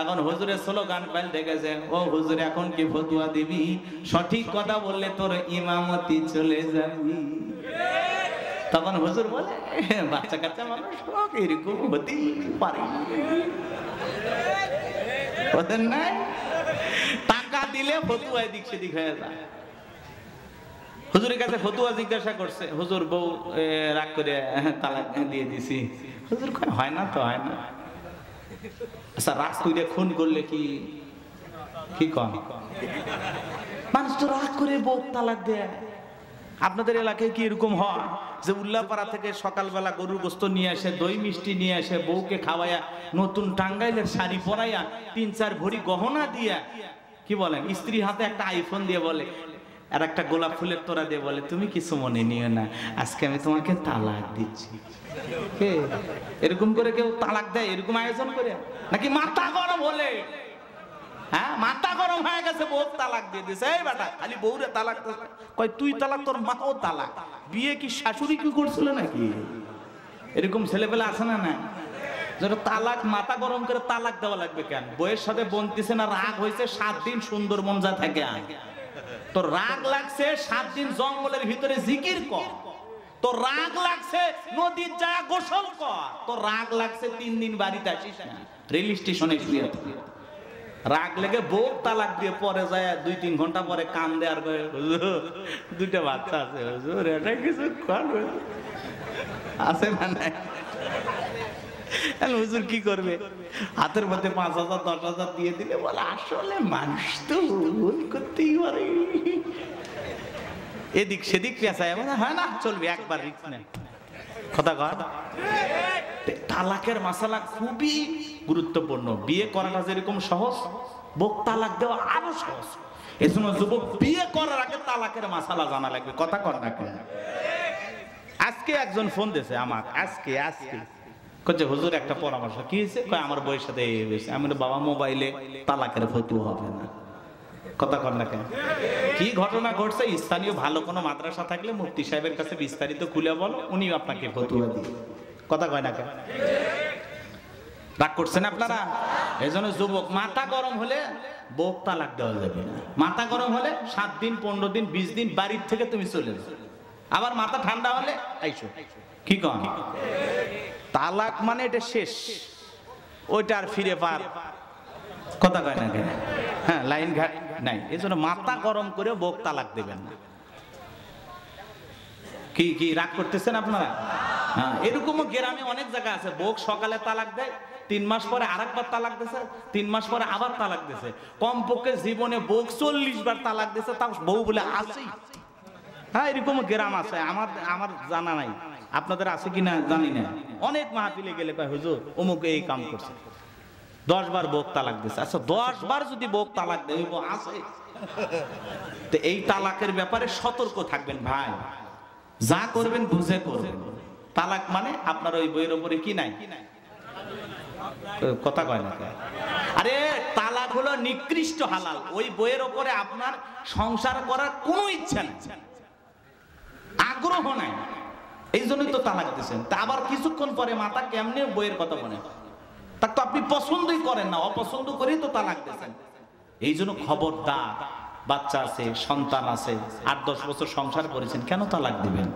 এখন হুজুরের স্লোগান পাল্টে গেছে, ও হুজুর এখন কি ফতুয়া দিবি? সঠিক কথা বললে তোর ইমামতি চলে যাবি। তখন হুজুর বলে, বাচ্চা কাচ্চা মানুষ এরকম হতেই পারে, ওদের নাই টাকা দিলে ফতুয়া এদিক সেদিক হয়ে যায়। হুজুরের কাছে ফতুয়া জিজ্ঞাসা করছে, হুজুর বউ রাগ করে তালাক দিয়ে দিছি। হুজুর কয়, হয় না তো হয় না। আচ্ছা রাগ করে খুন করলে কি কি কম? মানুষ তো রাগ করে বউ তালাক দেয়। আপনাদের এলাকায় কি এরকম হয় যে উল্লাপাড়া থেকে সকালবেলা গরুর গোস্ত নিয়ে আসে, দই মিষ্টি নিয়ে আসে, বউকে খাওয়াইয়া নতুন টাঙ্গাইলের শাড়ি পরাইয়া 3-4 ভরি গহনা দিয়া, কি বলেন, স্ত্রী হাতে একটা আইফোন দিয়ে বলে, আর একটা গোলাপ ফুলের তোড়া দিয়ে বলে, তুমি কিছু মনে নিও না, আজকে আমি তোমাকে তালাক দিচ্ছি। এরকম করে কেউ তালাক দেয়? এরকম আয়োজন করে? নাকি মাথা গরম হলে, হ্যাঁ মাথা গরম হয়ে গেছে, বউ তালাক দিয়ে দিছে, এই বেটা খালি বউরে তালাক কয়, তুই তালাক, তোর মাও তালাক। বিয়ে কি শাশুড়ি কি করছিল নাকি? এরকম ছেলেপেলে আছে না? না, যেটা তালাক মাথা গরম করে তালাক দেওয়া লাগবে কেন? বইয়ের সাথে বনতেছে না, রাগ হয়েছে 7 দিন সুন্দরবন যা থাকে, তোর রাগ লাগছে 7 দিন জঙ্গলের ভিতরে জিকির কর, তোর রাগ লাগছে নদীর যা গোসল কর, তোর রাগ লাগছে 3 দিন বাড়িতে আসিস না, রেল স্টেশনে শুয়ে থাকি। রাগ লেগে বউ তালাক দিয়ে পরে যায় 2-3 ঘন্টা পরে কান দেয়ার কয়ে, হুজুর 2টা বাচ্চা আছে, হুজুর এটা কিছু করবে আছে না নাই? হুজুর কি করবে? হাতের মধ্যে 5,000-10,000 দিয়ে দিলে বলে, আসলে মানুষ তো ভুল করতেই পারে, এদিক সেদিক পেঁচায়, হয় না চলবে, একবার রিস্ক নেই। কথা কর, তালাকের মাসালা খুবই গুরুত্বপূর্ণ। বিয়ে করাটা যেরকম সহজ, বউ তালাক দেওয়া আরো সহজ। এজন্য যুবক বিয়ে করার আগে তালাকের মাসালা জানা লাগবে। কথা কর না কেন? আজকে একজন ফোন দিয়েছে আমার, আজকে কচ্ছে, হুজুর একটা পরামর্শ। কি হয়েছে? কয় আমার বউয়ের সাথে এই হয়েছে। আমি বলি, বাবা মোবাইলে তালাকের ফতুয়া হবে না। কথা কর না কেন? কি ঘটনা ঘটছে? স্থানীয় ভালো কোনো মাদ্রাসা থাকলে মুফতি সাহেবের কাছে বিস্তারিত খুলে বলো, উনি আপনাকে ফতুয়া দিবে। কথা কয় না কেন? রাগ করছেন আপনারা? এই জন্য যুবক মাথা গরম হলে বউ তালাক দেওয়া যাবে না। মাথা গরম হলে 7 দিন 15 দিন 20 দিন বাড়ির থেকে তুমি চলে যাও। আবার মাথা ঠান্ডা হলে আইসো। কি কন? তালাক মানে এটা শেষ, ওইটা আর ফিরে পার। কথা কয় না কেন? হ্যাঁ, লাইন ঘাট নাই। এই জন্য মাথা গরম করে বউ তালাক দেবেন না। কি কি রাগ করতেছেন আপনারা? হ্যাঁ, এরকমও গ্রামে অনেক জায়গা আছে, বউ সকালে তালাক দেয়, 3 মাস পরে আরেকবার তালাক দিয়েছে, 3 মাস পরে আবার তালাক দিয়েছে। কমপক্ষে জীবনে বউ 40 বার তালাক দিয়েছে, তাও বউ বলে আছেই। হ্যাঁ, এরকম গ্রাম আছে, আমার জানা নাই, আপনাদের আছে কিনা জানি না। অনেক মাহফিলে গেলে কয়, হুজুর অমুক এই কাম করছে, 10 বার বউ তালাক দিয়েছে। আচ্ছা 10 বার যদি বউ তালাক দেয়, বউ আছে। তো এই তালাকের ব্যাপারে সতর্ক থাকবেন ভাই, যা করবেন বুঝে করবেন। তালাক মানে আপনার ওই বইয়ের উপরে কি নাই? কথা কয় না? আরে তালাক হলো নিকৃষ্ট হালাল, ওই বইয়ের উপরে আপনার সংসার করার কোনো ইচ্ছা নেই, আগ্রহ নাই, এই জন্যই তো তালাক দিচ্ছেন। তা আবার কিছুক্ষণ পরে মাথা কেমনে বইয়ের কথা মনে, তা তো আপনি পছন্দই করেন না, অপছন্দ করেই তো তালাক দিচ্ছেন। এই জন্য খবরদার, বাচ্চা আছে, সন্তান আছে, 8-10 বছর সংসার করেছেন, কেন তালাক দিবেন?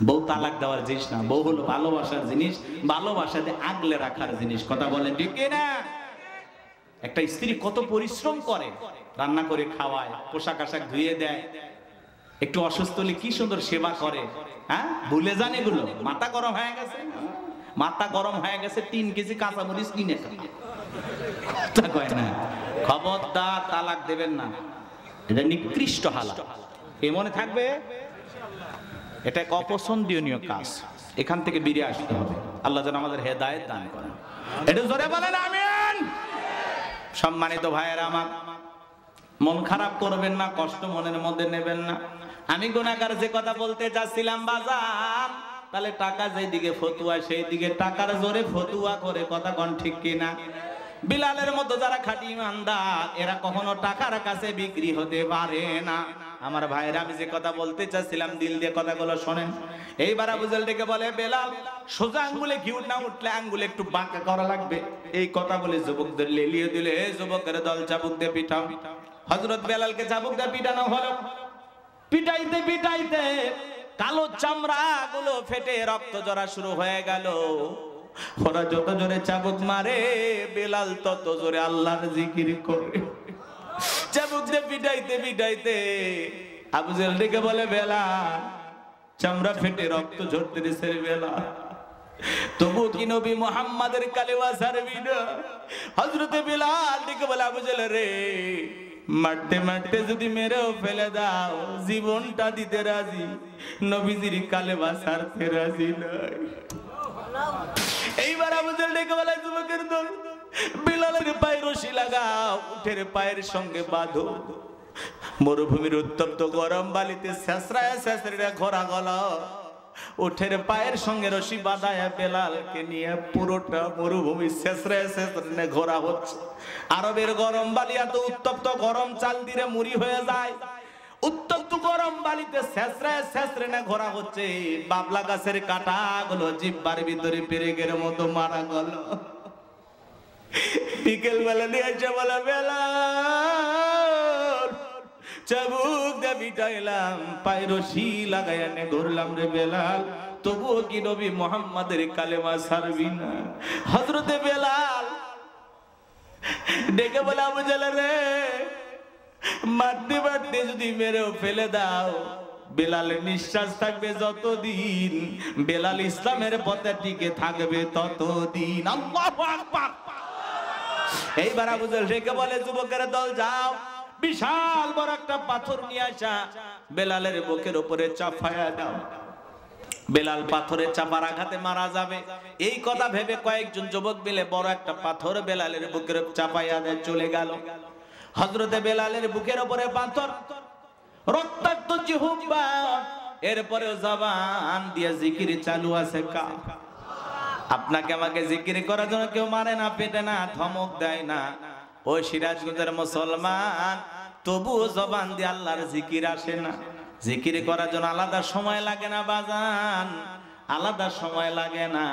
বউ তালাক দেওয়ার জিনিস না, বউ হলো ভালোবাসার জিনিস, ভালোবাসাতে আগলে রাখার জিনিস। কথা বলেন ঠিক না? একটা স্ত্রী কত পরিশ্রম করে, রান্না করে খাওয়ায়, পোশাক আশাক ধুয়ে দেয়, একটু অসুস্থ হলে কি সুন্দর সেবা করে। হ্যাঁ, ভুলে যান এগুলো? মাথা গরম হয়ে গেছে, মাথা গরম হয়ে গেছে, 3 কেজি কাঁচামরিচ কিনে কয় না। খবরদার তালাক দেবেন না, এটা নিকৃষ্ট হালাল, এ মনে থাকবে। এটা এক অপছন্দনীয় কাজ, এখান থেকে বেরিয়ে আসতে হবে। আল্লাহ যেন আমাদের হেদায়েত দান করেন। এটা জোরে বলেন আমিন। সম্মানিত ভাইয়েরা আমার, মন খারাপ করবেন না, কষ্ট মনের মধ্যে নেবেন না। আমি গুনাহগার যে কথা বলতে যাচ্ছিলাম বাজার, তাহলে টাকা যেই দিকে ফতুয়া সেই দিকে টাকার জোরে ফতুয়া করে, কথা কোন ঠিক কিনা? বিলালের মতো যারা খাঁটি ইমানদার এরা কখনো টাকার কাছে বিক্রি হতে পারে না। আমার ভাইরা, আমি যে কথা বলতে চাচ্ছিলাম দিল দিয়ে কথাগুলো শোনেন। এইবার আবু জাহেল ডেকে বলে, বেলাল সোজা আঙ্গুলে ঘি না উঠলে আঙ্গুলে একটু বাঁকা করা লাগবে। এই কথা বলে যুবকদের লেলিয়ে দিলে, যুবকের দল চাবুক দিয়ে পিটাও। হযরত বেলালকে চাবুক দিয়ে পিটানো হলো। পিটাইতে পিটাইতে কালো চামড়া গুলো ফেটে রক্ত ঝরা শুরু হয়ে গেল। ওরা যত জোরে চাবুক মারে বেলাল তত জোরে আল্লাহর জিকির করে। চাবুক দিয়ে পিটাইতে পিটাইতে আবু জাহেল ডেকে বলে, বেলাল চামড়া ফেটে রক্ত ঝরতে দিছে বেলাল, তবু কি নবী মুহাম্মাদের কালেমা ছাড়বি না? হযরতে বেলাল ডেকে বলে, আবু জাহেল রে, মারতে মারতে যদি মেরেও ফেলে দাও জীবনটা দিতে রাজি, নবীজির কালেমা ছাড়তে রাজি নাই। এইবার আবু জাহেল ডেকে বলে, যুবকের দল, বেলালের পায়ে রশি লাগাও, উটের পায়ের সঙ্গে বাঁধো, মরুভূমির উত্তপ্ত গরম বালিতে ছেঁচড়ায় ছেঁচড়ে ঘোরা গেল। উটের পায়ের সঙ্গে রশি বাঁধায় বেলালকে নিয়ে পুরোটা মরুভূমি ছেঁচড়ায় ছেঁচড়ে ঘোরা হচ্ছে। আরবের গরম বালি এত উত্তপ্ত, গরম চাল দিলে মুড়ি হয়ে যায়। উত্তপ্ত গরম বালিতে ছেঁচড়ায় ছেঁচড়ে ঘোরা হচ্ছে। বাবলা গাছের কাঁটা গুলো জিহ্বার ভিতরে পেরেকের মতো মারা গেল। বিকেল বেলা নিয়ে এসে বলে, বেলাল চাবুক দিয়ে পিটাইলাম, পায়ে রশি লাগাইয়া নে ঘুরলাম রে বেলাল, তবুও কি নবী মুহাম্মাদের কালেমা ছাড়বি না? হযরতে বেলাল ডেকে বলে, আবু জাহেল রে, মারতে মারতে যদি মেরেও ফেলে দাও বেলালের নিঃশ্বাস থাকবে যতদিন, বেলাল ইসলামের পথে টিকে থাকবে ততদিন। আল্লাহু আকবার। এইবার আবু জাহেল ডেকে বলে, যুবকের দল যাও, বিশাল বড় একটা পাথর নিয়ে আসা বেলালের বুকের উপরে চাপায়া দাও। বেলাল পাথরের চাপার আঘাতে মারা যাবে, এই কথা ভেবে কয়েকজন যুবক মিলে বড় একটা পাথর বেলালের বুকের চাপাইয়া দিয়ে চলে গেল। হযরতে বেলালের বুকের উপরে পাথর, রক্তাক্ত জিহ্বা, এরপরেও জবান দিয়ে জিকির চালু আছে। কা আপনাকে আমাকে জিকির করার জন্য কেউ মারে না, পেটে না, ধমক দেয় না। ওই সিরাজগঞ্জের মুসলমান তবুও জবান দিয়ে আল্লাহর জিকির আসে না। জিকির করার জন্য আলাদা সময় লাগে না বাজান, আলাদা সময় লাগে না।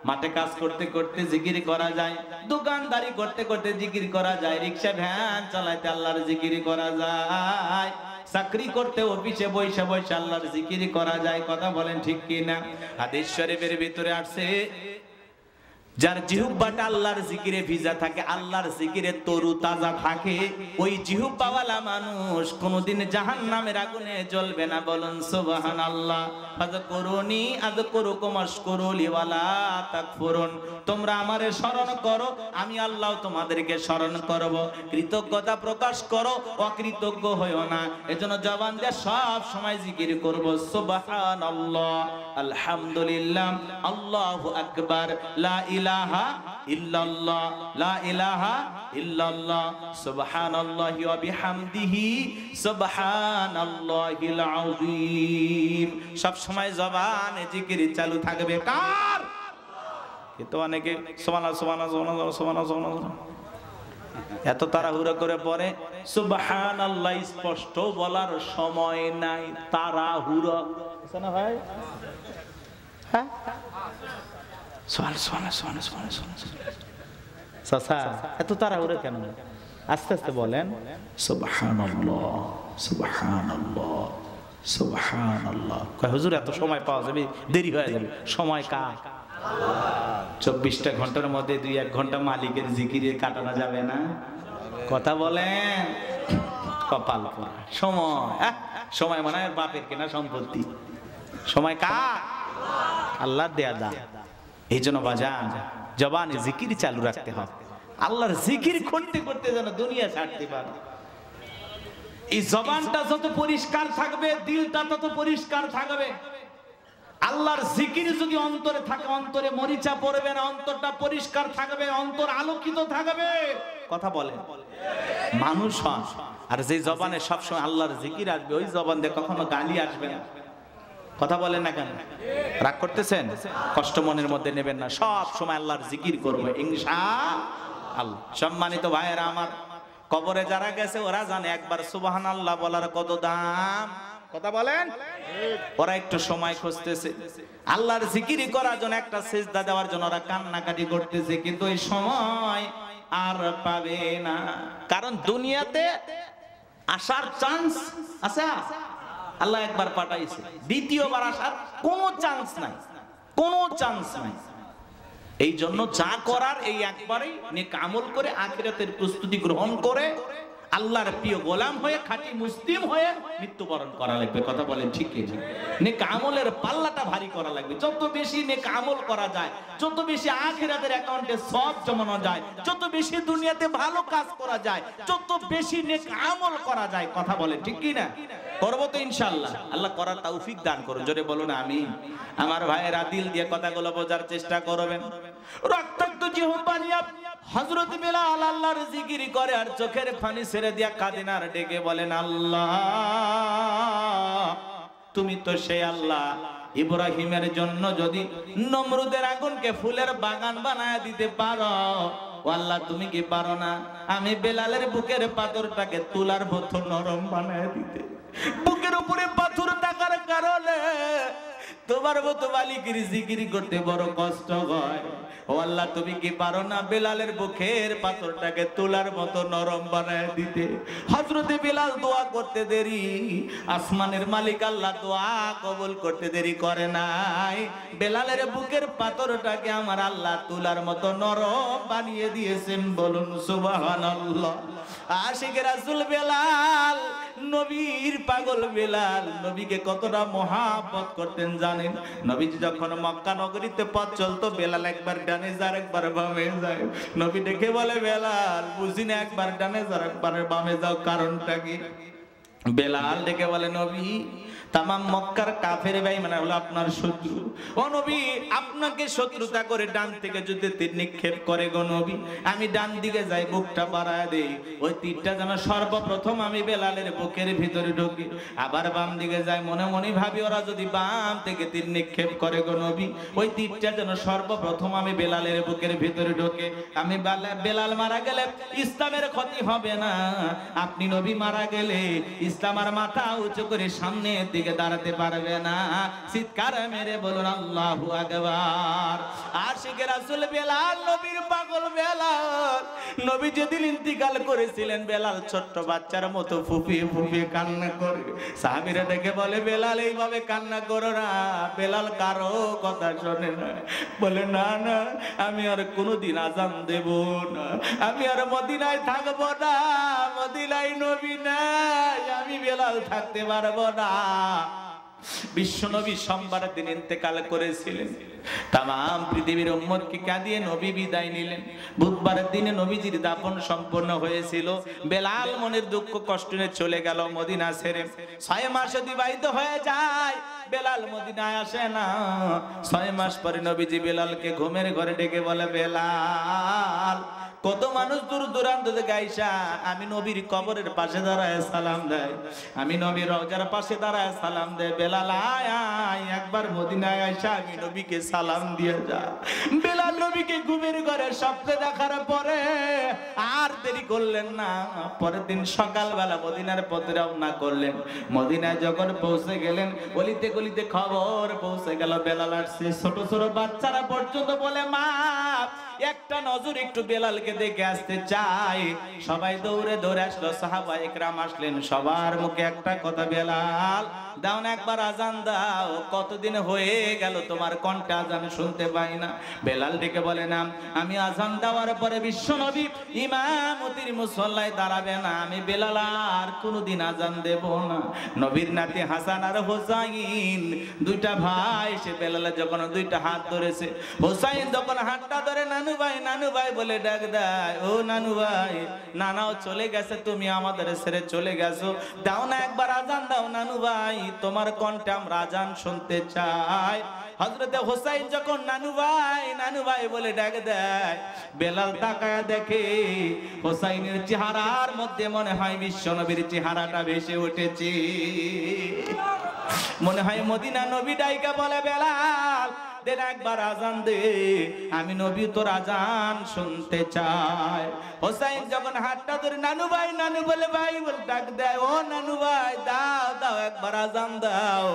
মাঠে কাজ করতে করতে জিকির করা যায়, দোকানদারি করতে করতে জিকির করা যায়, রিক্সা ভ্যান চালাইতে আল্লাহর জিকির করা যায়, চাকরি করতে অফিসে বসে বসে আল্লাহর জিকির করা যায়। কথা বলেন ঠিক কিনা? হাদিস শরীফের ভিতরে আসছে, যার জিহ্বাটা আল্লাহর জিকিরে ভিজা থাকে, আল্লাহর জিকিরে তরু তাজা থাকে, ওই জিহ্বাওয়ালা মানুষ কোনদিন জাহান্নামের আগুনে জ্বলবে না। বলুন সুবহানাল্লাহ। ফাযকুরুনি আযকুরুকুম ওয়াশকুরুলি ওয়ালা তাকফুরুন। তোমরা আমারে স্মরণ করো, আমি আল্লাহ তোমাদেরকে স্মরণ করব। কৃতজ্ঞতা প্রকাশ করো, অকৃতজ্ঞ হইও না। এজন্য জবান দিয়ে সব সময় জিকির করব, সুবহানাল্লাহ, আলহামদুলিল্লাহ, আল্লাহু আকবার, লা ইলাহা ইল্লাল্লাহ, লা ইলাহা ইল্লাল্লাহ, সুবহানাল্লাহি ওয়া বিহামদিহি, সুবহানাল্লাহিল আযীম। সব সময় জবানে জিকির চালু থাকবে। কার? কিন্তু অনেকে সুবহানাল্লাহ সুবহানাল্লাহ সুবহানাল্লাহ সুবহানাল্লাহ সুবহানাল্লাহ এত তাড়াহুড়ো করে পড়ে, সুবহানাল্লাহ স্পষ্ট বলার সময় নাই, তাড়াহুড়ো। আছে না ভাই? হ্যাঁ, এত তাড়াহুড়ো কেন? আস্তে আস্তে বলেন, সুবহানাল্লাহ সুবহানাল্লাহ সুবহানাল্লাহ। কয় হুজুর এত সময় পাওয়া যাবে, দেরি হয়ে যাবে। সময় কার? 24টা ঘন্টার মধ্যে 2-1 ঘন্টা মালিকের জিকিরে কাটানো যাবে না? কথা বলেন। কপাল পোড়া সময়। সময় মানে বাপের কেনা সম্পত্তি। সময় কার? আল্লাহর দেয়া দান। এই জন্য বাজান জবানে জিকির চালু রাখতে হবে। আল্লাহর জিকির করতে করতে যেন দুনিয়া ছাড়তে পারে। এই জবানটা যত পরিষ্কার থাকবে, দিলটা তত পরিষ্কার থাকবে। আল্লাহর জিকির যদি অন্তরে থাকে, অন্তরে মরিচা পড়বে না, অন্তরটা পরিষ্কার থাকবে, অন্তর আলোকিত থাকবে। কথা বলেন। মানুষ আর যে জবানে সবসময় আল্লাহর জিকির আসবে, ওই জবান দিয়ে কখনো গালি আসবে না। কথা বলেন না কেন? রাগ করতেছেন? কষ্ট মনের মধ্যে নেবেন না, সব সময় আল্লাহর জিকির করবে ইনশাআল্লাহ। আল্লাহ। সম্মানিত ভাইয়েরা আমার, কবরে যারা গেছে ওরা জানে একবার সুবহানাল্লাহ বলার কত দাম। কথা বলেন। ওরা একটু সময় খুঁজতেছে আল্লাহর জিকিরি করার জন্য, একটা সিজদা দেওয়ার জন্য ওরা কান্নাকাটি করতেছে, কিন্তু এই সময় আর পাবে না। কারণ দুনিয়াতে আসার চান্স আছে, আল্লাহ একবার পাঠাইছে, দ্বিতীয়বার আসার কোনো চান্স নাই, কোনো চান্স নাই। এই জন্য যা করার এই একবারই নেক আমল করে আখিরাতের প্রস্তুতি গ্রহণ করে আল্লাহর প্রিয় গোলাম হয়ে খাঁটি মুসলিম হয়ে মৃত্যুবরণ করা লাগবে। কথা বলেন ঠিক কি? নেক আমলের পাল্লাটা ভারী করা লাগবে। যত বেশি নেক আমল করা যায়, যত বেশি আখিরাতের অ্যাকাউন্টে সব জমানো যায়, যত বেশি দুনিয়াতে ভালো কাজ করা যায়, যত বেশি নেক আমল করা যায়। কথা বলেন ঠিক কি না? করব তো ইনশাআল্লাহ। আল্লাহ করার তৌফিক দান করুন। জোরে বলুন আমিন। আমার ভাইয়েরা দিল দিয়ে কথাগুলো বোঝার চেষ্টা করবেন। রক্তাক্ত জিহ্বা নিয়ে হযরত বিলাল আল্লাহর জিকির করে আর চোখের পানি ছেড়ে দিয়া কাঁদেন আর ডেকে বলেন, আল্লাহ তুমি তো সেই আল্লাহ, ইব্রাহিমের জন্য যদি নমরুদের আগুনকে ফুলের বাগান বানায় দিতে পারো, ও আল্লাহ তুমি কি পারো না আমি বেলালের বুকের পাথরটাকে তুলার মতো নরম বানায় দিতে? বুকের উপরে পাথর থাকার কারণে তোমার মতো মালিকের জিকির করতে বড় কষ্ট হয়। ও আল্লাহ তুমি কি পারো না বেলালের বুকের পাথরটাকে তুলার মতো নরম বানায় দিতে? হযরতে বেলাল দোয়া করতে দেরি, আসমানের মালিক আল্লাহ দোয়া কবুল করতে দেরি করে নাই। বেলালের বুকের পাথরটাকে আমার আল্লাহ তুলার মতো নরম বানিয়ে দিয়েছেন। বলুন সুবহানাল্লাহ। আশিক রাসূল বেলাল, নবীর পাগল বেলাল, নবীকে কতটা মহব্বত করতেন জানেন? নবীজি যখন মক্কা নগরীতে পথ চলতো, বেলাল একবার ডানে যায় একবার বামে যায়। নবী ডেকে বলে, বেলাল বুঝি না, একবার ডানে যাও একবার বামে যাও, কারণটা কি? বেলাল ডেকে বলে, নবী তামাম মক্কার কাফের বেঈমান হলো আপনার শত্রু। ও নবী আপনাকে শত্রুতা করে ডান থেকে যদি তীর নিক্ষেপ করে গো নবী, আমি ডান দিকে যাই বুকটা বাড়ায় দেই, ওই তীরটা যেন সর্বপ্রথম আমি বেলালের বুকের ভিতরে ঢোকে। আবার বাম দিকে যাই, মনে মনে ভাবি ওরা যদি বাম থেকে তীর নিক্ষেপ করে গো নবী, ওই তীরটা যেন সর্বপ্রথম আমি বেলালের বুকের ভিতরে ঢোকে। আমি বেলাল মারা গেলে ইসলামের ক্ষতি হবে না, আপনি নবী মারা গেলে ইসলাম আর মাথা উঁচু করে সামনের দিকে দাঁড়াতে পারবে না। চিৎকার মেরে বলুন আল্লাহু আকবার। আশিক রাসূল বেলাল, নবীর পাগল বেলাল, নবী যেদিন ইন্তিকাল করেছিলেন বেলাল ছোট্ট বাচ্চার মতো ফুপিয়ে ফুপিয়ে কান্না করে। সাহাবীরা দেখে বলে, বেলাল এইভাবে কান্না করো না। বেলাল কারো কথা শোনে না, বলে না না আমি আর কোনোদিন আযান দেব না, আমি আর মদিনায় থাকবো না, মদিনায় নবী নাই, আমি বেলাল থাকতে পারবো না। বিশ্বনবী সোমবারের দিন ইন্তেকাল করেছিলেন। তামাম পৃথিবীর উম্মতকে কাঁদিয়ে নবী বিদায় নিলেন। বুধবারের দিনে নবীজির দাফন সম্পন্ন হয়েছিল। বেলাল মনের দুঃখ কষ্ট নিয়ে চলে গেল মদিনা ছেড়ে। 6 মাস অতিবাহিত হয়ে যায়, বেলাল মদিনায় আসে না। 6 মাস পরে নবীজি বেলালকে ঘুমের ঘরে ডেকে বলে, বেলাল কত মানুষ দূর দূরান্ত থেকে আইসা আমি নবীর কবরের পাশে দাঁড়ায় সালাম দেয়, আমি নবীর রওজার পাশে দাঁড়ায় সালাম দেয়। বেলাল আয় আয় একবার মদিনায় আইসা আমি নবীকে সালাম দিয়ে যা। বেলাল নবীকে ঘুমের ঘরে স্বপ্নে দেখার পরে আর দেরি করলেন না। পরের দিন সকালবেলা মদিনার পথে রওনা করলেন। মদিনায় যখন পৌঁছে গেলেন, গলিতে গলিতে খবর পৌঁছে গেল বেলাল আসছে। ছোট ছোট বাচ্চারা পর্যন্ত বলে, মা একটা নজর একটু বেলালকে দেখে আসতে চাই। সবাই দৌড়ে দৌড়ে আসলো, সাহাবা একরাম আসলেন। সবার মুখে একটা কথা, বেলাল দাও না একবার আজান দাও, কতদিন হয়ে গেল তোমার কণ্ঠে আজান শুনতে পাই না। বেলাল ডেকে বলে, না আমি আজান দেওয়ার পরে বিশ্বনবী ইমামতির মুসল্লায় দাঁড়াবে না, আমি বেলাল আর কোনোদিন আজান দেব না। নবীর নাতি হাসান আর হোসাইন দুইটা ভাই, সে বেলাল যখন দুইটা হাত ধরেছে, হোসাইন যখন হাতটা ধরে নানু ভাই বলে ডাক দেয়, ও নানু ভাই, নানাও চলে গেছে, তুমি আমাদের ছেড়ে চলে গেছো, দাও না একবার আজান দাও নানু ভাই, তোমার কণ্ঠে আমরা আজান শুনতে চাই। হযরতে হোসাইন যখন নানু ভাই বলে ডাক দেয়, বেলাল তাকায়া দেখে হোসাইনের চেহারার মধ্যে মনে হয় বিশ্বনবীর চেহারাটা ভেসে উঠেছে। মনে হয় মদিনা নবী ডাইকা বলে, বেলাল দেন একবার আজান দে, আমি নবী তোর আজান শুনতে চাই। হোসাইন যখন হাতটা ধরে নানু ভাই নানু বলে ভাই বলে ডাক দেয়, ও নানু ভাই দাও দাও একবার আজান দাও।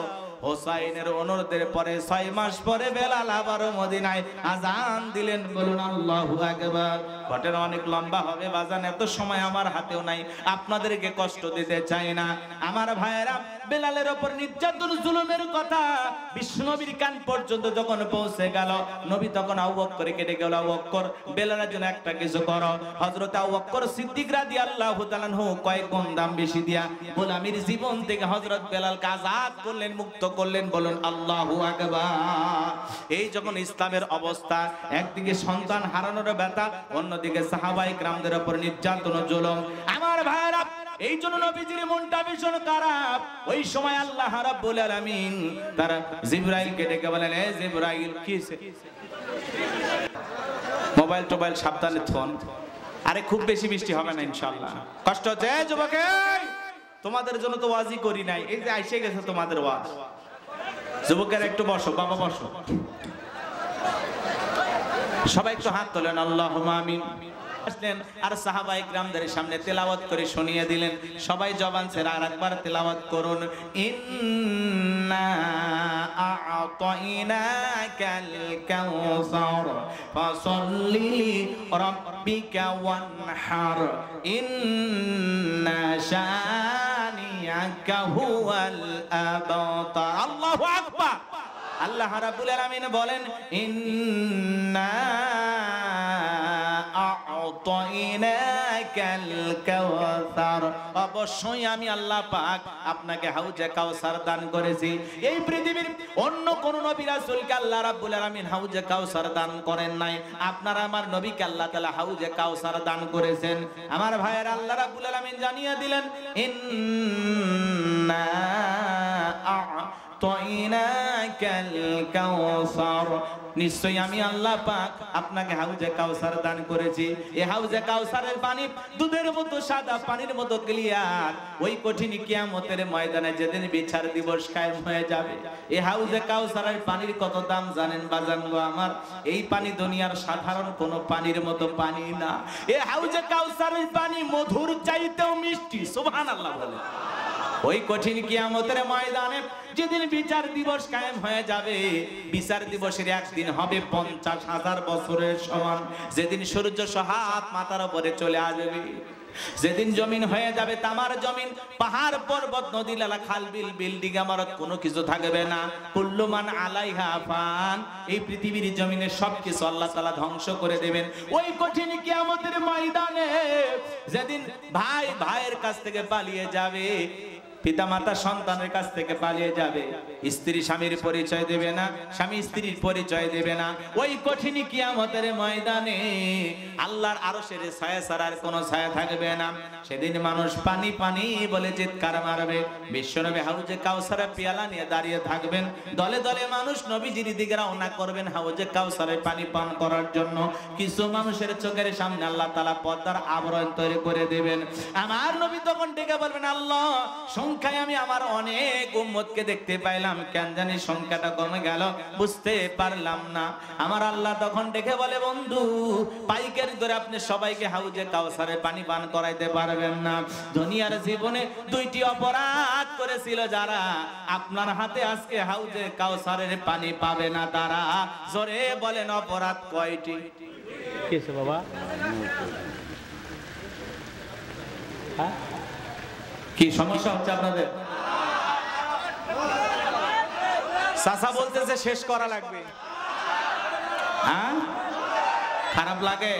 হোসাইনের অনুরোধের পরে 6 মাস পরে বেলাল আবারও মদিনায় আজান দিলেন। বলুন আল্লাহু আকবার। ঘটনা অনেক লম্বা হবে বাজান, এত সময় আমার হাতেও নাই, আপনাদেরকে কষ্ট দিতে চাই না। আমার ভাইয়েরা, বেলালের উপর নির্যাতন জুলুমের কথা বিশ্বনবীর কান পর্যন্ত যখন পৌঁছে গেল, নবী তখন আবু বকরকে কেটে গেল, আবু বকর বেলালের জন্য একটা কিছু করো। হযরত আবু বকর সিদ্দিক রাদিয়াল্লাহু তাআলা আনহু কয়েক গুণ দাম বেশি দিয়া গোলামীর জীবন থেকে হযরত বেলালকে আজাদ করলেন, মুক্ত করলেন। বলুন আল্লাহু আকবার। এই যখন ইসলামের অবস্থা, একদিকে সন্তান হারানোর ব্যথা, অন্যদিকে সাহাবায়ে কেরামদের উপর নির্যাতন ও জুলুম। আমার ভাইরা, এই জন্য নবীজির মনটা ভীষণ খারাপ। ওই সময় আল্লাহ রাব্বুল আলামিন তারা জিবরাইলকে ডেকে বলেন, এ জিবরাইল, কি হইছে? মোবাইল টোবাইল সাবধানে ফোন। আরে খুব বেশি বৃষ্টি হবে না ইনশাআল্লাহ। কষ্ট হচ্ছে? এই যুবক, তোমাদের জন্য তো ওয়াজই করি নাই, এই যে আইসে গেছে তোমাদের ওয়াজ। যুবকের একটু বসো, বাবা বসো। সবাই একটু হাত তোলেন, আল্লাহুম্মা আমিন। আসলেন আর সাহাবায়ে কেরামদের সামনে তেলাওয়াত করে শুনিয়ে দিলেন। সবাই জবান ছেড়ে আরেকবার তেলাওয়াত করুন। ইন্না আ'তাইনাকাল কাউসার ফাসাল্লি রাব্বিকা ওয়ানহার ইন্না শানিয়াকা হুয়াল আবতার। আল্লাহু আকবার। আল্লাহ রাব্বুল আলামিন বলেন, ইন্না আ'তাইনাকাল কাউসার, অবশ্যই আমি আল্লাহ পাক আপনাকে হাউজে কাউসার দান করেছি। এই পৃথিবীর অন্য কোন নবী রাসূলকে আল্লাহ রাব্বুল আলামিন হাউজে কাউসার দান করেন নাই। আপনারা আমার নবীকে আল্লাহ তাআলা হাউজে কাউসার দান করেছেন। আমার ভাইয়েরা, আল্লাহ রাব্বুল আলামিন জানিয়ে দিলেন, ইন্না আ'তাইনাকাল কাউসার, নিশ্চয়ই আমি আল্লাহ পাক আপনাকে হাউজে কাউসার দান করেছি। এই হাউজে কাউসারের পানি দুধের মতো সাদা, পানির মতো ক্লিয়ার। ওই কঠিন কিয়ামতের ময়দানে যেদিন বিচার দিবস কায়েম হয়ে যাবে, এই হাউজে কাউসারের পানির কত দাম জানেন বাজান গো আমার? এই পানি দুনিয়ার সাধারণ কোনো পানির মতো পানি না। এই হাউজে কাউসারের পানি মধুর চাইতেও মিষ্টি। সুবহানাল্লাহ বলে। ওই কঠিন কিয়ামতের ময়দানে যেদিন বিচার দিবস কায়েম হয়ে যাবে, বিচার দিবসের একদিন হবে 50,000 বছরের সমান। যেদিন সূর্য সহাত মাথার উপরে চলে আসবে, যেদিন জমিন হয়ে যাবে তামার জমিন, পাহাড় পর্বত নদী নালা খাল বিল বিল্ডিং ইমারত কোনো কিছু থাকবে না। কুল্লু মান আলাইহা ফান, এই পৃথিবীর জমিনে সবকিছু আল্লাহ তাআলা ধ্বংস করে দেবেন। ওই কঠিন কিয়ামতের ময়দানে যেদিন ভাই ভাইয়ের কাছ থেকে পালিয়ে যাবে, পিতা মাতা সন্তানের কাছ থেকে পালিয়ে যাবে, স্ত্রী স্বামীর পরিচয় দেবে না, স্বামী স্ত্রীর পরিচয় দেবে না। ওই কঠিন কিয়ামতের ময়দানে আল্লাহর আরশের ছায়া ছাড়া আর কোনো ছায়া থাকবে না। সেদিন মানুষ পানি পানি বলে চিৎকার মারবে। বিশ্বনবী হাউজে কাউসারের পেয়ালা নিয়ে দাঁড়িয়ে থাকবেন, দলে দলে মানুষ নবীজির দিকে রওনা করবেন হাউজে কাউসারের পানি পান করার জন্য। কিছু মানুষের চোখের সামনে আল্লাহ তাআলা পর্দার আবরণ তৈরি করে দেবেন। আমার নবী তখন ডেকে বলবেন, আল্লাহ, সংখ্যায় আমি আমার অনেক উম্মতকে দেখতে পাইলাম, কেন জানি সংখ্যাটা কমে গেল, বুঝতে পারলাম না। আমার আল্লাহ তখন ডেকে বলে, বন্ধু, পাইকারি করে আপনি সবাইকে হাউজে কাউসারের পানি পান করাইতে পারবেন না। দুনিয়ার জীবনে 2টি অপরাধ করেছিল যারা, আপনার হাতে আজকে হাউজে কাউসারের পানি পাবে না তারা। জোরে বলেন, অপরাধ কয়টি? কিসে বাবা? হ্যাঁ, কি সমস্যা হচ্ছে আপনাদের? চাচা বলতেছে শেষ করা লাগবে। হ্যাঁ, খারাপ লাগে?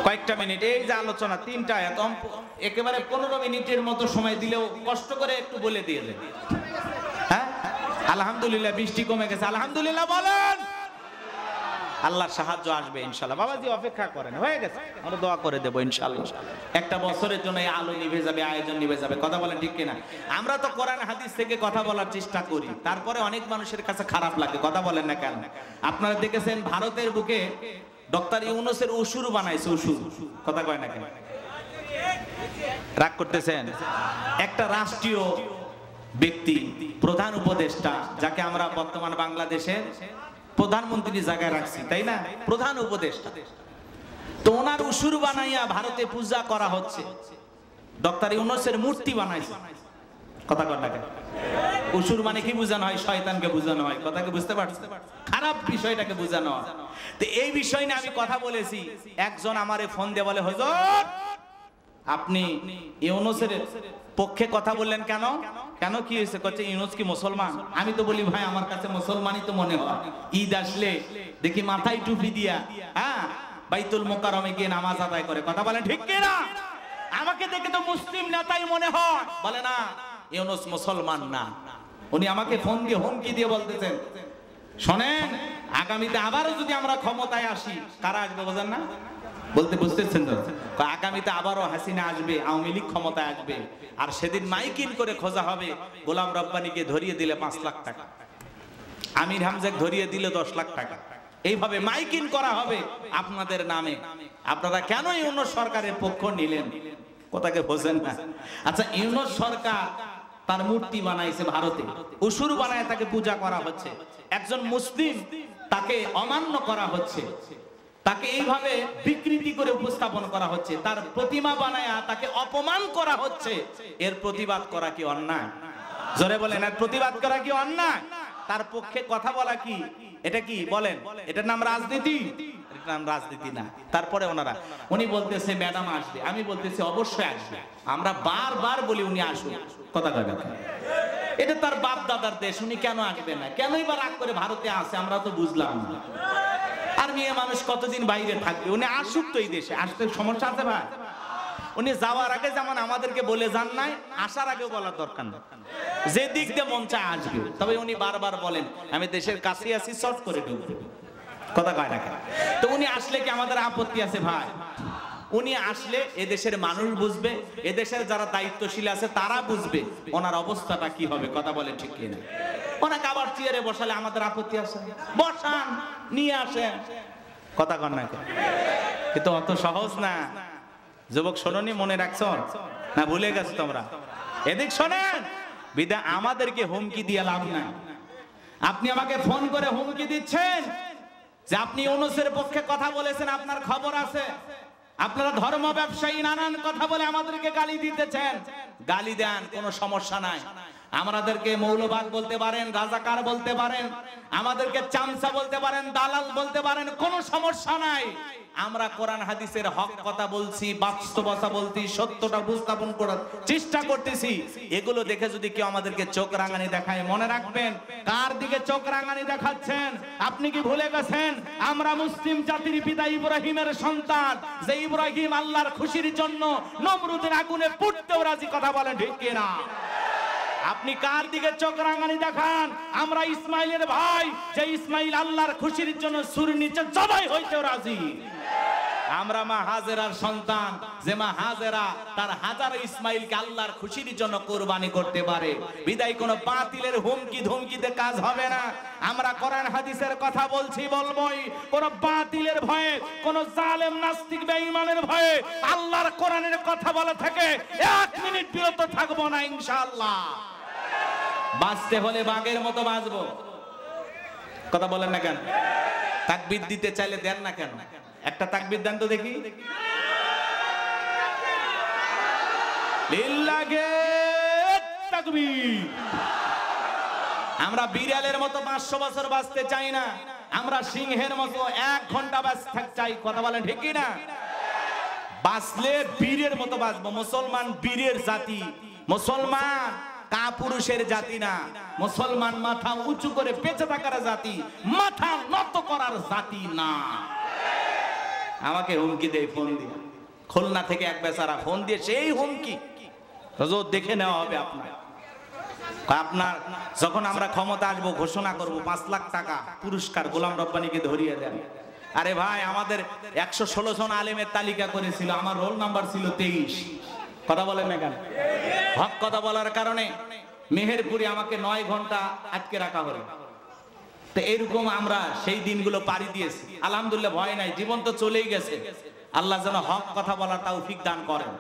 কয়েকটা মিনিট, এই যে আলোচনা 3টা একদম একেবারে 15 মিনিটের মতো সময় দিলেও কষ্ট করে একটু বলে দিয়ে দেন। হ্যাঁ, আলহামদুলিল্লাহ বৃষ্টি কমে গেছে, আলহামদুলিল্লাহ বলেন। আল্লাহর সাহায্য আসবে ইনশাআল্লাহ। বাবাজি অপেক্ষা করেন, হয়ে গেছে, আমরা দোয়া করে দেব ইনশাআল্লাহ। একটা বছরের জন্য এই আলো নিভে যাবে, আয়োজন নিভে যাবে। কথা বলেন ঠিক কিনা? আমরা তো কোরআন হাদিস থেকে কথা বলার চেষ্টা করি, তারপরে অনেক মানুষের কাছে খারাপ লাগে। কথা বলেন না কেন? আপনারা দেখেছেন ভারতের বুকে ডক্টর ইউনূসের উসুর বানাইছে, উসুর। কথা কয় না কেন? রাগ করতেছেন? একটা রাষ্ট্রীয় ব্যক্তি, প্রধান উপদেষ্টা, যাকে আমরা বর্তমান বাংলাদেশের প্রধানমন্ত্রীর জায়গায় রাখছি, তাই না? প্রধান উপদেষ্টা, তো ওনার উসুর বানাইয়া ভারতে পূজা করা হচ্ছে। ডক্টর ইউনূসের মূর্তি বানাইছে। কথা কর না কেন? উসুর মানে কি বোঝানো হয়? শয়তানকে বোঝানো হয়। কথাকে বুঝতে পারছেন? খারাপ বিষয়টাকে বোঝানো হয়। তো এই বিষয় নিয়ে আমি কথা বলেছি। একজন আমারে ফোন দিয়ে বলে, হুজুর আপনি ইউনূসের পক্ষে কথা বললেন কেন? কেন, কি হয়েছে? কচ্ছে ইউনূস কি মুসলমান? আমি তো বলি ভাই আমার কাছে মুসলমানই তো মনে হয়। ঈদ আসলে দেখি মাথায় টুপি দিয়া বাইতুল মুকাররমে গিয়ে নামাজ আদায় করে। কথা বলেন ঠিক কি না? আমাকে দেখে তো মুসলিম নেতাই মনে হয়। বলে না, ইউনূস মুসলমান না। উনি আমাকে ফোন দিয়ে হুমকি দিয়ে বলতেছেন, শোনেন আগামীতে আবারও যদি আমরা ক্ষমতায় আসি, কারা আসবে বোঝেন না? বলতে বুঝতেছেন তো? আগামীতে আবারও হাসিনা আসবে, আওয়ামী লীগ ক্ষমতায় আসবে, আর সেদিন মাইকিং করে খোঁজা হবে গোলাম রব্বানীকে ধরিয়ে দিলে 5 লাখ টাকা, আমির হামজাকে ধরিয়ে দিলে 10 লাখ টাকা, এইভাবে মাইকিং করা হবে আপনাদের নামে। আপনারা কেন ইউনূস সরকারের পক্ষ নিলেন? কথাকে বোঝেন না? আচ্ছা, ইউনূস সরকার তার মূর্তি বানাইছে ভারতে, উসুর বানায় তাকে পূজা করা হচ্ছে। একজন মুসলিম তাকে অমান্য করা হচ্ছে, তাকে এইভাবে বিকৃতি করে উপস্থাপন করা হচ্ছে, তার প্রতিমা বানায়া তাকে অপমান করা হচ্ছে। এর প্রতিবাদ করা কি অন্যায়? জোরে বলেন, এর প্রতিবাদ করা কি অন্যায়? তার পক্ষে কথা বলা কি এটা কি বলেন? এটার নাম রাজনীতি? এটার নাম রাজনীতি না। তারপরে উনি বলতেছে ম্যাডাম আসবে, আমি বলতেছি অবশ্যই আসবে। আমরা বারবার বলি উনি আসুন। কথা কয় না? এটা তার বাপ দাদার দেশ, উনি কেন আসবে না? কেনই বা রাগ করে ভারতে আসে আমরা তো বুঝলাম না। আর মেয়ে মানুষ কতদিন বাইরে থাকবে? উনি আসুক তো এই দেশে, আসতে সমস্যা আছে ভাই? উনি যাওয়ার আগে যেমন আমাদেরকে বলে যান নাই, আসার আগেও বলার দরকার না, যে দিক দিয়ে মন চায় আসবে। তবে উনি বারবার বলেন আমি দেশের কাছে আছি, শর্ট করে ঢুকবো। কথা কয় না কেন? তো উনি আসলে কি আমাদের আপত্তি আছে ভাই? উনি আসলে এদেশের মানুষ বুঝবে, এদেশের যারা দায়িত্বশীল আছে তারা বুঝবে ওনার অবস্থাটা কি হবে। কথা বলে ঠিক কিনা? ওনাকে আবার চেয়ারে বসালে আমাদের আপত্তি আছে? বসান, নিয়ে আসেন। কথা কন না কেন? কিন্তু অত সহজ না। যুবক শোনি, মনে রাখছ না ভুলে গেছো তোমরা? এদিক শোনেন, বিদা আমাদেরকে হুমকি দিয়ে লাভ নাই। আপনি আমাকে ফোন করে হুমকি দিচ্ছেন যে আপনি ইউনূসের পক্ষে কথা বলেছেন, আপনার খবর আছে। আপনারা ধর্ম ব্যবসায়ী নানান কথা বলে আমাদেরকে গালি দিতেছেন। গালি দেন, কোনো সমস্যা নাই। আমাদেরকে মৌলবাদ বলতে পারেন, রাজাকার বলতে পারেন, আমাদেরকে চামচা বলতে পারেন, দালাল বলতে পারেন, কোনো সমস্যা নাই। আমরা কোরআন হাদিসের হক কথা বলছি, বাস্তবতা বলছি, সত্যটা উপস্থাপন করার চেষ্টা করতেছি। এগুলো দেখে যদি কেউ আমাদেরকে চোখ রাঙানি দেখায়, মনে রাখবেন কার দিকে চোখ রাঙানি দেখাচ্ছেন। আপনি কি ভুলে গেছেন আমরা মুসলিম জাতির পিতা ইব্রাহিমের সন্তান, যে ইব্রাহিম আল্লাহর খুশির জন্য নমরুদের আগুনে পুড়তেও রাজি। কথা বলেন ঠিক কিনা? আপনি কার দিকে চোখ রাঙানি দেখান? আমরা ইসমাইলের ভাই, যে ইসমাইল আল্লাহর খুশির জন্য সূর্যের নিচে জবাই হইতেও রাজি। আমরা মা হাজেরার সন্তান, যে মা হাজেরা তার হাজার ইসমাইলকে আল্লাহর খুশির জন্য কুরবানি করতে পারে। বিদায় কোনো বাতিলের হুমকি ধুমকিতে কাজ হবে না। আমরা কোরআন হাদিসের কথা বলছি, বলবোই। কোন বাতিলের ভয়ে, কোন জালেম নাস্তিক বেঈমানের ভয়ে আল্লাহর কোরআনের কথা বলা থেকে 1 মিনিট বিরত থাকবো না ইনশাআল্লাহ। বাঁচতে হলে বাঘের মতো বাঁচবো। কথা বলেন না কেন? তাকবীর দিতে চাইলে দেন না কেন? একটা তাকবীর দেন তো দেখি। লিল্লাহে তাকবীর। আমরা বিড়ালের মতো 500 বছর বাঁচতে চাই না, আমরা সিংহের মতো 1 ঘন্টা বাঁচতে চাই। কথা বলেন ঠিক কি না? বাঁচলে বীরের মতো বাঁচবো। মুসলমান বীরের জাতি, মুসলমান কাপুরুষের জাতি না। মুসলমান মাথা উঁচু করে বেঁচে থাকার জাতি, মাথা নত করার জাতি না। আমাকে হুমকি দেয় ফোন দিয়ে, খুলনা থেকে এক বেচারা ফোন দিয়ে সেই হুমকি হুজুর দেখে নেওয়া হবে আপনার যখন আমরা ক্ষমতা আসবো ঘোষণা করব 5 লাখ টাকা পুরস্কার গোলাম রব্বানীকে ধরিয়ে দেন। আরে ভাই, আমাদের 116 জন আলেমের তালিকা করেছিল, আমার রোল নাম্বার ছিল 23। কথা বলেন না কেন? হক কথা বলার কারণে মেহেরপুরে আমাকে 9 ঘন্টা আটকে রাখা হলো। তো এরকম আমরা সেই দিনগুলো পাড়ি দিয়েছি। আলহামদুলিল্লাহ, ভয় নাই, জীবন তো চলেই গেছে। আল্লাহ যেন হক কথা বলার তৌফিক দান করেন।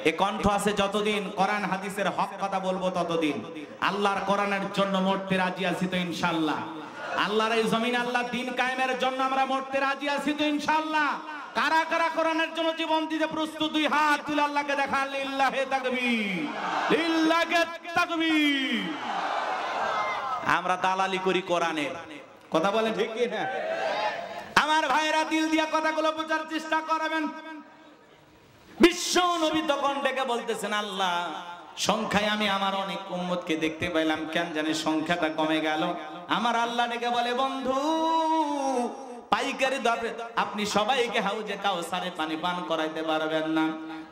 এ কণ্ঠ আছে যতদিন কোরআন হাদিসের হক কথা বলবো ততদিন। আল্লাহর কোরআনের জন্য মরতে রাজি আছি তো ইনশাআল্লাহ। আল্লাহর এই জমিন আল্লাহ দিন কায়েমের জন্য আমরা মরতে রাজি আছি তো ইনশাআল্লাহ। কারা কারা কোরআনের জন্য জীবন দিতে প্রস্তুত? দুই হাত তুলে আল্লাহকে দেখান, লিল্লাহি তাকবীর, লিল্লাহি তাকবীর। আমরা দালালি করি কোরআনের, কথা বলেন ঠিক কি না? আমার ভাইরা দিল দিয়া কথাগুলো বোঝার চেষ্টা করবেন। বিশ্ব নবী তখন ডেকে বলতেছেন, আল্লাহ সংখ্যায় আমি আমার অনেক উম্মতকে দেখতে পাইলাম, কেন জানি সংখ্যাটা কমে গেল। আমার আল্লাহ ডেকে বলে, বন্ধু পাইকারি দামে আপনি সবাইকে হাউজে কাউসারে পানি পান করাইতে পারবেন না।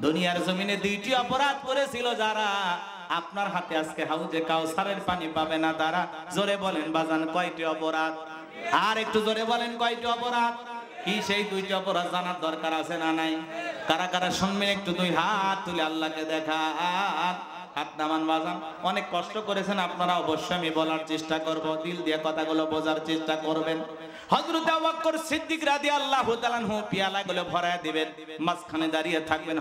দুনিয়ার জমিনে দুইটি অপরাধ করেছিল যারা, আপনার হাতে আজকে হাউজে কাউসারের পানি পাবে না তারা। জোরে বলেন বাজান, কয়টি অপরাধ? আর একটু জোরে বলেন, কয়টি অপরাধ? কি সেই দুইটি অপরাধ জানার দরকার আছে না নাই? কারা কারা শুনবেন একটু দুই হাত তুলে আল্লাহকে দেখা। হাত নামান বাজান, অনেক কষ্ট করেছেন আপনারা, অবশ্যই আমি বলার চেষ্টা করব, দিল দিয়ে কথাগুলো বোঝার চেষ্টা করবেন। হযরত আবু বকর সিদ্দিক রাদিয়াল্লাহু তাআলা আনহু পেয়ালাগুলো ভরায় দিবেন, মাঝখানে দাঁড়িয়ে থাকবেন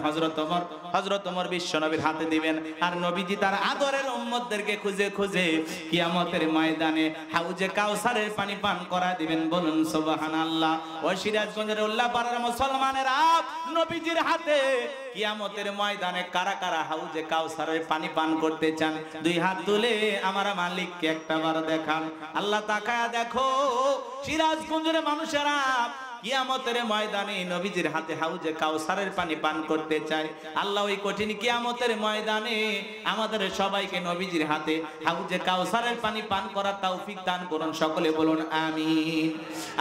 হযরত ওমর বিশ্ব নবীর হাতে দিবেন, আর নবীজি তার আদরের উম্মতদেরকে খুঁজে খুঁজে কিয়ামতের ময়দানে হাউজে কাউসারের পানি পান করা দিবেন। বলুন সুবহানাল্লাহ। ও সিরাজগঞ্জের উল্লাপাড়ার মুসলমানেরা, নবীজির হাতে কিয়ামতের ময়দানে কারা কারা হাউজে কাউসারের পানি পান করতে চান? দুই হাত তুলে আমার মালিককে একটাবার দেখান। আল্লাহ তাকায়া দেখো, সিরাজগঞ্জের মানুষেরা কিয়ামতের ময়দানে নবীজির হাতে হাউজে কাউসারের পানি পান করতে চায়। আল্লাহ ওই কঠিন কিয়ামতের ময়দানে আমাদের সবাইকে নবীজির হাতে হাউজে কাউসারের পানি পান করার তৌফিক দান করুন। সকলে বলুন আমিন।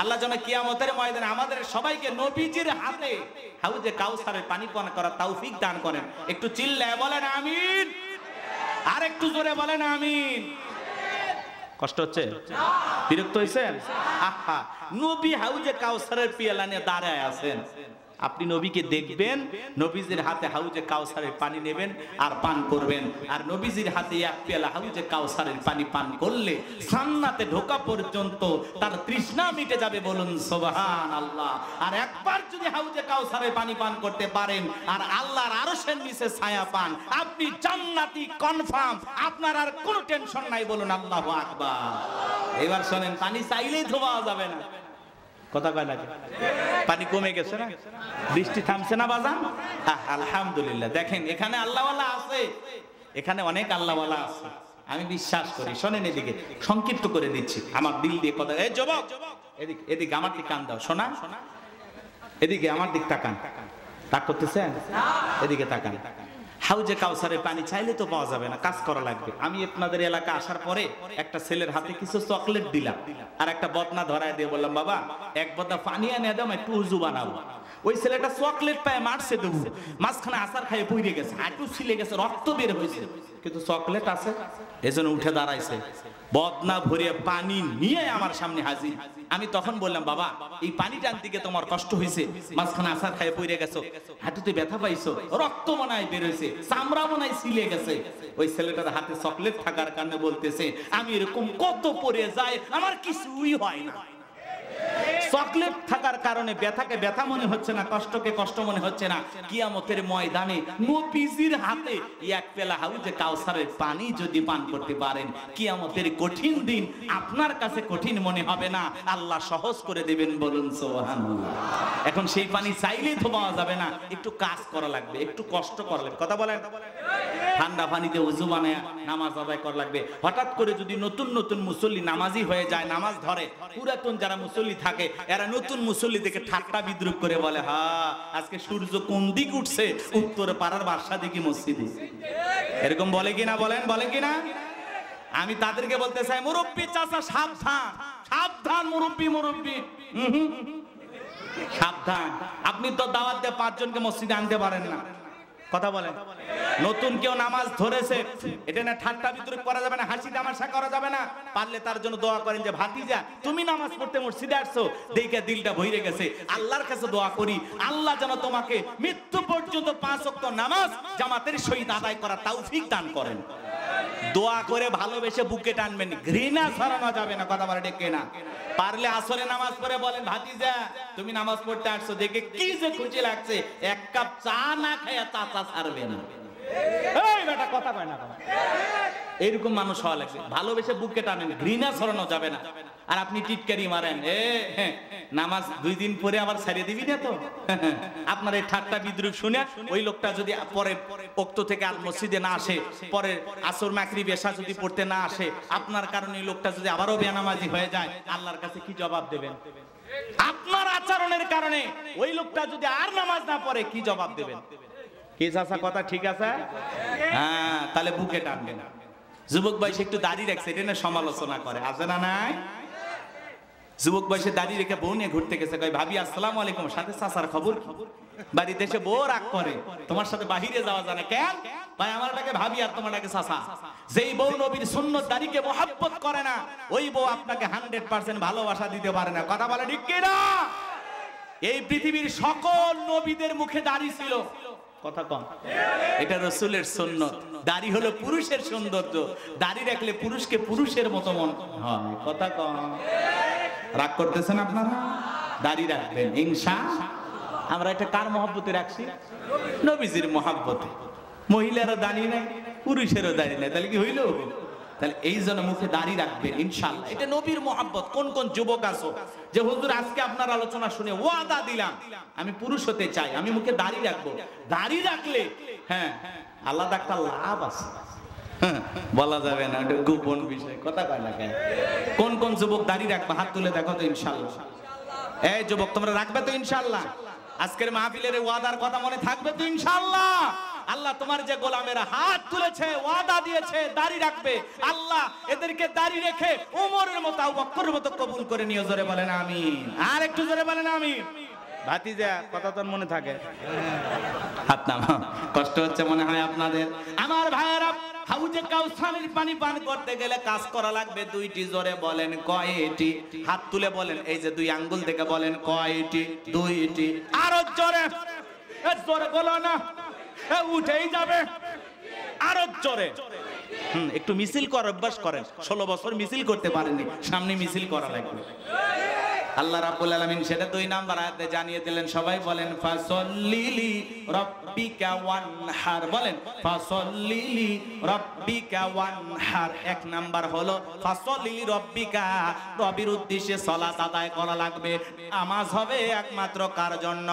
আল্লাহ যেন কিয়ামতের ময়দানে আমাদের সবাইকে নবীজির হাতে হাউজে কাউসারের পানি পান করার তৌফিক দান করেন। একটু চিল্লায় বলেন আমিন, আর একটু জোরে বলেন আমিন। কষ্ট হচ্ছে? বিরক্ত হয়েছেন? আহা, নবী হাউজে কাউসারের পিয়ালা নিয়ে দাঁড়ায় আছেন, আপনি নবীকে দেখবেন, নবীজির হাতে হাউজে কাউসারের পানি নেবেন আর পান করবেন। আর নবীজির হাতে এক পেয়ালা হাউজে কাউসারের পানি পান করলে জান্নাতে ঢোকা পর্যন্ত তার তৃষ্ণা মিটে যাবে। বলুন সুবহানাল্লাহ। আর একবার যদি হাউজে কাউসারের পানি পান করতে পারেন আর আল্লাহর আরশের নিচে ছায়া পান, আপনি জান্নাতি কনফার্ম, আপনার আর কোনো টেনশন নাই। বলুন আল্লাহু আকবার। এবার শুনেন, পানি চাইলেই ধোয়া যাবে না। কথা কয় লাগে? পানি কমে গেছে না? বৃষ্টি থামছে না বাজান? আলহামদুলিল্লাহ। দেখেন এখানে আল্লাহওয়ালা আছে, এখানে অনেক আল্লাহওয়ালা আছে, আমি বিশ্বাস করি। শোনেন, এদিকে সংক্ষিপ্ত করে দিচ্ছি, আমার দিল দিয়ে কথা। এই যুবক, এদিকে এদিকে আমার দিকে কান দাও। শোনা, এদিকে আমার দিক তাকান। তাক করতেছেন? এদিকে তাকান। হাউজে কাউসারের পানি চাইলে তো পাওয়া যাবে না, কাজ করা লাগবে। আমি আপনাদের এলাকা আসার পরে একটা ছেলের হাতে কিছু চকলেট দিলাম, আর একটা বদনা ধরায় দিয়ে বললাম, বাবা এক বদনা পানি এনে দাও, একটু উজু বানাবো। ওই ছেলেটা চকলেট পায় মারছে, দেবো মাঝখানে আসার খাইয়ে পড়ে গেছে, হাঁটু ছিলে গেছে, রক্ত বের হয়েছে, কিন্তু চকলেট আছে, এজন্য উঠে দাঁড়াইছে, বদনা ভরে পানি নিয়ে আমার সামনে হাজির। আমি তখন বললাম, বাবা এই পানি টানতে গিয়ে তোমার কষ্ট হয়েছে, মাঝখানে আসার খাইয়ে পড়ে গেছো, হাঁটুতে ব্যথা পাইছো, রক্ত মনায় বের হয়েছে, চামড়া মনায় ছিলে গেছে। ওই ছেলেটার হাতে চকলেট থাকার কারণে বলতেছে, আমি এরকম কত পড়ে যাই, আমার কিছুই হয় না। চকলেট থাকার কারণে ব্যথাকে ব্যথা মনে হচ্ছে না, কষ্টকে কষ্ট মনে হচ্ছে না। কিয়ামতের ময়দানে নবীজির হাতে এক পেলা হাউজে কাউসারের পানি যদি পান করতে পারেন, কিয়ামতের কঠিন দিন আপনার কাছে কঠিন মনে হবে না, আল্লাহ সহজ করে দেবেন। বলুন সুবহানাল্লাহ। এখন সেই পানি চাইলেই তো পাওয়া যাবে না, একটু কাজ করা লাগবে, একটু কষ্ট করা লাগবে। কথা বলেন? ঠান্ডা পানিতে উযু বানায় নামাজ আদায় করা লাগবে। হঠাৎ করে যদি নতুন নতুন মুসল্লি নামাজি হয়ে যায়, নামাজ ধরে, পুরাতন যারা মুসল্লি থাকে এরা নতুন মুসল্লি দেখে ঠাট্টা বিদ্রুপ করে বলে, হ্যাঁ আজকে সূর্য কোন দিক উঠছে, উত্তর পাড়ার বাসা দিকে মসজিদে, এরকম বলে কিনা? বলেন, বলে কিনা? আমি তাদেরকে বলতে চাই, মুরব্বী চাচা সাবধান, সাবধান মুরব্বী, মুরব্বী সাবধান। আপনি তো দাওয়াত দিয়ে 5 জনকে মসজিদে আনতে পারেন না। কথা বলেন? নতুন কেউ নামাজ ধরেছে, এটা না ঠাট্টা বিদ্রুপ করা যাবে না, হাসি তামাশা করা যাবে না। পারলে তার জন্য দোয়া করেন যে, ভাতিজা তুমি নামাজ পড়তে মসজিদে আসছো, দেখে দিলটা ভরে গেছে, আল্লাহর কাছে দোয়া করি আল্লাহ যেন তোমাকে মৃত্যু পর্যন্ত 5 ওয়াক্ত নামাজ জামাতের সহিত আদায় করার তৌফিক দান করেন। দোয়া করে ভালোবেসে বুকে টানবেন, ঘৃণা ছড়ানো যাবে না, কথা বলে ডেকে না। পারলে আসরে নামাজ পড়ে বলেন, ভাতিজা তুমি নামাজ পড়তে আসছো দেখে কি যে খুশি লাগছে, এক কাপ চা না খায়া চাচা ছাড়বে না। এই বেটা কথা কয় না, এইরকম মানুষ হওয়া লাগবে। ভালোবেসে বুকে টানেন, ঘৃণা ছড়ানো যাবে না। আর আপনি টিটকারি মারেন, নামাজ 2 দিন পরে আবার ছাড়িয়ে দিবি না তো। আপনার এই ঠাট্টা বিদ্রুপ শুনে ওই লোকটা যদি পরে ওক্ত থেকে আর মসজিদে না আসে, পরে আসর মাগরিব এশা যদি পড়তে না আসে, আপনার কারণে এই লোকটা যদি আবারও বেনামাজি হয়ে যায়, আল্লাহর কাছে কি জবাব দেবেন? আপনার আচরণের কারণে ওই লোকটা যদি আর নামাজ না পড়ে, কি জবাব দেবেন? কি চাচা কথা ঠিক আছে? হ্যাঁ, তাহলে বুকে টানবেন। যুবক বয়সে একটু দাঁড়িয়ে রাখছে, এটা নিয়ে সমালোচনা করে, আছে না নাই? যুবক বয়সে দাঁড়িয়ে রেখে বউ নিয়ে ঘুরতে গেছে, কয় ভাবি আসসালামু আলাইকুম, সাথে চাচার খবর কি? বাড়িতে এসে বউ রাগ করে, তোমার সাথে বাহিরে যাওয়া যায় না কেন? ভাই আমারটাকে ভাবি আর তোমারটাকে চাচা। যেই বউ নবীর সুন্নত দাড়িকে মহব্বত করে না, ওই বউ আপনাকে 100% ভালোবাসা দিতে পারে না, কথা বলে ঠিক কি না? এই পৃথিবীর সকল নবীদের মুখে দাড়ি ছিল, কথা কম। এটা রাসূলের সুন্নত। দাড়ি হলো পুরুষের সৌন্দর্য, দাড়ি রাখলে পুরুষকে পুরুষের মতো মন হয়, কথা কম। রাগ করতেছেন আপনারা? দাড়ি রাখবেন ইনশাআল্লাহ। আমরা এটা কার মহব্বতে রাখছি? নবীজির মহব্বতে। মহিলারও দাড়ি নাই, পুরুষেরও দাড়ি নাই, তাহলে কি হইল? তাহলে এই জন্য মুখে দাড়ি রাখবেন ইনশাআল্লাহ, এটা নবীর মহব্বত। কোন কোন যুবক আছো যে হুজুর আজকে আপনার আলোচনা শুনে ওয়াদা দিলাম আমি পুরুষ হতে চাই, আমি মুখে দাড়ি রাখবো। দাড়ি রাখলে হ্যাঁ আলাদা একটা লাভ আছে, বলা যাবে না, এটা গোপন বিষয়, কথা কয় না কেন? কোন কোন যুবক দাড়ি রাখবে হাত তুলে দেখো তো ইনশাআল্লাহ। এই যুবক তোমরা রাখবে তো ইনশাআল্লাহ? আজকের মাহফিলের ওয়াদার কথা মনে থাকবে তো ইনশাআল্লাহ? আল্লাহ তোমার যে গোলামেরা হাত তুলেছে, ওয়াদা দিয়েছে দাড়ি রাখবে, আল্লাহ এদেরকে দাড়ি রেখে ওমরের মতো, আবু বকরের মতো কবুল করে নিয়ে। জোরে বলেন আমিন। আর একটু জোরে বলেন আমিন। ভাতিজা কথা তোর মনে থাকে? হাত নামাও, কষ্ট হচ্ছে মনে হয় আপনাদের। আমার ভাইয়েরা, হাউজে কাউসারের পানি পান করতে গেলে কাজ করা লাগবে 2টি। জোরে বলেন কয়টি? হাত তুলে বলেন, এই যে 2 আঙ্গুল থেকে বলেন কয়টি? 2টি। আরো জোরে, জোরে বলো না, উঠেই যাবে, আরো জোরে। একটু মিছিল করার অভ্যাস করেন, 16 বছর মিছিল করতে পারেননি, সামনে মিছিল করা লাগবে। আল্লাহ রাব্বুল আলামিন সেটা 2 নাম্বার আয়াতে জানিয়ে দিলেন। সবাই বলেন ফাসল্লিলি রাব্বিকা ওয়ানহার, বলেন ফাসল্লিলি রাব্বিকা ওয়ানহার। 1 নাম্বার হলো ফাসল্লিলি রাব্বিকা, রবের উদ্দেশ্যে সালাত আদায় করা লাগবে। নামাজ হবে একমাত্র কার জন্য?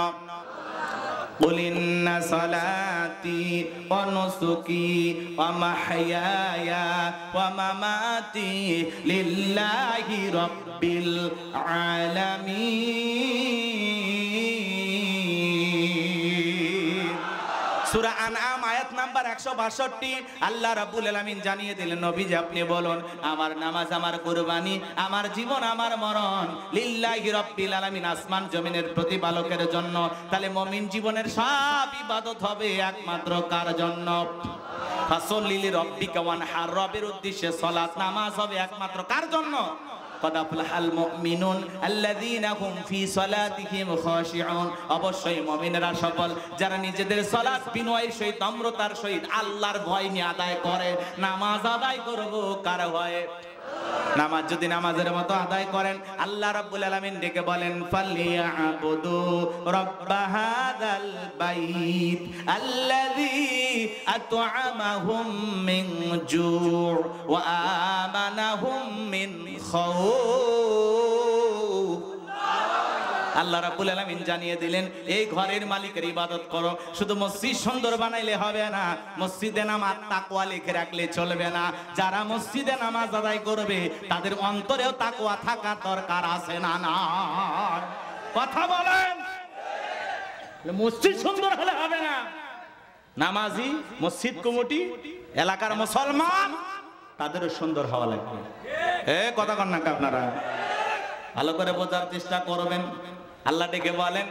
قل إن صلاتي ونسكي ومحياي ومماتي لله رب العالمين। সূরা আনআম আয়াত নাম্বার 162। আল্লাহ রাব্বুল আলামিন জানিয়ে দিলেন, নবীজি আপনি বলুন আমার নামাজ, আমার কুরবানি, আমার জীবন, আমার মরণ লিল্লাহি রাব্বিল আলামিন, আসমান জমিনের প্রতিপালকের জন্য। তাহলে মুমিন জীবনের সব ইবাদত হবে একমাত্র কার জন্য? ফাসল্লি লিরাব্বিকা ওয়ানহার, রবের উদ্দেশ্যে সালাত নামাজ হবে একমাত্র কার জন্য? قد أفلح المؤمنون الذين هم في صلاتهم خاشعون। অবশ্যই মুমিনরা সফল যারা নিজেদের সালাত বিনয়ের সহিত, নম্রতার সহিত, আল্লাহর ভয় নিয়ে আদায় করে। নামাজ আদায় করব কার ভয়ে? নামাজ যদি নামাজের মতো আদায় করেন, আল্লাহ রাব্বুল আলামিন ডেকে বলেন ফালিয়াবুদু রাব্ব হাযাল বাইত আল্লাযী আত'আমাহুম মিন জু' ওয়া আমানাহুম মিন খাউফ। আল্লাহ রাব্বুল আলামিন জানিয়ে দিলেন এই ঘরের মালিকের ইবাদত করো। শুধু মসজিদ সুন্দর বানাইলে হবে না, মসজিদে নামাজ তাকওয়া লিখে রাখলে চলবে না। যারা মসজিদে নামাজ আদায় করবে তাদের অন্তরেও তাকওয়া থাকা দরকার আছে না? না, কথা বলেন। মসজিদ সুন্দর হলে হবে না, নামাজি, মসজিদ কমিটি, এলাকার মুসলমান তাদেরও সুন্দর হওয়া লাগবে। কথা কন না আপনারা? ভালো করে বোঝার চেষ্টা করবেন। আল্লাহ ডেকে বলেন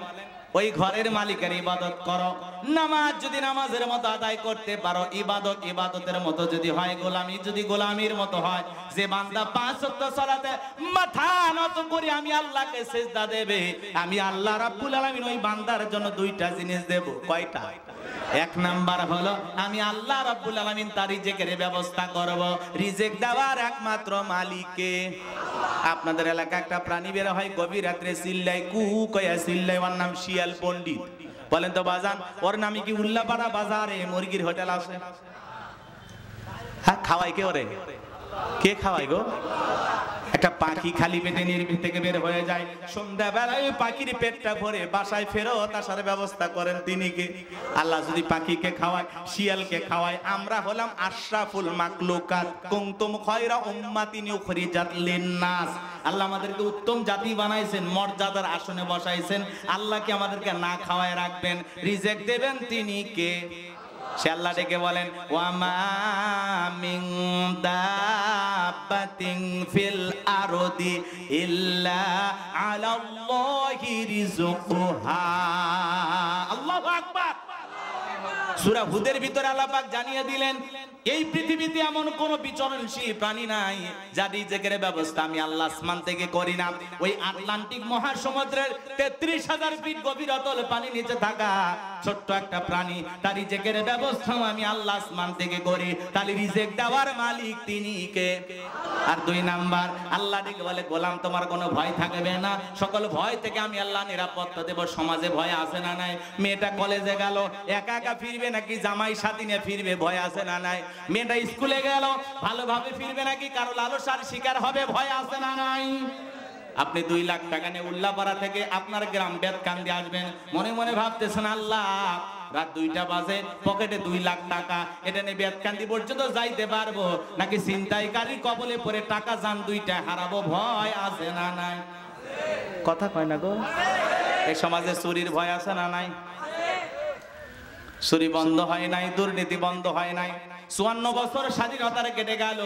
ওই ঘরের মালিকের ইবাদত করো। নামাজ যদি নামাজের মতো আদায় করতে পারো, ইবাদত ইবাদতের মতো যদি হয়, গোলামি যদি গোলামির মতো হয়, যে বান্দা 5 ওয়াক্ত সালাতে মাথা নত করে আমি আল্লাহকে সিজদা দেবে, আমি আল্লাহ রাব্বুল আলামিন ওই বান্দার জন্য 2টা জিনিস দেব। কয়টা? 1 নাম্বার হলো আমি আল্লাহ রাব্বুল আলামিন তার রিজিকের ব্যবস্থা করব। রিজিক দেওয়ার একমাত্র মালিককে। আপনাদের এলাকা একটা প্রাণী বের হয় গভীর রাত্রে, চিল্লাই কু কয়া চিল্লাই, ওর নাম শিয়াল পণ্ডিত। বলেন তো বাজান, ওর নামে কি উল্লাপাড়া বাজারে মুরগির হোটেল আছে? হ্যাঁ, খাওয়াই কে ওরে? কে খাওয়াই গো? একটা পাখি খালি পেটে নির্ভীক থেকে বের হয়ে যায়, সন্ধ্যাবেলায় পাখির পেটটা ভরে বাসায় ফেরত আসার ব্যবস্থা করেন তিনি কে? আল্লাহ যদি পাখিকে খাওয়ায়, শিয়ালকে খাওয়ায়, আমরা হলাম আশরাফুল মাখলুকাত, কুনতুম খায়রা উম্মাতিন উখরিজাত লিন-নাস। আল্লাহ আমাদেরকে উত্তম জাতি বানাইছেন, মর্যাদার আসনে বসাইছেন। আল্লাহকে আমাদেরকে না খাওয়ায় রাখবেন, রিজিক দেবেন তিনি কে? সে আল্লাহ ডেকে বলেন, ওয়ামা মিন দাব্বাতিন ফিল আরদি ইল্লা আলাল্লাহি রিজকুহা। আল্লাহু আকবার। সূরা হুদের ভিতরে আল্লাহ পাক জানিয়ে দিলেন, এই পৃথিবীতে এমন কোন বিচরণশীল প্রাণী নাই যার রিজিকের ব্যবস্থা আমি আল্লাহ আসমান থেকে করি না। ওই আটলান্টিক মহাসমুদ্রের 33,000 ফিট গভীর অতল পানি নিচে থাকা ছোট্ট একটা প্রাণী, তার রিজিকের ব্যবস্থা আমি আল্লাহ আসমান থেকে করি। তাহলে রিজিক দেওয়ার মালিক তিনি কে? আর 2 নাম্বার, আল্লাহ ডেকে বলে, গোলাম তোমার কোনো ভয় থাকবে না, সকল ভয় থেকে আমি আল্লাহ নিরাপত্তা দেব। সমাজে ভয় আছে না নাই? মেয়েটা কলেজে গেল, একা একা ফিরবে নাকি জামাই সাথী নিয়ে ফিরবে? ভয় আছে না নাই? মেয়েটা স্কুলে গেল, ভালোভাবে ফিরবে নাকি কারো লালসার শিকার হবে? ভয় আছে না নাই? আপনি 2 লাখ টাকা নিয়ে উল্লাপাড়া থেকে আপনার গ্রাম বেতকান্দি আসবেন, মনে মনে ভাবতেছেন, আল্লাহ রাত 2টা বাজে, পকেটে 2 লাখ টাকা, এটা নিয়ে বেতকান্দি পর্যন্ত যাইতে পারবো নাকি ছিনতাইকারীর কবলে পড়ে টাকা জান 2টা হারাবো? ভয় আছে না নাই? কথা কয় না গো? এই সমাজে চুরির ভয় আছে না নাই? চুরি বন্ধ হয় নাই, দুর্নীতি বন্ধ হয় নাই। 54 বছর স্বাধীনতার কেটে গেল,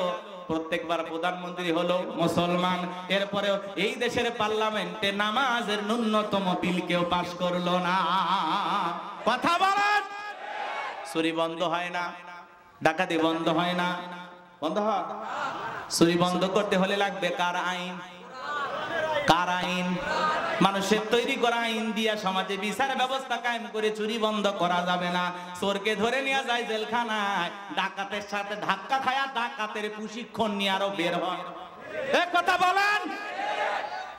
প্রত্যেকবার প্রধানমন্ত্রী হলো মুসলমান, এরপরেও এই দেশের পার্লামেন্টে নামাজের ন্যূনতম বিল কেউ পাস করলো না। কথা বলেন। চুরি বন্ধ হয় না, ডাকাতি বন্ধ হয় না, বন্ধ হয়? চুরি বন্ধ করতে হলে লাগবে কার আইন? কার আইন? মানুষের তৈরি করা আইন দিয়া সমাজে বিচার ব্যবস্থা কায়েম করে চুরি বন্ধ করা যাবে না। চোরকে ধরে নিয়ে যায় জেলখানায়, ডাকাতের সাথে ধাক্কা খায়া ডাকাতের প্রশিক্ষণ নিয়ে আরো বের হয়। এক কথা বলেন।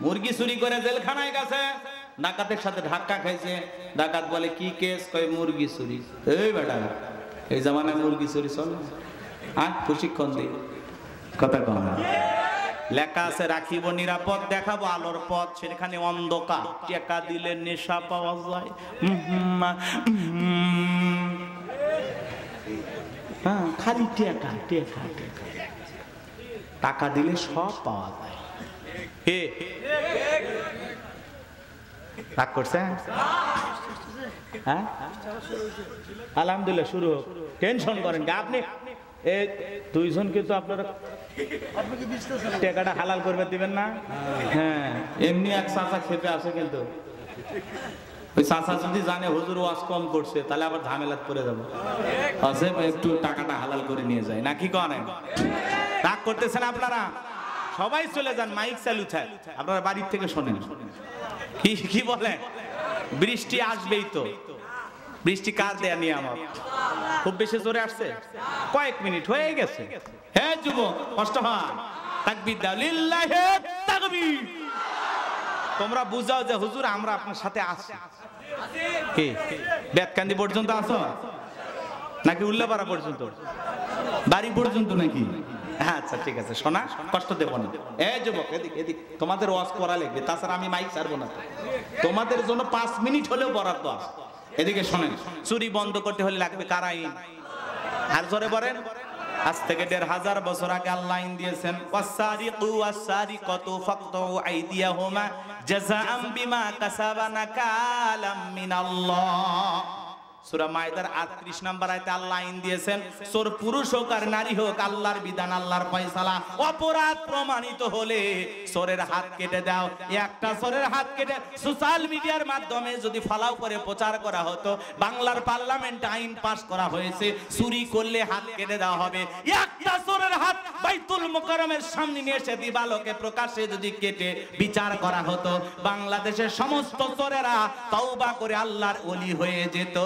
মুরগি চুরি করে জেলখানায় গেছে, ডাকাতের সাথে ধাক্কা খাইছে, ডাকাত বলে কি কেস? কয় মুরগি চুরি। এই বেটা, এই জামানায় মুরগি চুরি চলে? আর প্রশিক্ষণ দিই। কথা কম। লেখা আছে রাখিব নিরাপদ, দেখাবো আলোর পথ, সেখানে অন্ধকার। টাকা দিলে নেশা পাওয়া যায়। হ্যাঁ, খালি টাকা টাকা টাকা দিলে সব পাওয়া যায়। হে রাগ করছে? হ্যাঁ, আলহামদুলিল্লাহ শুরু হোক। টেনশন করেন আপনি। এই 2 জনকে তো আপনারা টাকাটা হালাল করবে দিবেন না? হ্যাঁ, এমনি এক চাচা খেপে আছে, কিন্তু ওই চাচা যদি জানে হুজুর ওয়াজ কম করছে, তাহলে আবার ঝামেলাত পড়ে যাবো। আছে একটু টাকাটা হালাল করে নিয়ে যায় নাকি? করেন রাগ করতেছেন আপনারা? সবাই চলে যান, মাইক চালু থাক, আপনারা বাড়ির থেকে শোনেন। কি কি বলে? বৃষ্টি আসবেই তো। বৃষ্টি কার দেয়া নিয়ামত? খুব বেশি জোরে আসছে? কয়েক মিনিট হয়ে গেছে। হে যুবক, কষ্ট হয়, তাকবীর দাও, লিল্লাহি তাকবীর। তোমরা বুঝাও যে হুজুর আমরা আপনার সাথে আছি। কি বেতকান্দি পর্যন্ত আসো নাকি উল্লাপাড়া পর্যন্ত? বাড়ি পর্যন্ত নাকি? আচ্ছা ঠিক আছে, শোনা, কষ্ট দেব না। এই যুবক, এদিক এদিক, তোমাদের ওয়াজ করা লাগবে, তাছাড়া আমি মাইক ছাড়বো না। তোমাদের জন্য 5 মিনিট হলেও বরাদ্দ আছে। এদিকে শোনেন, চুরি বন্ধ করতে হলে লাগবে কার আইন? আর জোরে বলেন। আজ থেকে 1500 বছর আগে আল্লাহ আইন দিয়েছেন, ওয়াসারিকু ওয়াসারিকাতু ফাকতু আইদিয়াহুমা জাযাআম বিমা কাসাবা নাকালাম মিনাল্লাহ। সূরা মায়েদার 38 নম্বর আয়াতে আল্লাহ আইন দিয়েছেন, চোর পুরুষ হোক আর নারী হোক, আল্লাহর বিধান, আল্লাহর ফয়সালা। অপরাধ প্রমাণিত হলে চোরের হাত কেটে দাও। একটা চোরের হাত কেটে সোশ্যাল মিডিয়ার মাধ্যমে যদি ফালাও করে প্রচার করা হতো, বাংলার পার্লামেন্টে আইন পাস করা হয়েছে, চুরি করলে হাত কেটে দেওয়া হবে। একটা চোরের হাত বাইতুল মুকাররমের সামনে নিয়ে এসে দিবালোকে প্রকাশ্যে যদি কেটে বিচার করা হতো, বাংলাদেশের সমস্ত চোরেরা তওবা করে আল্লাহর ওলি হয়ে যেত।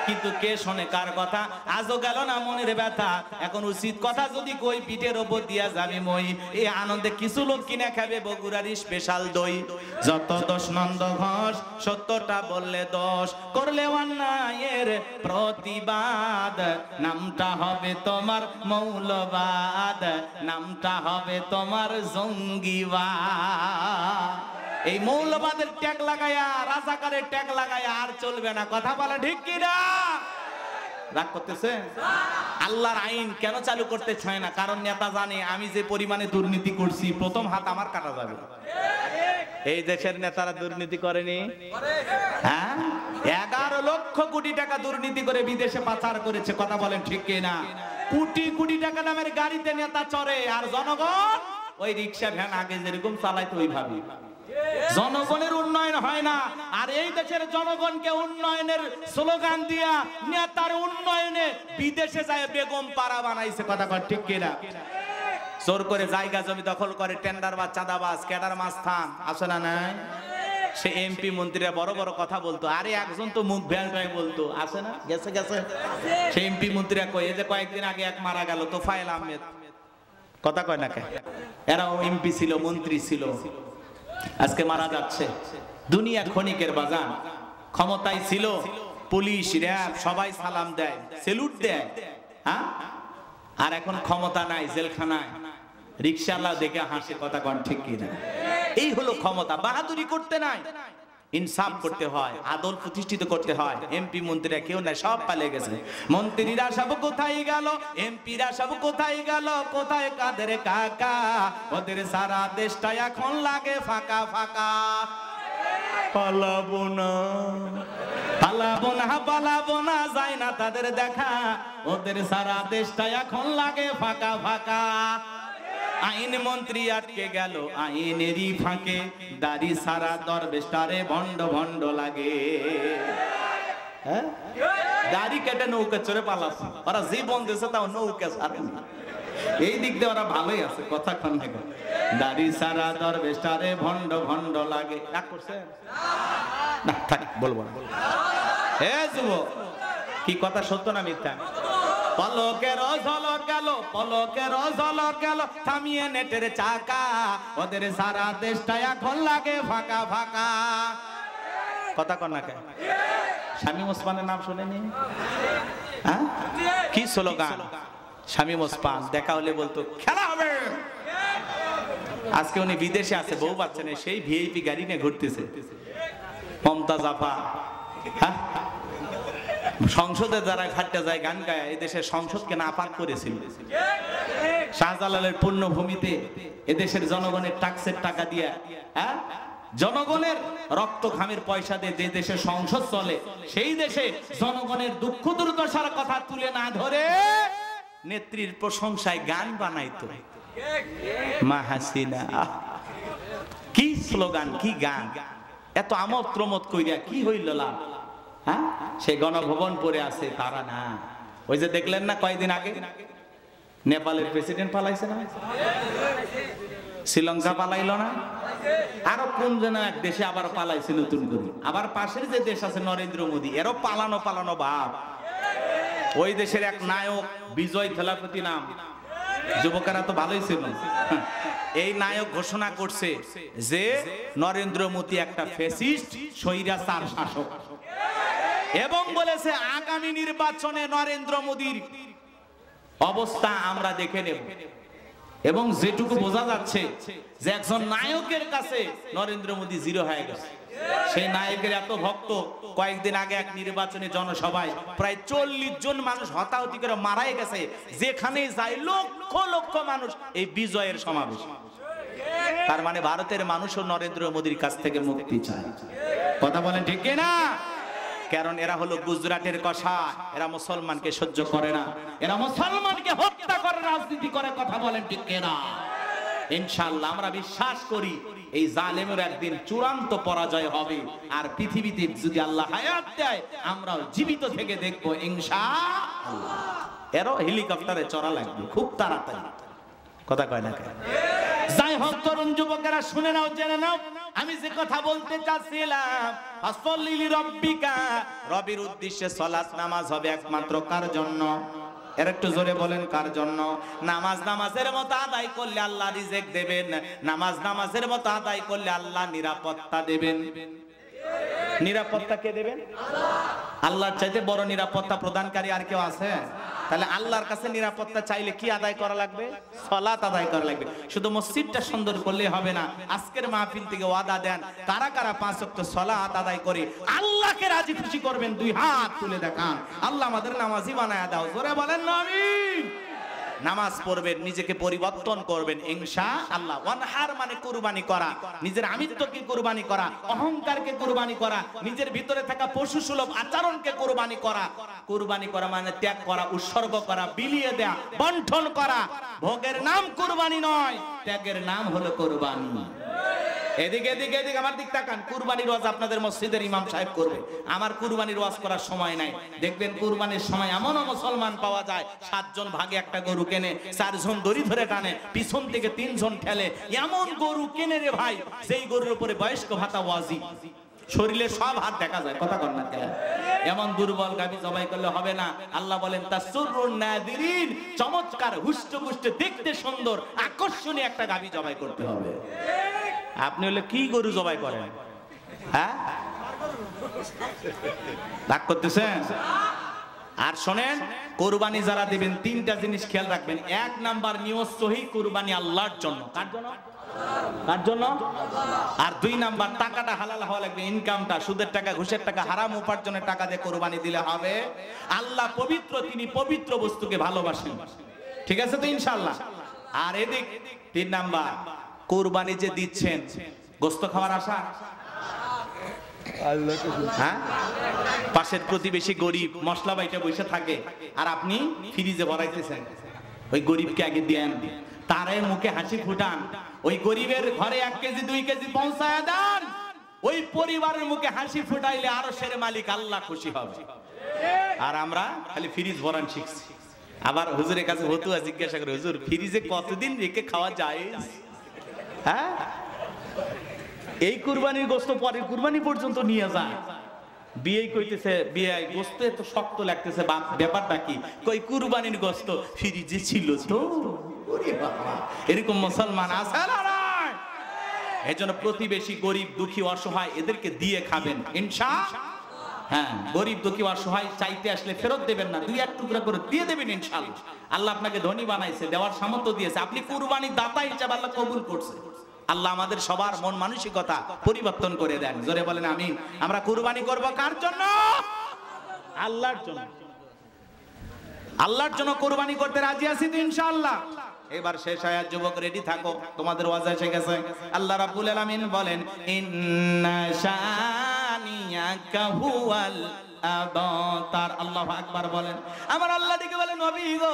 কিন্তু কে শোনে কার কথা? আজও গেল না মনের ব্যথা। এখন উচিত কথা যদি কই, পিঠের ওপর দিয়া যাবে মই। এই আনন্দে কিছু লোক কিনে খাবে বগুড়ার স্পেশাল দই। যত দোষ নন্দ ঘোষ, সত্যটা বললে দোষ, করলে অন্যায়ের প্রতিবাদ, নামটা হবে তোমার মৌলবাদ, নামটা হবে তোমার জঙ্গিবাদ। এই মৌলবাদের ট্যাগ লাগায়া, রাজাকারের ট্যাগ লাগায়া আর চলবে না। কথা বলা ঠিক কিনা? রাগ করতেছে? আল্লাহর আইন কেন চালু করতে চায় না? কারণ নেতা জানে আমি যে পরিমাণে দুর্নীতি করছি, প্রথম হাত আমার কাটা যাবে। এই দেশের নেতারা দুর্নীতি করেনি? হ্যাঁ, 11 লক্ষ কোটি টাকা দুর্নীতি করে বিদেশে পাচার করেছে। কথা বলেন ঠিক কিনা? কোটি কোটি টাকা দামের গাড়িতে নেতা চড়ে, আর জনগণ ওই রিক্সা ভ্যান আগে যেরকম চালাইতো ওইভাবে। জনগণের উন্নয়ন হয় না। আর এই দেশের জনগণকে উন্নয়নের স্লোগান দিয়া নেতার উন্নয়নে বিদেশে যায় বেগম পাড়া বানাইছে। কথা কর ঠিক কিনা? জোর করে জায়গা জমি দখল করে, টেন্ডার বা চাঁদাবাজ, ক্যাডার মাস্তান আছে না নাই? সে এমপি মন্ত্রীরা বড় বড় কথা বলতো, আরে একজন তো মুখ ভ্যালটাই বলতো, আছে না? গেছে গেছে সে এমপি মন্ত্রীরা কই, এই যে কয়েকদিন আগে এক মারা গেল তোফায়েল আহমেদ, কথা কয় না কে? এরাও এমপি ছিল, মন্ত্রী ছিল, আজকে মারা যাচ্ছে। দুনিয়া ক্ষণিকের বাজার। ক্ষমতায় ছিল, পুলিশ র‍্যাব সবাই সালাম দেয়, সেলুট দেয়, হ্যাঁ? আর এখন ক্ষমতা নাই, জেলখানায়, রিকশাওয়ালা দেখে হাসে। কথা কন ঠিক কিনা? এই হলো ক্ষমতা। বাহাদুরি করতে নাই, ইনসাফ করতে হয়, আদল প্রতিষ্ঠিত করতে হয়। এমপি মন্ত্রীরা কেউ নাই, সব পালিয়ে গেছে। মন্ত্রীরা সব কোথায় গেল? এমপিরা সব কোথায় গেল? কোথায় কাদের কাকা? ওদের সারা দেশটা এখন লাগে ফাঁকা ফাঁকা। পালাবো না, পালাবো না, পালাবো না, যায় না তাদের দেখা। ওদের সারা দেশটা এখন লাগে ফাঁকা ফাঁকা। আইন মন্ত্রী আটকে গেল আইনেরই ফাঁকে, দাড়ি সারা দরবেশটারে ভণ্ড ভণ্ড লাগে। দাড়ি কেটে নৌকা চড়ে পালাচ্ছে। ওরা জীবন দিয়েছে তাও নৌকা ছাড়ে না। এই দিক দিয়ে ওরা ভালোই আছে। কথা কন না, দাড়ি সারা দরবেশটারে ভণ্ড ভণ্ড লাগে। রাগ করছে না? থাক, বলবো না। হে যুবক, কি কথা সত্য না মিথ্যা? পলকের ঝলক গেল, পলকের ঝলক গেল, থামিয়ে নেটের চাকা। ওদের সারা দেশটা এখন লাগে ফাঁকা ফাঁকা। কথা কন না কে? শামীম ওসমানের নাম শুনেনি? হ্যাঁ, কি স্লোগান? শামীম ওসমান দেখা হলে বলতো খেলা হবে। আজকে উনি বিদেশে আছে, বউ বাচ্চা নেই, সেই ভিআইপি গাড়ি নিয়ে ঘুরতেছে। মমতাজ আপা, হ্যাঁ, সংসদে যারা ঘাটতে যায় গান গায়, এই দেশের সংসদকে নাপাক করেছিল। শাহজালালের পুণ্যভূমিতে এদেশের জনগণের ট্যাক্সের টাকা দিয়ে, হ্যাঁ, জনগণের রক্ত ঘামের পয়সা দিয়ে যে দেশে সংসদ চলে, সেই দেশে জনগণের দুঃখ দুর্দশার কথা তুলে না ধরে নেত্রীর প্রশংসায় গান বানাইতো। মা হাসিনা, কি স্লোগান, কি গান! এত আমোদ প্রমোদ কইরা কি হইল লাভ? হ্যাঁ, সে গণভবন পড়ে আছে তারা না। ওই যে দেখলেন না কয়েকদিন আগে নেপালের প্রেসিডেন্ট পালাইছে না, শ্রীলঙ্কা পালাইল না, আরো কোন যেন এক দেশে আবার পালাইছে নতুন করে। আবার পাশের যে দেশ আছে নরেন্দ্র মোদী, এরও পালানো পালানো ভাব। ওই দেশের এক নায়ক বিজয় থেলাপতি নাম, যুবকেরা তো ভালোই ছিল। এই নায়ক ঘোষণা করছে যে নরেন্দ্র মোদী একটা ফ্যাসিস্ট স্বৈরাচার শাসক, এবং বলেছে আগামী নির্বাচনে নরেন্দ্র মোদীর অবস্থা আমরা দেখে নেব। এবং যেটুকু বোঝা যাচ্ছে যে একজন নায়কের কাছে নরেন্দ্র মোদী জিরো হয়ে গেছে। সেই নায়কের এত ভক্ত, কয়েকদিন আগে এক নির্বাচনী জনসভায় প্রায় 40 জন মানুষ হতাহতি করে মারাই গেছে। যেখানে যায় লক্ষ লক্ষ মানুষ এই বিজয়ের সমাবেশ। তার মানে ভারতের মানুষও নরেন্দ্র মোদীর কাছ থেকে মুক্তি চায়। কথা বলেন ঠিক না? কারণ এরা হলো গুজরাটের কষা, এরা মুসলমানকে সহ্য করে না, এরা মুসলমানকে হত্যা করে রাজনীতি করে। কথা বলেন ঠিক কিনা? ইনশাআল্লাহ আমরা বিশ্বাস করি এই জালেমের একদিন চূড়ান্ত পরাজয় হবে, আর পৃথিবীতে যদি আল্লাহ হায়াত দেয় আমরাও জীবিত থেকে দেখবো ইনশাআল্লাহ। এরও হেলিকপ্টারে চড়া লাগবে খুব তাড়াতাড়ি। কথা কয় না কেন? যাই হোক তরুণ যুবকেরা শুনে নাও, জেনে নাও, আমি যে কথা বলতে চাচ্ছিলাম, আসল্লিলি রব্বিকা, রবির উদ্দেশ্যে সালাত নামাজ হবে একমাত্র কার জন্য? এর একটু জোরে বলেন কার জন্য? নামাজ নামাজের মতো আদায় করলে আল্লাহ রিজিক দেবেন, নামাজ নামাজের মতো আদায় করলে আল্লাহ নিরাপত্তা দেবেন। নিরাপত্তা কে দেবেন? আল্লাহর চাইতে বড় নিরাপত্তা প্রদানকারী আর কেউ আছে? তাহলে আল্লাহর কাছে নিরাপত্তা চাইলে কি আদায় করা লাগবে? সালাত আদায় করা লাগবে। শুধু মসজিদটা সুন্দর করলে হবে না। আজকের মাহফিল থেকে ওয়াদা দেন, কারা কারা 5 ওয়াক্ত সালাত আদায় করে আল্লাহকে রাজি খুশি করবেন? 2 হাত তুলে দেখান। আল্লাহ আমাদের নামাজি বানায়া দাও। জোরে বলেন আমিন। নামাজ পড়বেন, নিজেকে পরিবর্তন করবেন ইনশাআল্লাহ। ওয়ানহার মানে কুরবানি করা, নিজের আমিত্বকে কুরবানি করা, অহংকারকে কুরবানি করা, নিজের ভিতরে থাকা পশু সুলভ আচরণকে কুরবানি করা। কুরবানি করা মানে ত্যাগ করা, উৎসর্গ করা, বিলিয়ে দেয়া, বন্টন করা। ভোগের নাম কুরবানি নয়, ত্যাগের নাম হলো কুরবানি। এদিকে এদিকে এদিকে আমার দিক তাকান। কুরবানির ওয়াজ আপনাদের মসজিদের ইমাম সাহেব করবে, আমার কুরবানির ওয়াজ করার সময় নাই। দেখবেন কুরবানির সময় এমনও মুসলমান পাওয়া যায় 7 জন ভাগে একটা গরু কেনে, 4 জন দড়ি ধরে টানে, পিছন থেকে 3 জন ঠেলে। এমন গরু কেনে রে ভাই, সেই গরুর উপরে বয়স্ক ভাতা ওয়াজি, শরীরে সব হাত দেখা যায়। কথা কর না কেন? এমন দুর্বল গাবি জবাই করলে হবে না। আল্লাহ বলেন তাসুরুন নাদিরিন, চমৎকার হুষ্টপুষ্ট দেখতে সুন্দর আকর্ষণীয় একটা গাবি জবাই করতে হবে। আপনি হলে কি গরু জবাই করেন? হ্যাঁ, রাগ করতেছেন? আর শোনেন, কুরবানি যারা দিবেন 3টা জিনিস খেয়াল রাখবেন। 1 নাম্বার নিয়ত সহি, কুরবানি আল্লাহর জন্য। কার জন্য? কার জন্য? আর 2 নাম্বার টাকাটা হালাল হওয়া লাগবে, ইনকামটা। সুদের টাকা, ঘুষের টাকা, হারাম উপার্জনের টাকা দিয়ে কুরবানি দিলে হবে। আল্লাহ পবিত্র, তিনি পবিত্র বস্তুকে ভালোবাসেন। ঠিক আছে তো ইনশাআল্লাহ? আর এদিক 3 নাম্বার, কুরবানি যে দিচ্ছেন গোশত খাওয়ার আশা? হ্যাঁ, পাশের প্রতিবেশী গরিব মশলা বাইটা বসে থাকে আর আপনি ফ্রিজে ভরাইতেছেন। ওই গরিবকে আগে দেন, তারে মুখে হাসি ফুটান, ওই গরিবের ঘরে 1 কেজি 2 কেজি পৌঁছায় দেন। ওই পরিবারের মুখে হাসি ফুটাইলে আরশের মালিক আল্লাহ খুশি হবে। আর আমরা খালি ফ্রিজ ভরান শিখছি। আবার হুজুরের কাছে ফতুয়া জিজ্ঞাসা করে, হুজুর ফ্রিজে কতদিন রেখে খাওয়া যায়? হ্যাঁ, এই কুরবানির গোশত পরের কুরবানি পর্যন্ত নিয়ে যায়। বিয়ে কইতেছে, বিয়ে গোশত এত শক্ত লাগতেছে, ব্যাপারটা কি? কই কুরবানির গোশত ফ্রিজে ছিল তো। ওরে বাবা, এরকম মুসলমান আছে না? এজন্য প্রতিবেশী গরিব দুঃখী অসহায় এদেরকে দিয়ে খাবেন ইনশাআল্লাহ। হ্যাঁ, গরিব দুঃখী অসহায় চাইতে আসলে ফেরত দেবেন না, 2-1 টুকরা করে দিয়ে দেবেন ইনশাআল্লাহ। আল্লাহ আপনাকে ধনী বানাইছে, দেওয়ার সামর্থ্য দিয়েছে, আপনি কুরবানি দাতা হিসেবে আল্লাহ কবুল করছে। আল্লাহ আমাদের সবার মন মানসিকতা পরিবর্তন করে দেন। জোরে বলেন আমিন। আমরা কুরবানি করব কার জন্য? আল্লাহর জন্য। আল্লাহর জন্য কুরবানি করতে রাজি আছি তো ইনশাআল্লাহ? এবার শেষ আয়াত, যুবক রেডি থাকো, তোমাদের ওয়াজ এসে গেছে। আল্লাহ রাব্বুল আলামিন বলেন, ইন্না শানিয়াকা হুয়াল আবতার। আল্লাহু আকবার বলেন। আমার আল্লাহ দিকে বলেন, নবী গো,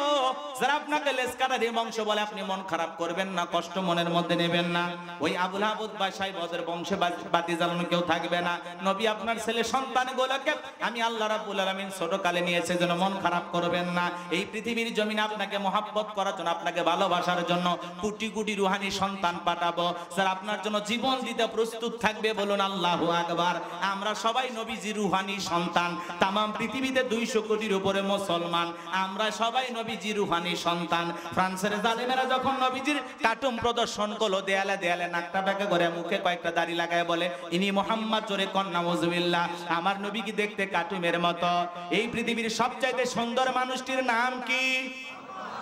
যারা আপনাকে লেসকাটা দিয়ে বংশ বলে, আপনি মন খারাপ করবেন না, কষ্ট মনের মধ্যে নেবেন না। ওই আবুল আবুদ বা সাইবদের বংশে বাতি জ্বালানো কেউ থাকবে না। নবী আপনার ছেলে সন্তানগুলোকে আমি আল্লাহ রাব্বুল আলামিন ছোট কালে নিয়েছে, যেন মন খারাপ করবেন না। এই পৃথিবীর জমিনে আপনাকে মহব্বত করার জন্য, আপনাকে ভালোবাসার জন্য কোটি কোটি রুহানি সন্তান পাঠাবো, যারা আপনার জন্য জীবন দিতে প্রস্তুত থাকবে। বলুন আল্লাহু আকবার। আমরা সবাই নবীজি রুহানি সন্তান। তামাম পৃথিবীতে 200 কোটির উপরে মুসলমান, আমরা সবাই নবীজি রুহানি সন্তান। ফ্রান্সের জালেমেরা যখন নবীজির কার্টুন প্রদর্শন করলো, দেয়ালে দেয়ালে নাকটা বেঁকা করে, মুখে কয়েকটা দাড়ি লাগায় বলে, ইনি মুহাম্মদ, জোরে কন নাউজুবিল্লাহ। আমার নবী কি দেখতে কার্টুনের মতো? এই পৃথিবীর সবচাইতে সুন্দর মানুষটির নাম কি?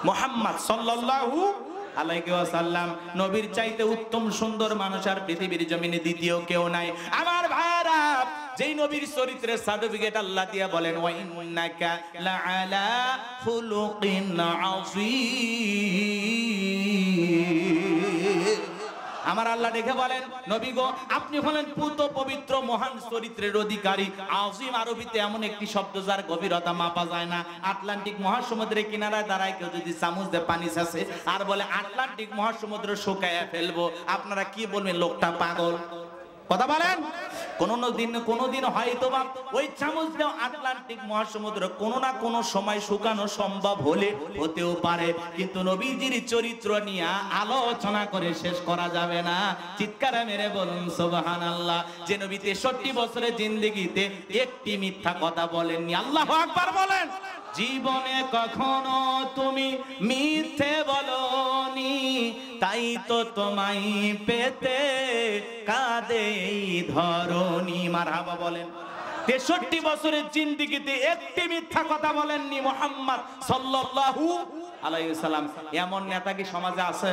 মুহাম্মদ সাল্লাল্লাহু আলাইহি ওয়াসাল্লাম। নবীর চাইতে উত্তম সুন্দর মানুষ আর পৃথিবীর জমিনে দ্বিতীয় কেউ নাই। আমার ভাইরা, যেই নবীর চরিত্রের সার্টিফিকেট আল্লাহ দিয়া বলেন, ওয়া ইন্নাকা লাআলা খুলুকিন আযীম। আমার আল্লাহ দেখে বলেন নবী গো আপনি হলেন পুত পবিত্র মহান চরিত্রের অধিকারী। আজিম আরবিতে এমন একটি শব্দ যার গভীরতা মাপা যায় না। আটলান্টিক মহাসমুদ্রের কিনারায় দাঁড়ায় কেউ যদি চামচ দিয়ে পানি ছাসে আর বলে আটলান্টিক মহাসমুদ্র শুকায়া ফেলবো, আপনারা কি বলবেন? লোকটা পাগল। কথা বলেন। কোনদিন হয়তো বা ওই চামচ দিয়ে আটলান্টিক মহাসমুদ্র কোনো না কোনো সময় শুকানো সম্ভব হতেও পারে, কিন্তু নবীজির চরিত্র নিয়ে আলোচনা করে শেষ করা যাবে না। চিৎকার মেরে বলুন সুবহানাল্লাহ। যে নবী 63 বছরের জিন্দেগিতে একটি মিথ্যা কথা বলেননি। আল্লাহু আকবার বলেন। জীবনে কখনো তুমি মিথ্যে বলনি, তাই তো তোমায় পেতে কাঁদে ধরনি। মারহাবা বলেন। 63 বছরের জিন্দেগিতে একটি মিথ্যা কথা বলেননি মুহাম্মদ সাল্লাল্লাহু আলাইহি ওয়াসাল্লাম। এমন নেতা কি সমাজে আছে?